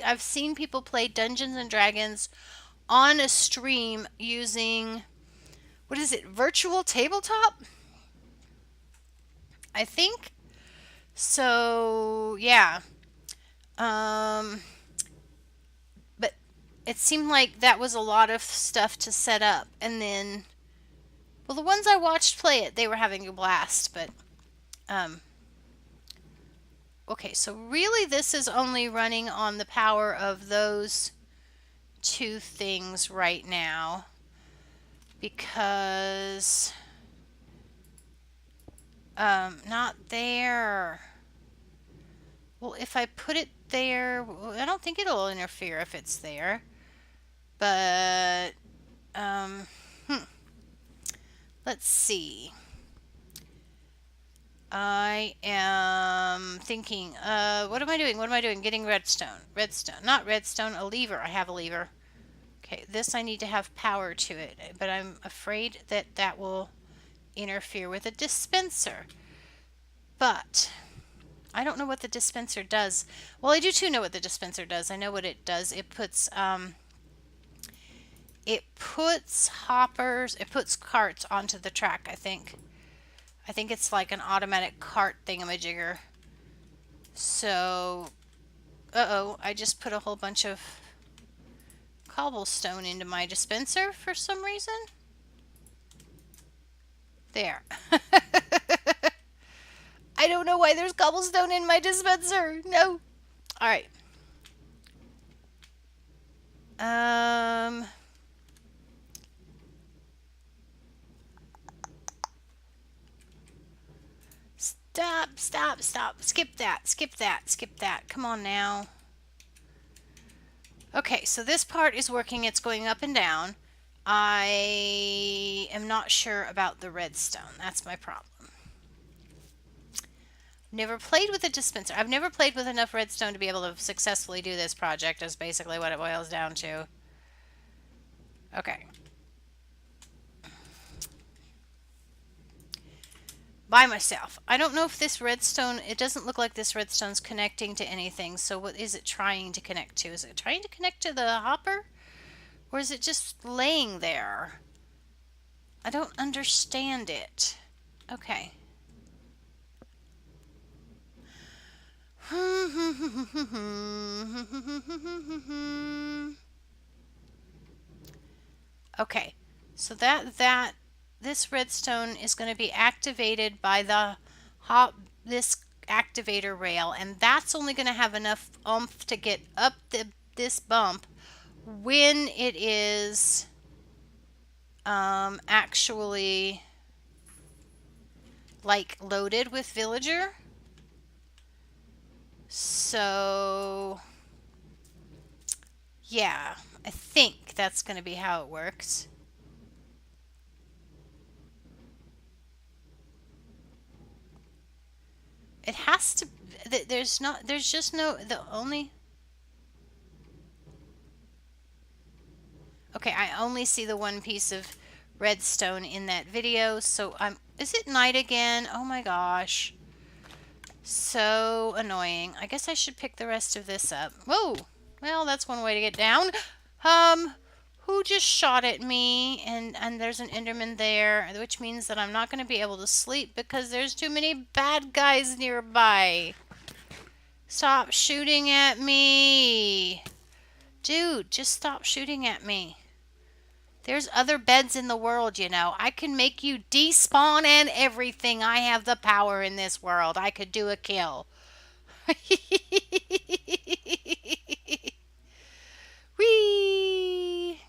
Speaker 1: I've seen people play Dungeons and Dragons on a stream using, what is it, virtual tabletop? I think. So, yeah. But it seemed like that was a lot of stuff to set up, and then, well, the ones I watched play it, they were having a blast, but okay, so really this is only running on the power of those 2 things right now, because not there. Well, if I put it there, I don't think it'll interfere if it's there, but let's see. I am thinking, what am I doing? What am I doing? Getting redstone. Redstone. Not redstone, a lever. I have a lever. Okay, this I need to have power to it, but I'm afraid that that will interfere with a dispenser. But I don't know what the dispenser does. Well, I do too know what the dispenser does. I know what it does. It puts carts onto the track, I think. I think it's like an automatic cart thingamajigger. So, uh-oh, I just put a whole bunch of cobblestone into my dispenser for some reason. There. I don't know why there's cobblestone in my dispenser. No. All right. Stop. Skip that. Come on now. Okay, so this part is working. It's going up and down. I am not sure about the redstone. That's my problem. Never played with a dispenser. I've never played with enough redstone to be able to successfully do this project, is basically what it boils down to. Okay. by myself. I don't know if this redstone, it doesn't look like this redstone's connecting to anything. So what is it trying to connect to? Is it trying to connect to the hopper? Or is it just laying there? I don't understand it. Okay. Okay. So this redstone is going to be activated by this activator rail, and that's only going to have enough oomph to get up this bump when it is actually like loaded with villager. So yeah, I think that's going to be how it works. It has to. There's just no. The only. Okay, I only see the one piece of redstone in that video. So Is it night again? Oh my gosh. So annoying. I guess I should pick the rest of this up. Whoa. Well, that's one way to get down. Who just shot at me? And there's an Enderman there, which means that I'm not going to be able to sleep because there's too many bad guys nearby. Stop shooting at me. Dude, just stop shooting at me. There's other beds in the world, you know. I can make you despawn and everything. I have the power in this world. I could do a kill. Whee!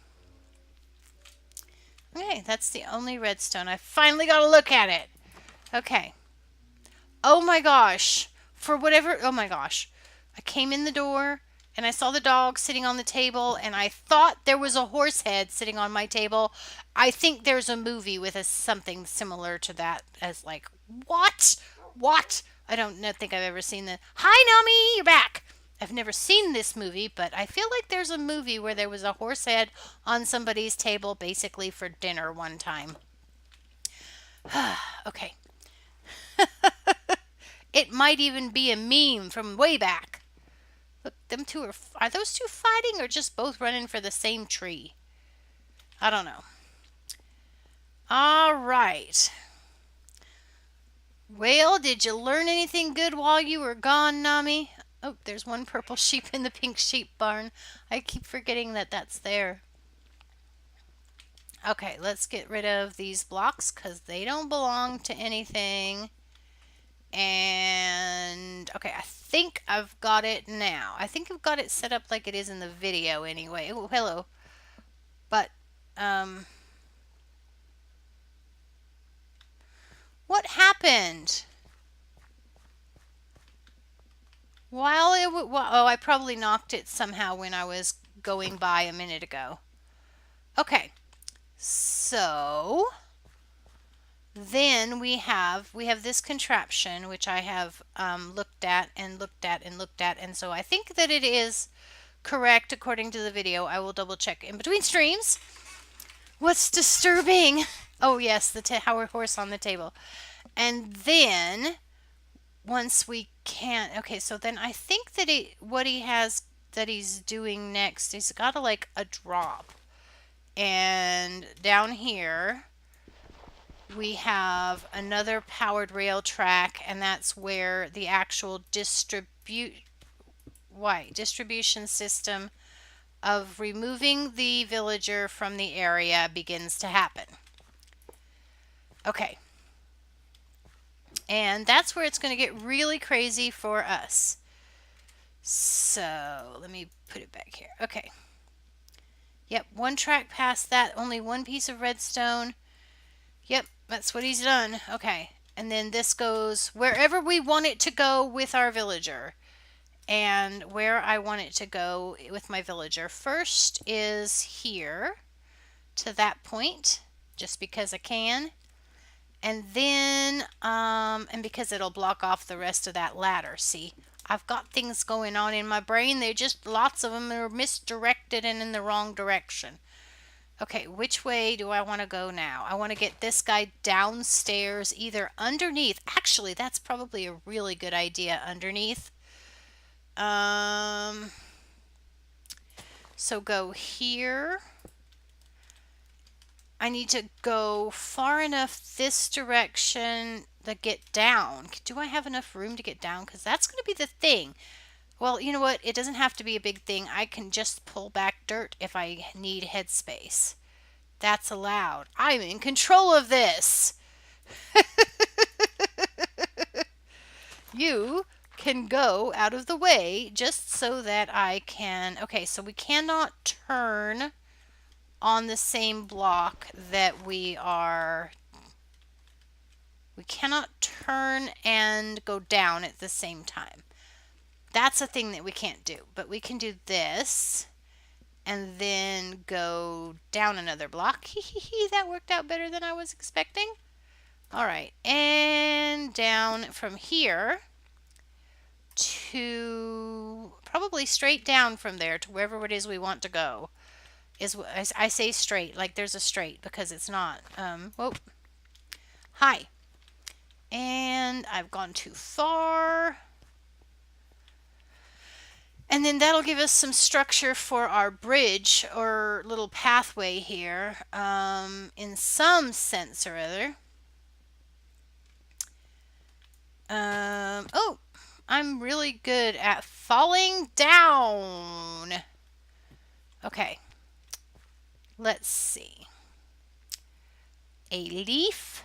Speaker 1: Okay, that's the only redstone. I finally got to look at it. Okay. Oh my gosh. Oh my gosh. I came in the door and I saw the dog sitting on the table and I thought there was a horse head sitting on my table. I think there's a movie with something similar to that as like, what? What? I don't think I've ever seen the. Hi, Nami, you're back. I've never seen this movie, but I feel like there's a movie where there was a horse head on somebody's table basically for dinner one time. Okay. It might even be a meme from way back. Look, them two are those two fighting or just both running for the same tree? I don't know. All right. Well, did you learn anything good while you were gone, Nami? Oh, there's one purple sheep in the pink sheep barn. I keep forgetting that that's there. Okay, let's get rid of these blocks because they don't belong to anything. And okay, I think I've got it now. I think I've got it set up like it is in the video anyway. Oh, hello. But what happened? Oh, I probably knocked it somehow when I was going by a minute ago. Okay. So then we have this contraption which I have looked at and looked at and looked at, and so I think that it is correct according to the video. I will double check in between streams. What's disturbing? Oh yes, the horse on the table. And then once we can, okay, so then I think that what he has that he's doing next, he's got like a drop, and down here we have another powered rail track, and that's where the actual distribution system of removing the villager from the area begins to happen. Okay. And that's where it's going to get really crazy for us. So let me put it back here. Okay. Yep, one track past that, only one piece of redstone. Yep, that's what he's done. Okay. And then this goes wherever we want it to go with our villager. And where I want it to go with my villager first is here to that point, just because I can. And then, and because it'll block off the rest of that ladder. See, I've got things going on in my brain. They're just, lots of them are misdirected and in the wrong direction. Okay, which way do I want to go now? I want to get this guy downstairs, either underneath. Actually, that's probably a really good idea, underneath. So go here. I need to go far enough this direction to get down. Do I have enough room to get down? Because that's going to be the thing. Well, you know what? It doesn't have to be a big thing. I can just pull back dirt if I need headspace. That's allowed. I'm in control of this. You can go out of the way just so that I can... Okay, so we cannot turn on the same block that we are... We cannot turn and go down at the same time. That's a thing that we can't do. But we can do this and then go down another block. That worked out better than I was expecting. All right, and down from here to probably straight down from there to wherever it is we want to go. I say straight, like there's a straight, because it's not. Whoa. Hi. And I've gone too far. And then that'll give us some structure for our bridge or little pathway here, in some sense or other. Oh, I'm really good at falling down. Okay. Let's see. A leaf,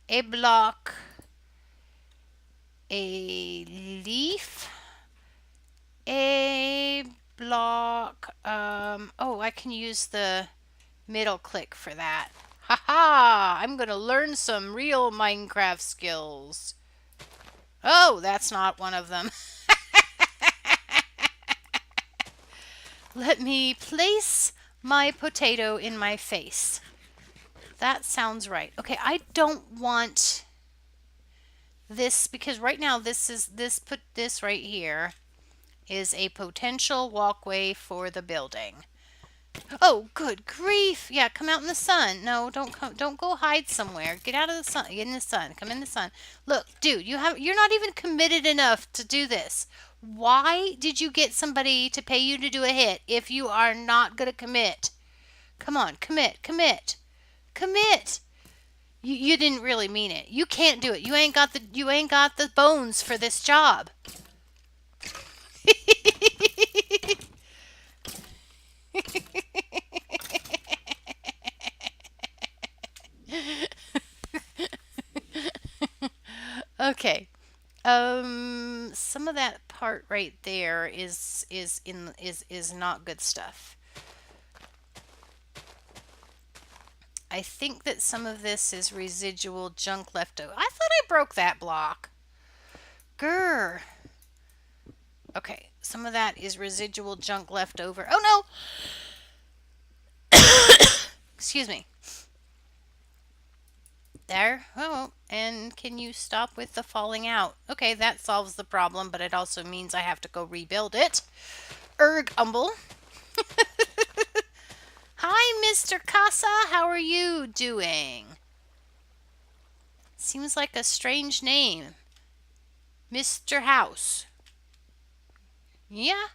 Speaker 1: a block, a leaf, a block. Oh, I can use the middle click for that. Haha! I'm gonna learn some real Minecraft skills. Oh, that's not one of them. Let me place my potato in my face. That sounds right. Okay, I don't want this, because right now this right here is a potential walkway for the building. Oh, good grief. Yeah, come out in the sun. No, don't go hide somewhere. Get out of the sun. Get in the sun. Come in the sun. Look, dude, you're not even committed enough to do this. Why did you get somebody to pay you to do a hit if you are not going to commit? Come on, commit. Commit. You didn't really mean it. You can't do it. You ain't got the bones for this job. Okay. Some of that part right there is not good stuff. I think that some of this is residual junk left over. I thought I broke that block. Grr. Okay, some of that is residual junk left over. Oh no! Excuse me. There. Oh, and can you stop with the falling out? Okay, that solves the problem, but it also means I have to go rebuild it. Umble. Hi, Mr. Casa. How are you doing? Seems like a strange name. Mr. House. Yeah.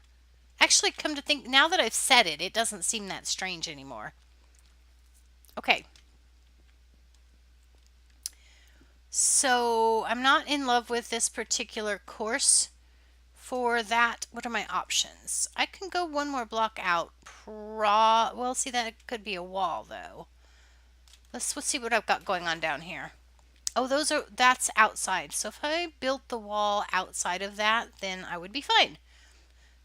Speaker 1: Actually, come to think, now that I've said it, it doesn't seem that strange anymore. Okay. So, I'm not in love with this particular course. For that, what are my options? I can go one more block out. Well, see, that could be a wall, though. Let's see what I've got going on down here. Oh, that's outside. So if I built the wall outside of that, then I would be fine.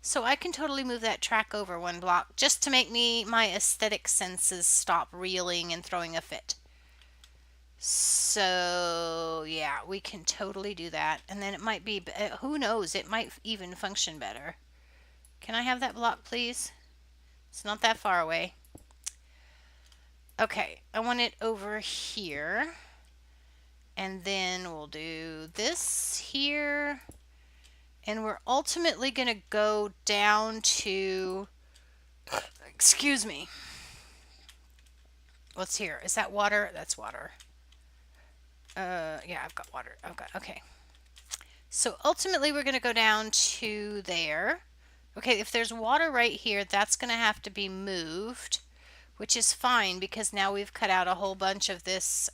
Speaker 1: So I can totally move that track over one block just to make my aesthetic senses stop reeling and throwing a fit. So yeah, we can totally do that. And then it might be, who knows, it might even function better. Can I have that block, please? It's not that far away. Okay, I want it over here. And then we'll do this here. And we're ultimately going to go down to, excuse me. What's here? Is that water? That's water. Yeah, I've got water. Okay. So ultimately we're going to go down to there. Okay, if there's water right here, that's going to have to be moved, which is fine because now we've cut out a whole bunch of this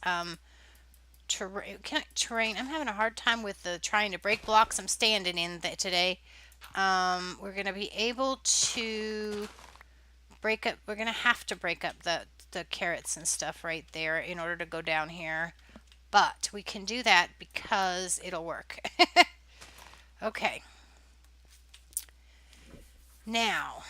Speaker 1: terrain. I'm having a hard time with the trying to break blocks I'm standing in today. We're going to be able to break up. We're going to have to break up the carrots and stuff right there in order to go down here. But we can do that because it'll work. Okay. Now,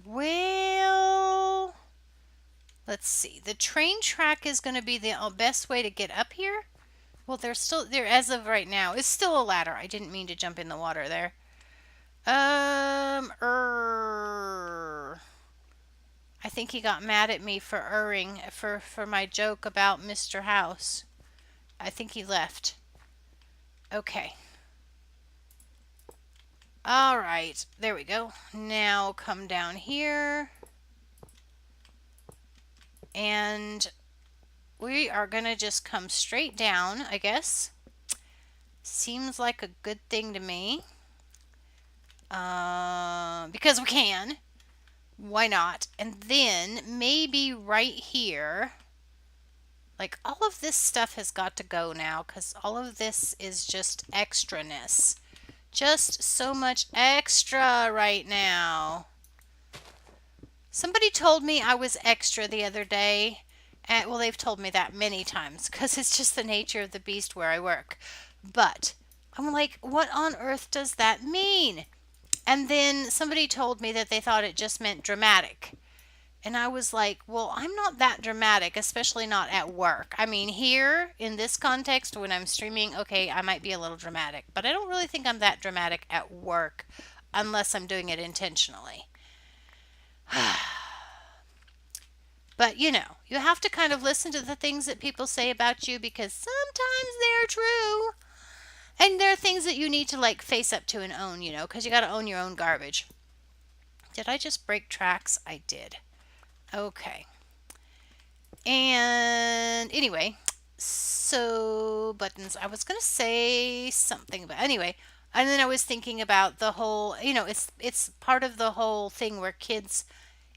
Speaker 1: well, let's see. The train track is going to be the best way to get up here. Well, there's still there as of right now. It's still a ladder. I didn't mean to jump in the water there. I think he got mad at me for for my joke about Mr. House. I think he left. Okay. All right. There we go. Now come down here. And we are going to just come straight down, I guess. Seems like a good thing to me. Because we can. Why not? And then maybe right here, like all of this stuff has got to go now because all of this is just extraness. Just so much extra right now. Somebody told me I was extra the other day. And, well, they've told me that many times because it's just the nature of the beast where I work. But I'm like, what on earth does that mean? And then somebody told me that they thought it just meant dramatic. And I was like, well, I'm not that dramatic, especially not at work. I mean, here in this context, when I'm streaming, okay, I might be a little dramatic. But I don't really think I'm that dramatic at work unless I'm doing it intentionally. But, you know, you have to kind of listen to the things that people say about you because sometimes they're true. And there are things that you need to, like, face up to and own, you know, because you got to own your own garbage. Did I just break tracks? I did. Okay. And anyway, so buttons. I was going to say something about, anyway. And then I was thinking about the whole, you know, it's part of the whole thing where kids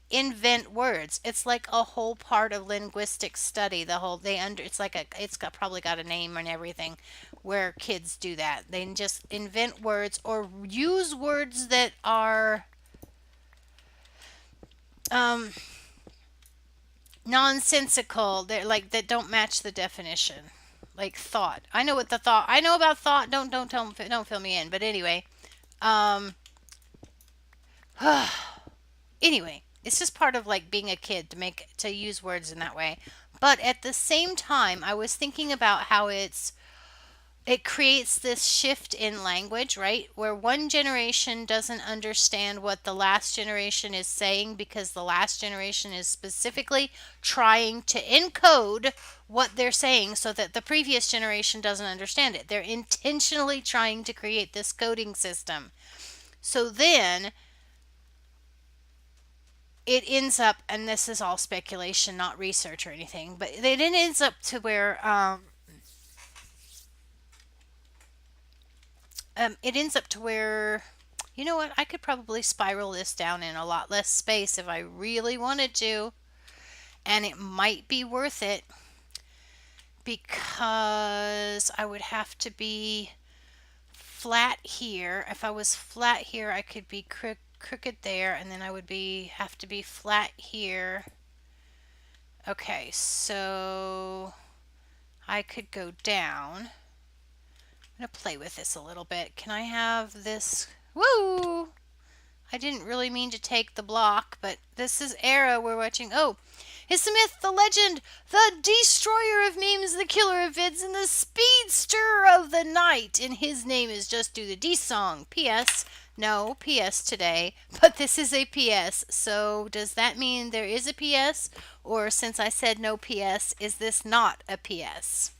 Speaker 1: invent words. It's like a whole part of linguistic study. The whole it's like it's got probably got a name and everything where kids do that. They just invent words or use words that are nonsensical. They're like that don't match the definition. Like thought. I know what the thought. I know about thought. Don't fill me in. But anyway, anyway, it's just part of like being a kid to use words in that way. But at the same time, I was thinking about how it creates this shift in language, right? Where one generation doesn't understand what the last generation is saying because the last generation is specifically trying to encode what they're saying so that the previous generation doesn't understand it. They're intentionally trying to create this coding system. So then it ends up, and this is all speculation, not research or anything, but it ends up to where you know what, I could probably spiral this down in a lot less space if I really wanted to, and it might be worth it because I would have to be flat here. If I was flat here, I could be crooked there, and then I would have to be flat here. Okay, so I could go down. I'm going to play with this a little bit. Can I have this? Woo! I didn't really mean to take the block, but this is Era we're watching. Oh, it's the myth, the legend, the destroyer of memes, the killer of vids, and the speedster of the night. And his name is Just Do the D Song. P.S. No PS today, but this is a PS. So does that mean there is a PS? Or since I said no PS, is this not a PS?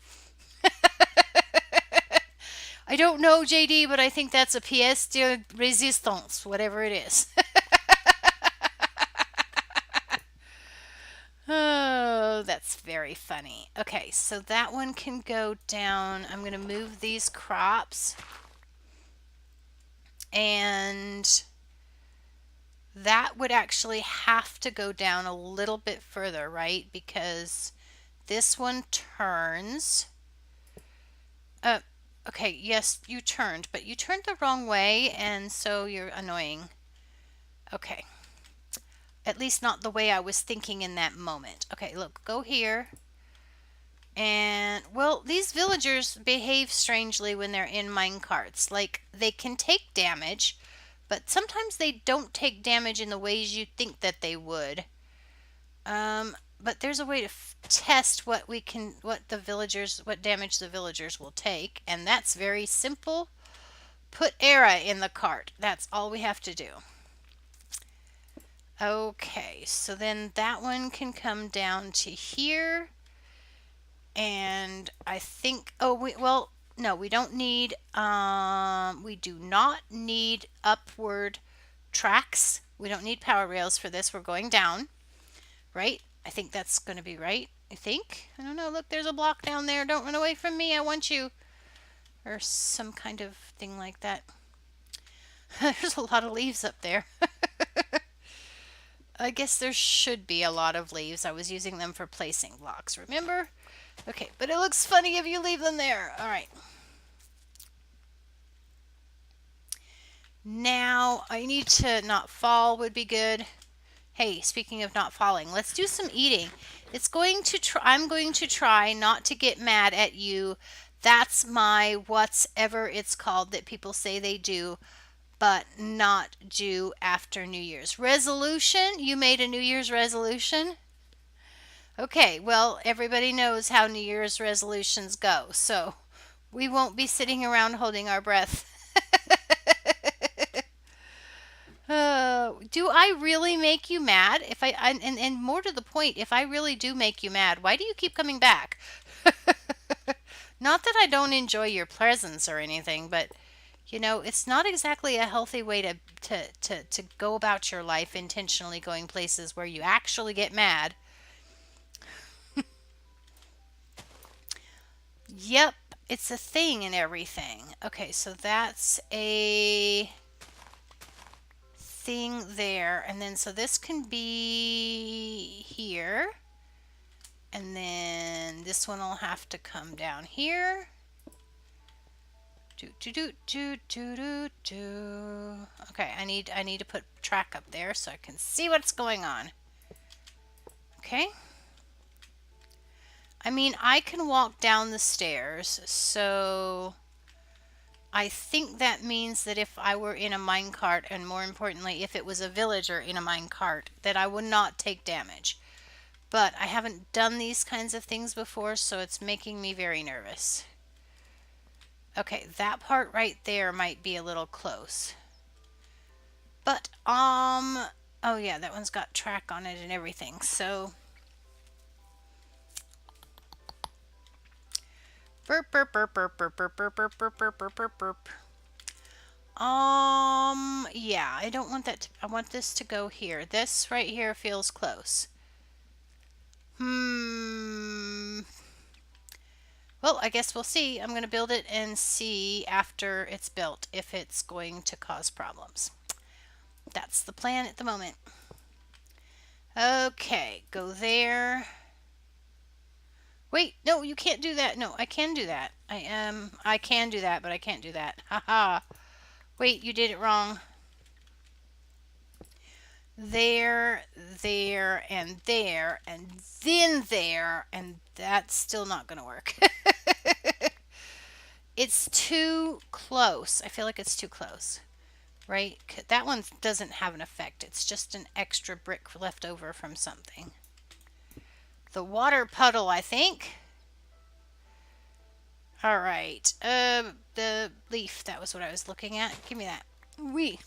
Speaker 1: I don't know, JD, but I think that's a pièce de résistance, whatever it is. Oh, that's very funny. Okay, so that one can go down. I'm going to move these crops. And that would actually have to go down a little bit further, right? Because this one turns. Uh, okay, yes, you turned, but you turned the wrong way, and so you're annoying. Okay. At least not the way I was thinking in that moment. Okay, look, go here. And, well, these villagers behave strangely when they're in mine carts. Like, they can take damage, but sometimes they don't take damage in the ways you think that they would. But there's a way to test what damage the villagers will take, and that's very simple. Put Era in the cart. That's all we have to do. Okay, so then that one can come down to here. And I think, no, we don't need, we do not need upward tracks. We don't need power rails for this. We're going down, right? I think that's going to be right. I think. I don't know. Look, there's a block down there. Don't run away from me. I want you. Or some kind of thing like that. There's a lot of leaves up there. I guess there should be a lot of leaves. I was using them for placing blocks, remember? Okay, but it looks funny if you leave them there. All right. Now, I need to not fall would be good. Hey, speaking of not falling, let's do some eating. I'm going to try not to get mad at you. That's my whatever it's called that people say they do, but not do after New Year's. Resolution? You made a New Year's resolution? Okay, well, everybody knows how New Year's resolutions go, so we won't be sitting around holding our breath. Do I really make you mad? And more to the point, if I really do make you mad, why do you keep coming back? Not that I don't enjoy your presence or anything, but it's not exactly a healthy way to go about your life, intentionally going places where you actually get mad. Yep, it's a thing and everything. Okay, so that's a thing there. And then, so this can be here. And then this one will have to come down here. Okay, I need to put track up there so I can see what's going on. Okay. I mean, I can walk down the stairs, so I think that means that if I were in a minecart, and more importantly, if it was a villager in a minecart, that I would not take damage. But I haven't done these kinds of things before, so it's making me very nervous. Okay, that part right there might be a little close. But, oh yeah, that one's got track on it and everything, so... Burp, burp, burp, burp, burp, burp, burp, burp, burp, burp, burp, burp, burp. Yeah, I don't want that I want this to go here. This right here feels close. Well, I guess we'll see. I'm going to build it and see after it's built if it's going to cause problems. That's the plan at the moment. Okay, go there. Wait, no, you can't do that. No, I can do that. I can do that, but I can't do that. Haha. Wait, you did it wrong. There, and then there, and that's still not going to work. It's too close. I feel like it's too close, right? That one doesn't have an effect. It's just an extra brick left over from something. The water puddle, I think. All right. The leaf, that was what I was looking at. Give me that. Wee.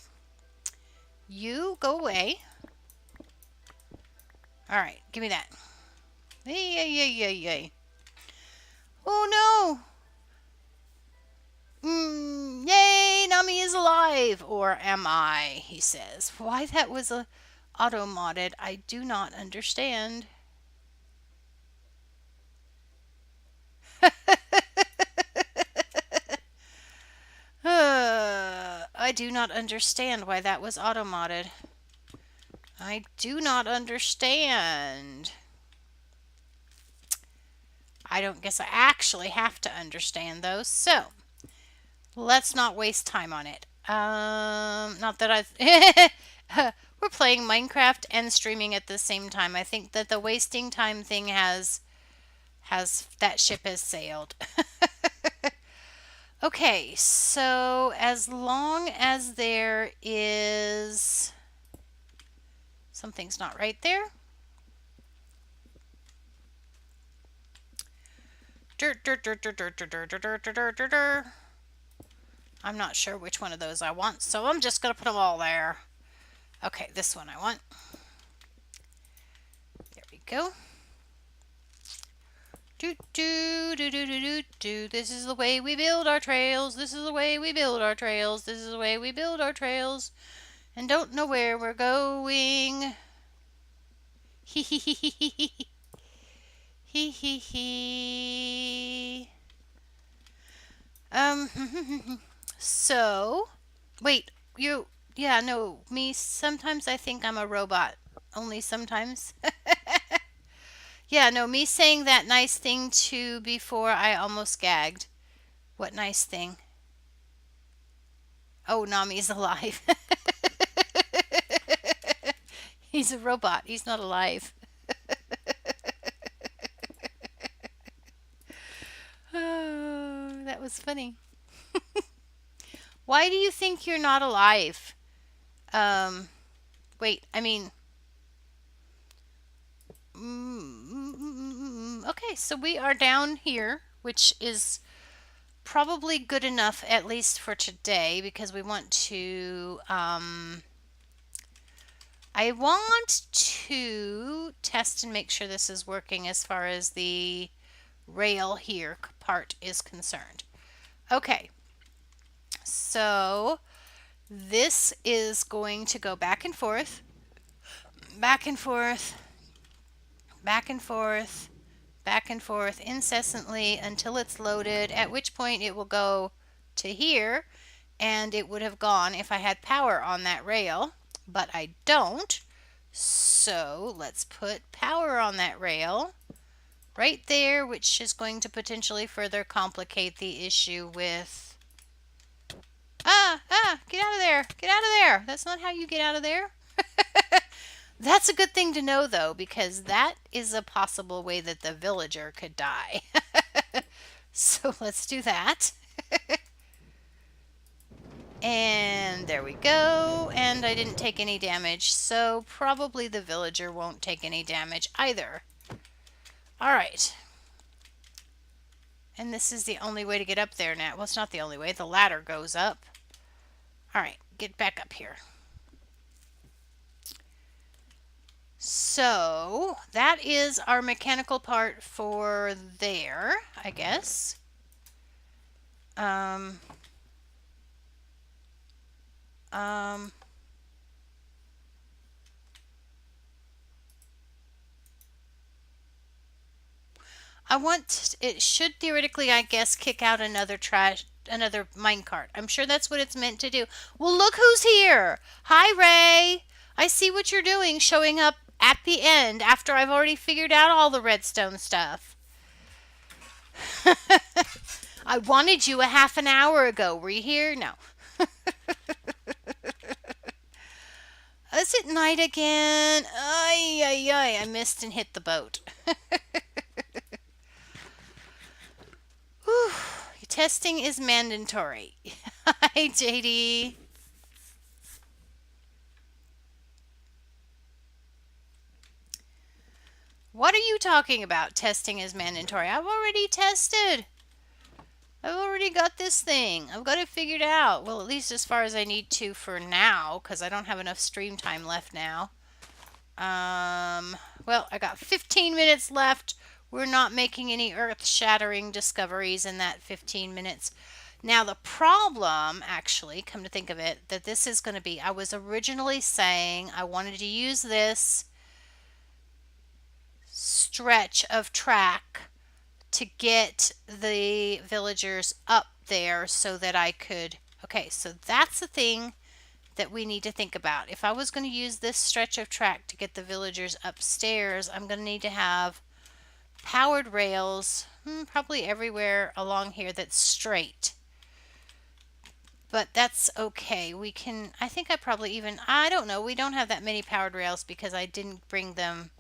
Speaker 1: You go away. All right, give me that. Yay. Oh no. alive or am I? He says. Why that was auto-modded, I do not understand. I do not understand why that was auto-modded. I do not understand. I don't guess I actually have to understand those. So, let's not waste time on it. Not that we're playing Minecraft and streaming at the same time. I think that the wasting time thing has that ship has sailed. Okay, so as long as there is something's not right there. Dirt, dirt, dirt, dirt, dirt, dirt, dirt, dirt, dirt, dirt, dirt, dirt. I'm not sure which one of those I want, so I'm just going to put them all there. Okay, this one I want. There we go. Do, do, do, do, do, do, do. This is the way we build our trails. This is the way we build our trails. This is the way we build our trails. And don't know where we're going. Hee hee hee hee hee hee. Hee hee hee. So, wait, yeah, no, me, sometimes I think I'm a robot. Only sometimes. Yeah, no, me saying that nice thing too before I almost gagged. What nice thing? Oh, Nami's alive. He's a robot. He's not alive. Oh, that was funny. Why do you think you're not alive? Wait, I mean... Okay, so we are down here, which is probably good enough, at least for today, because we want to... I want to test and make sure this is working as far as the rail here part is concerned. Okay, so this is going to go back and forth, back and forth, back and forth, back and forth incessantly until it's loaded, at which point it will go to here, and it would have gone if I had power on that rail, but I don't. So let's put power on that rail right there, which is going to potentially further complicate the issue with... get out of there, get out of there. That's not how you get out of there. That's a good thing to know, though, because that is a possible way that the villager could die. So let's do that. And there we go. And I didn't take any damage, so probably the villager won't take any damage either. All right. And this is the only way to get up there now. Well, it's not the only way. The ladder goes up. All right, get back up here. So that is our mechanical part for there, I guess. It should theoretically, I guess, kick out another minecart. I'm sure that's what it's meant to do. Well, look who's here. Hi, Ray. I see what you're doing, showing up at the end after I've already figured out all the redstone stuff. I wanted you a half an hour ago. Were you here? No. Is it night again? Ay, ay, ay. I missed and hit the boat. Whew. Testing is mandatory. Hi, JD. What are you talking about? Testing is mandatory. I've already tested. I've already got this thing. I've got it figured out. Well, at least as far as I need to for now, because I don't have enough stream time left now. Well, I got 15 minutes left. We're not making any earth-shattering discoveries in that 15 minutes. Now the problem, actually, come to think of it, that this is going to be, I was originally saying I wanted to use this stretch of track to get the villagers up there so that I could, okay, so that's the thing that we need to think about. If I was going to use this stretch of track to get the villagers upstairs, I'm going to need to have powered rails, probably everywhere along here that's straight. But that's okay. We can, I think I probably even, I don't know, we don't have that many powered rails because I didn't bring them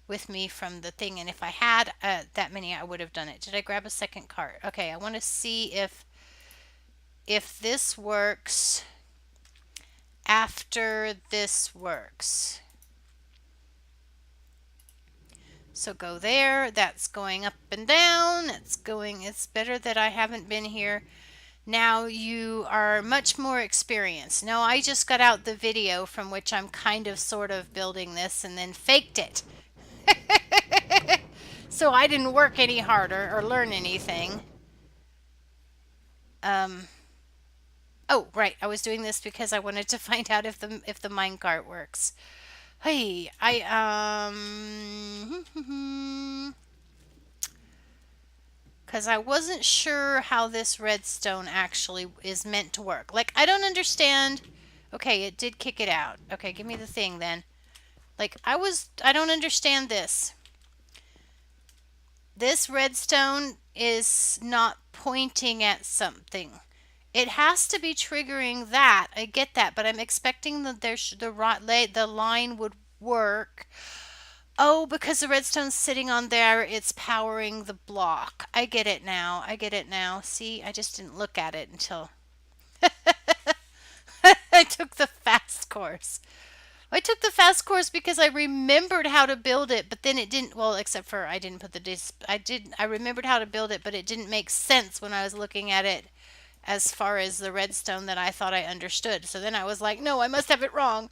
Speaker 1: with me from the thing. And if I had that many, I would have done it. Did I grab a second cart? Okay, I want to see if this works after this works. So go there. That's going up and down. It's better that I haven't been here. Now you are much more experienced. No, I just got out the video from which I'm kind of sort of building this and then faked it. So I didn't work any harder or learn anything. Oh, right. I was doing this because I wanted to find out if the minecart works. Hey, because I wasn't sure how this redstone actually is meant to work. Like, I don't understand. Okay, it did kick it out. Okay, give me the thing then. Like, I don't understand this. This redstone is not pointing at something. It has to be triggering that. I get that, but I'm expecting that the line would work. Oh, because the redstone's sitting on there, it's powering the block. I get it now. I get it now. See, I just didn't look at it until I took the fast course. I took the fast course because I remembered how to build it, but then it didn't, well, except for I didn't put the disc, I remembered how to build it, but it didn't make sense when I was looking at it as far as the redstone that I thought I understood. So then I was like, no, I must have it wrong.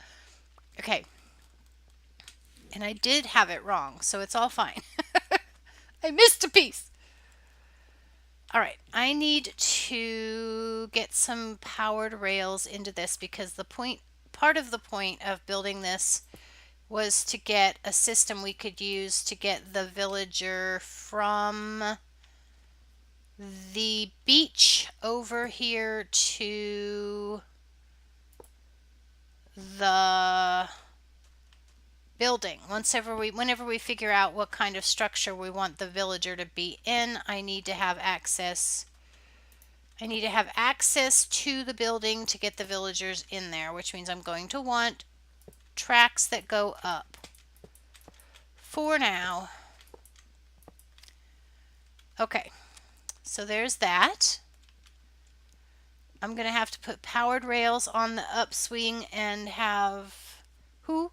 Speaker 1: Okay. And I did have it wrong, so it's all fine. I missed a piece. All right, I need to get some powered rails into this because part of the point of building this was to get a system we could use to get the villager from the beach over here to the building. Whenever we figure out what kind of structure we want the villager to be in, I need to have access to the building to get the villagers in there, which means I'm going to want tracks that go up for now. Okay, so there's that. I'm going to have to put powered rails on the upswing and have who?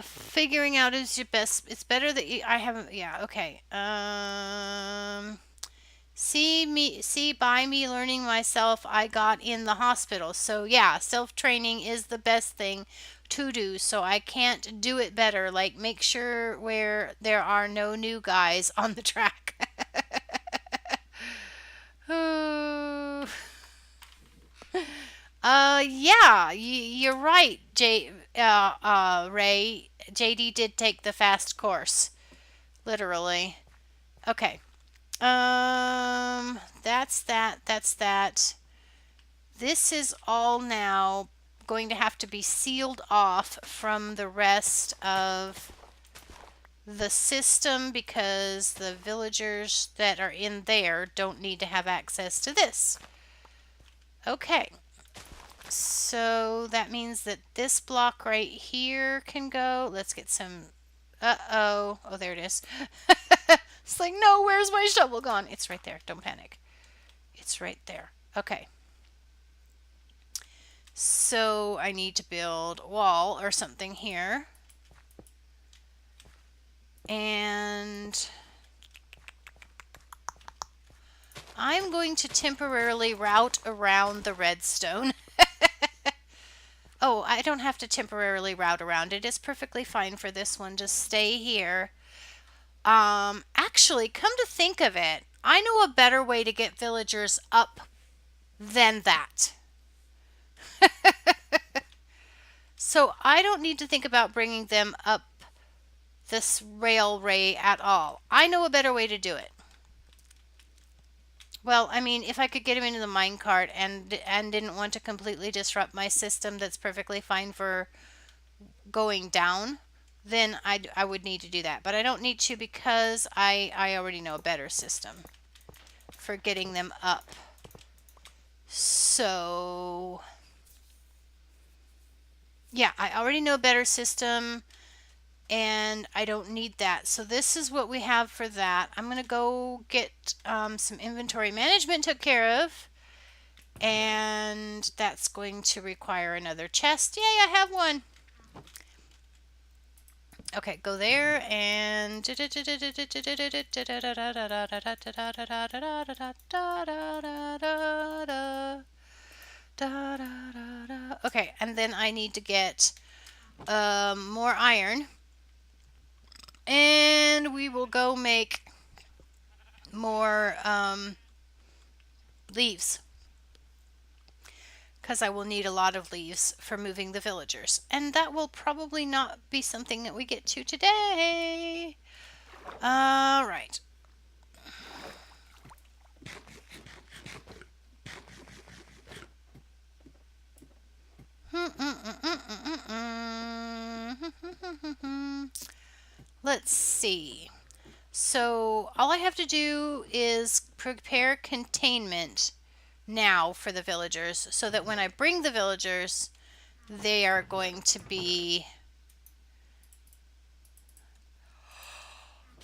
Speaker 1: Figuring out is your best. It's better that I haven't. Yeah, okay. See by me learning myself, I got in the hospital. So yeah, self-training is the best thing to do. So I can't do it better. Like, make sure where there are no new guys on the track. Oh. Yeah, you're right, Ray. JD did take the fast course, literally. Okay. That's that. That's that. This is all now going to have to be sealed off from the rest of the system because the villagers that are in there don't need to have access to this. Okay. So that means that this block right here can go. Let's get some. Uh-oh. Oh, there it is. It's like, no, where's my shovel gone? It's right there. Don't panic. It's right there. Okay. So I need to build a wall or something here. And I'm going to temporarily route around the redstone. Oh, I don't have to temporarily route around. It is perfectly fine for this one. Just stay here. Actually, actually, come to think of it, I know a better way to get villagers up than that. So I don't need to think about bringing them up this railway at all. I know a better way to do it. Well, I mean, if I could get him into the minecart and didn't want to completely disrupt my system that's perfectly fine for going down, then I would need to do that. But I don't need to because I already know a better system for getting them up. So, yeah, I already know a better system and I don't need that. So this is what we have for that. I'm going to go get some inventory management took care of. And that's going to require another chest. Yay, I have one. Okay, go there and okay, and then I need to get more iron, and we will go make more leaves, because I will need a lot of leaves for moving the villagers, and that will probably not be something that we get to today. All right. Let's see. So all I have to do is prepare containment now for the villagers so that when I bring the villagers, they are going to be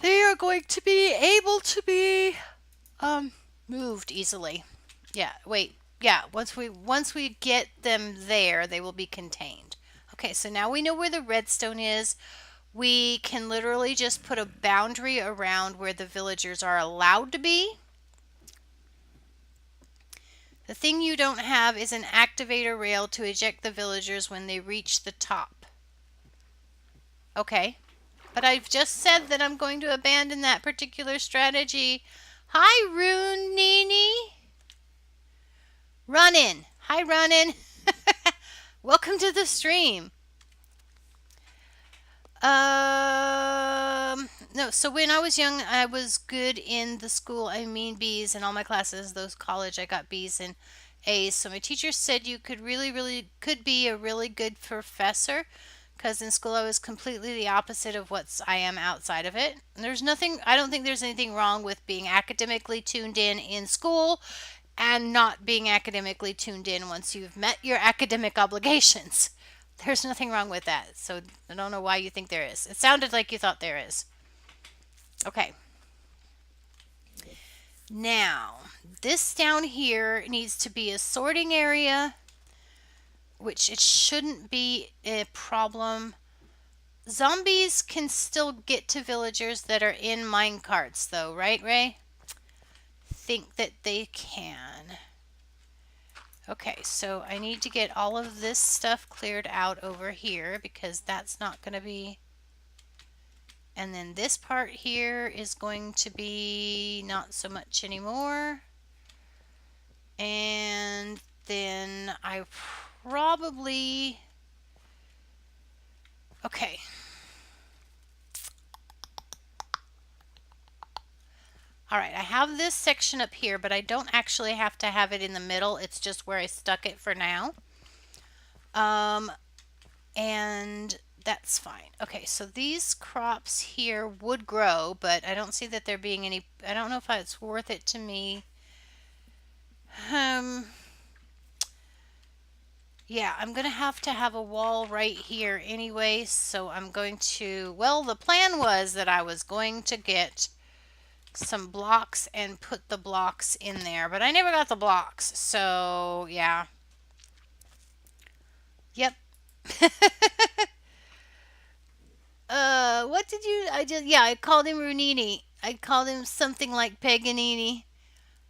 Speaker 1: able to be moved easily. Yeah, wait. Yeah, once we get them there, they will be contained. Okay, so now we know where the redstone is. We can literally just put a boundary around where the villagers are allowed to be. The thing you don't have is an activator rail to eject the villagers when they reach the top. Okay. But I've just said that I'm going to abandon that particular strategy. Hi, Rune Nini. Runnin'. Hi, Runnin'. Welcome to the stream. No, so when I was young, I was good in the school. I mean B's in all my classes. Those college, I got B's and A's. So my teacher said you could could be a really good professor, because in school I was completely the opposite of what I am outside of it. And I don't think there's anything wrong with being academically tuned in school and not being academically tuned in once you've met your academic obligations. There's nothing wrong with that. So I don't know why you think there is. It sounded like you thought there is. Okay. Now, this down here needs to be a sorting area, which it shouldn't be a problem. Zombies can still get to villagers that are in minecarts, though, right, Ray? Think that they can. Okay, so I need to get all of this stuff cleared out over here because that's not going to be... And then this part here is going to be not so much anymore. And then I probably... Okay. All right, I have this section up here, but I don't actually have to have it in the middle. It's just where I stuck it for now. And that's fine. Okay, so these crops here would grow, but I don't see that there being any... I don't know if it's worth it to me. Yeah, I'm going to have a wall right here anyway, so I'm going to... Well, the plan was that I was going to get some blocks and put the blocks in there, but I never got the blocks, so yeah. Yep. What did you... I called him Runini. I called him something like Paganini.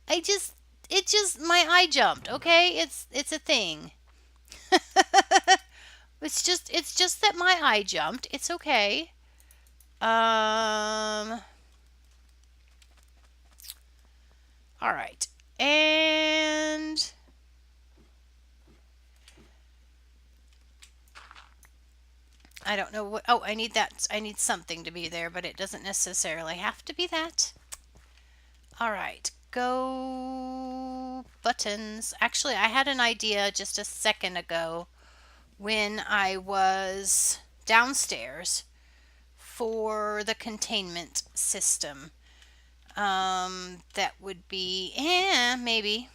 Speaker 1: My eye jumped, okay? It's a thing. it's just that my eye jumped. It's okay. All right. And I don't know what. Oh, I need that. I need something to be there, but it doesn't necessarily have to be that. All right. Go buttons. Actually, I had an idea just a second ago when I was downstairs for the containment system. That would be, maybe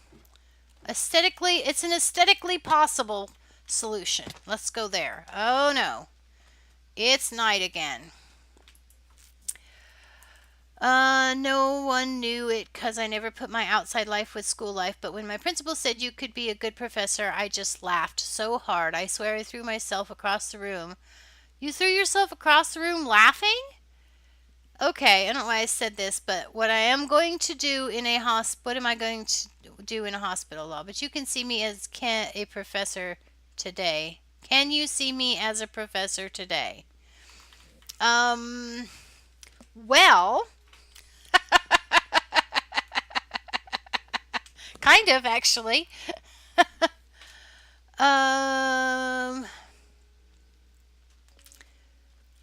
Speaker 1: aesthetically, it's an aesthetically possible solution. Let's go there. Oh no, it's night again. No one knew it because I never put my outside life with school life, but when my principal said you could be a good professor, I just laughed so hard. I swear I threw myself across the room. You threw yourself across the room laughing? Okay, I don't know why I said this, but what I am going to do in a what am I going to do in a hospital law? But you can see me as a professor today. Can you see me as a professor today? Well, kind of actually.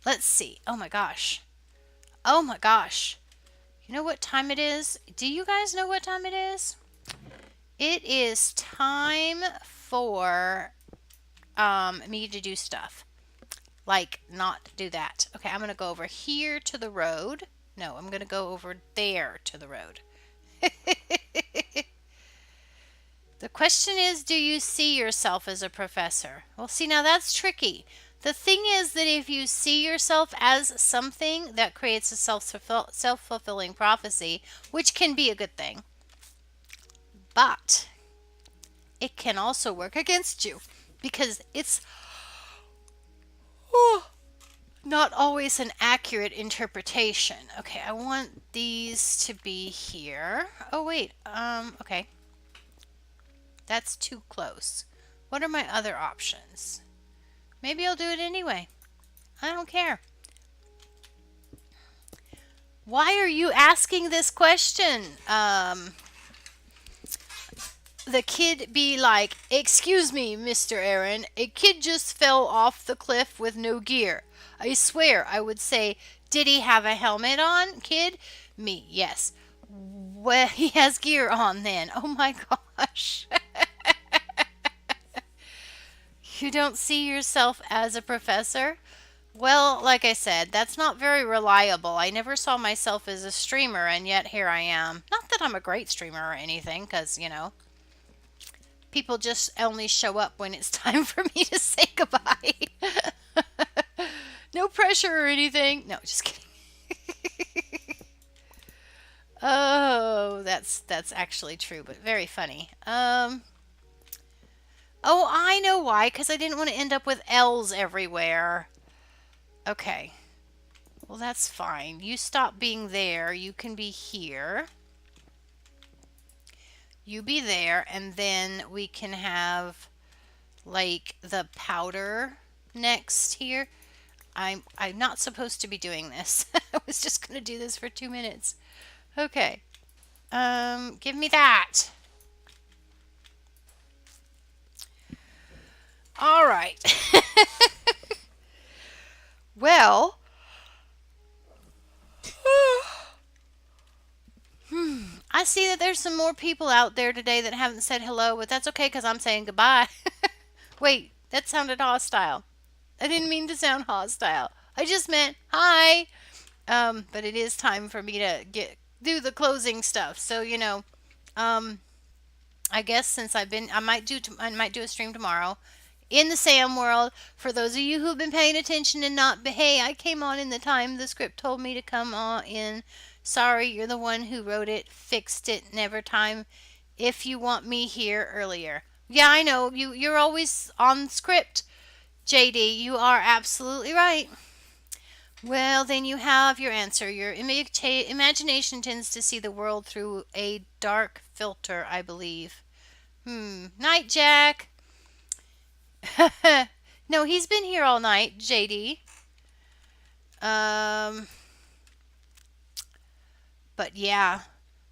Speaker 1: Let's see. Oh my gosh. Oh my gosh. You know what time it is? Do you guys know what time it is? It is time for me to do stuff. Like, not do that. Okay, I'm going to go over here to the road. No, I'm going to go over there to the road. The question is, do you see yourself as a professor? Well, see, now that's tricky. The thing is that if you see yourself as something, that creates a self-fulfilling prophecy, which can be a good thing. But it can also work against you because it's not always an accurate interpretation. Okay, I want these to be here. Oh, wait. Okay. That's too close. What are my other options? Maybe I'll do it anyway. I don't care. Why are you asking this question? The kid be like, "Excuse me, Mr. Aaron, a kid just fell off the cliff with no gear. I swear I would say, did he have a helmet on, kid?" Me, yes. Well, he has gear on then. Oh my gosh. You don't see yourself as a professor? Well, like I said, that's not very reliable. I never saw myself as a streamer, and yet here I am. Not that I'm a great streamer or anything, because, you know, people just only show up when it's time for me to say goodbye. No pressure or anything. No, just kidding. Oh, that's actually true, but very funny. Oh, I know why, because I didn't want to end up with L's everywhere. Okay. Well, that's fine. You stop being there. You can be here. You be there, and then we can have, like, the powder next here. I'm not supposed to be doing this. I was just going to do this for 2 minutes. Okay. Give me that. All right. Well, I see that there's some more people out there today that haven't said hello, but that's okay because I'm saying goodbye. Wait, that sounded hostile. I didn't mean to sound hostile. I just meant hi. But it is time for me to do the closing stuff. So, you know, I guess since I might do a stream tomorrow in the Sam world. For those of you who've been paying attention and not, hey, I came on in the time the script told me to come on in. Sorry, you're the one who wrote it, fixed it, never time. If you want me here earlier. Yeah, I know, you're always on script, JD. You are absolutely right. Well, then you have your answer. Your imagination tends to see the world through a dark filter, I believe. Night, Jack. No, he's been here all night, JD. But yeah.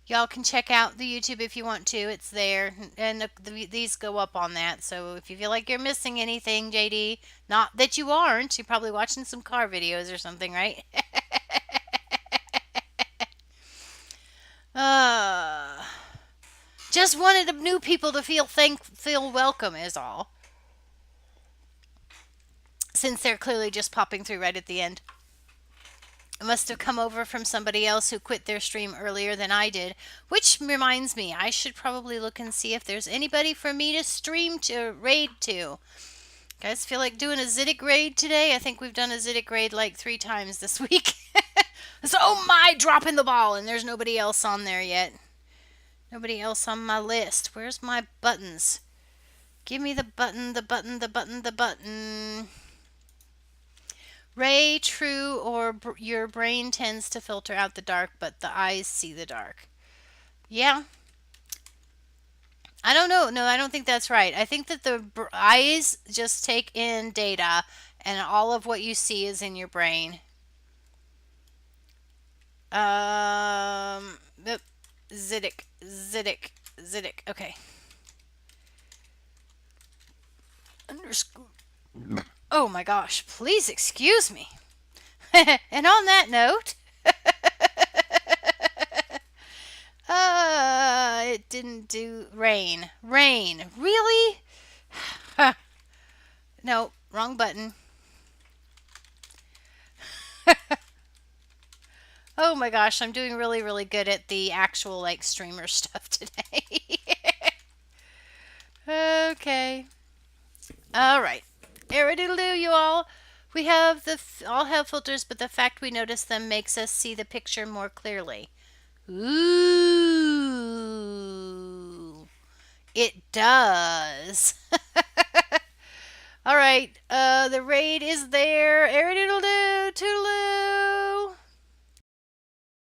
Speaker 1: Y'all can check out the YouTube if you want to. It's there. And these go up on that. So if you feel like you're missing anything, JD, not that you aren't. You're probably watching some car videos or something, right? uh, just wanted the new people to feel welcome is all. Since they're clearly just popping through right at the end. It must have come over from somebody else who quit their stream earlier than I did. Which reminds me, I should probably look and see if there's anybody for me to stream to, raid to. Guys feel like doing a Ziddick raid today? I think we've done a Ziddick raid like 3 times this week. So, oh my, dropping the ball, and there's nobody else on there yet. Nobody else on my list. Where's my buttons? Give me the button, the button, the button, the button. Ray, true, or your brain tends to filter out the dark, but the eyes see the dark. Yeah. I don't know. No, I don't think that's right. I think that the eyes just take in data, and all of what you see is in your brain. Yep. Ziddick, Ziddick, Ziddick. Okay. Underscore. Oh my gosh, please excuse me. And on that note, it didn't do rain. Rain. Really? No, wrong button. Oh my gosh, I'm doing really, really good at the actual like streamer stuff today. Okay. All right. Erididdle you all. We have all have filters, but the fact we notice them makes us see the picture more clearly. Ooh. It does. All right. The raid is there. Erididdle Toodaloo.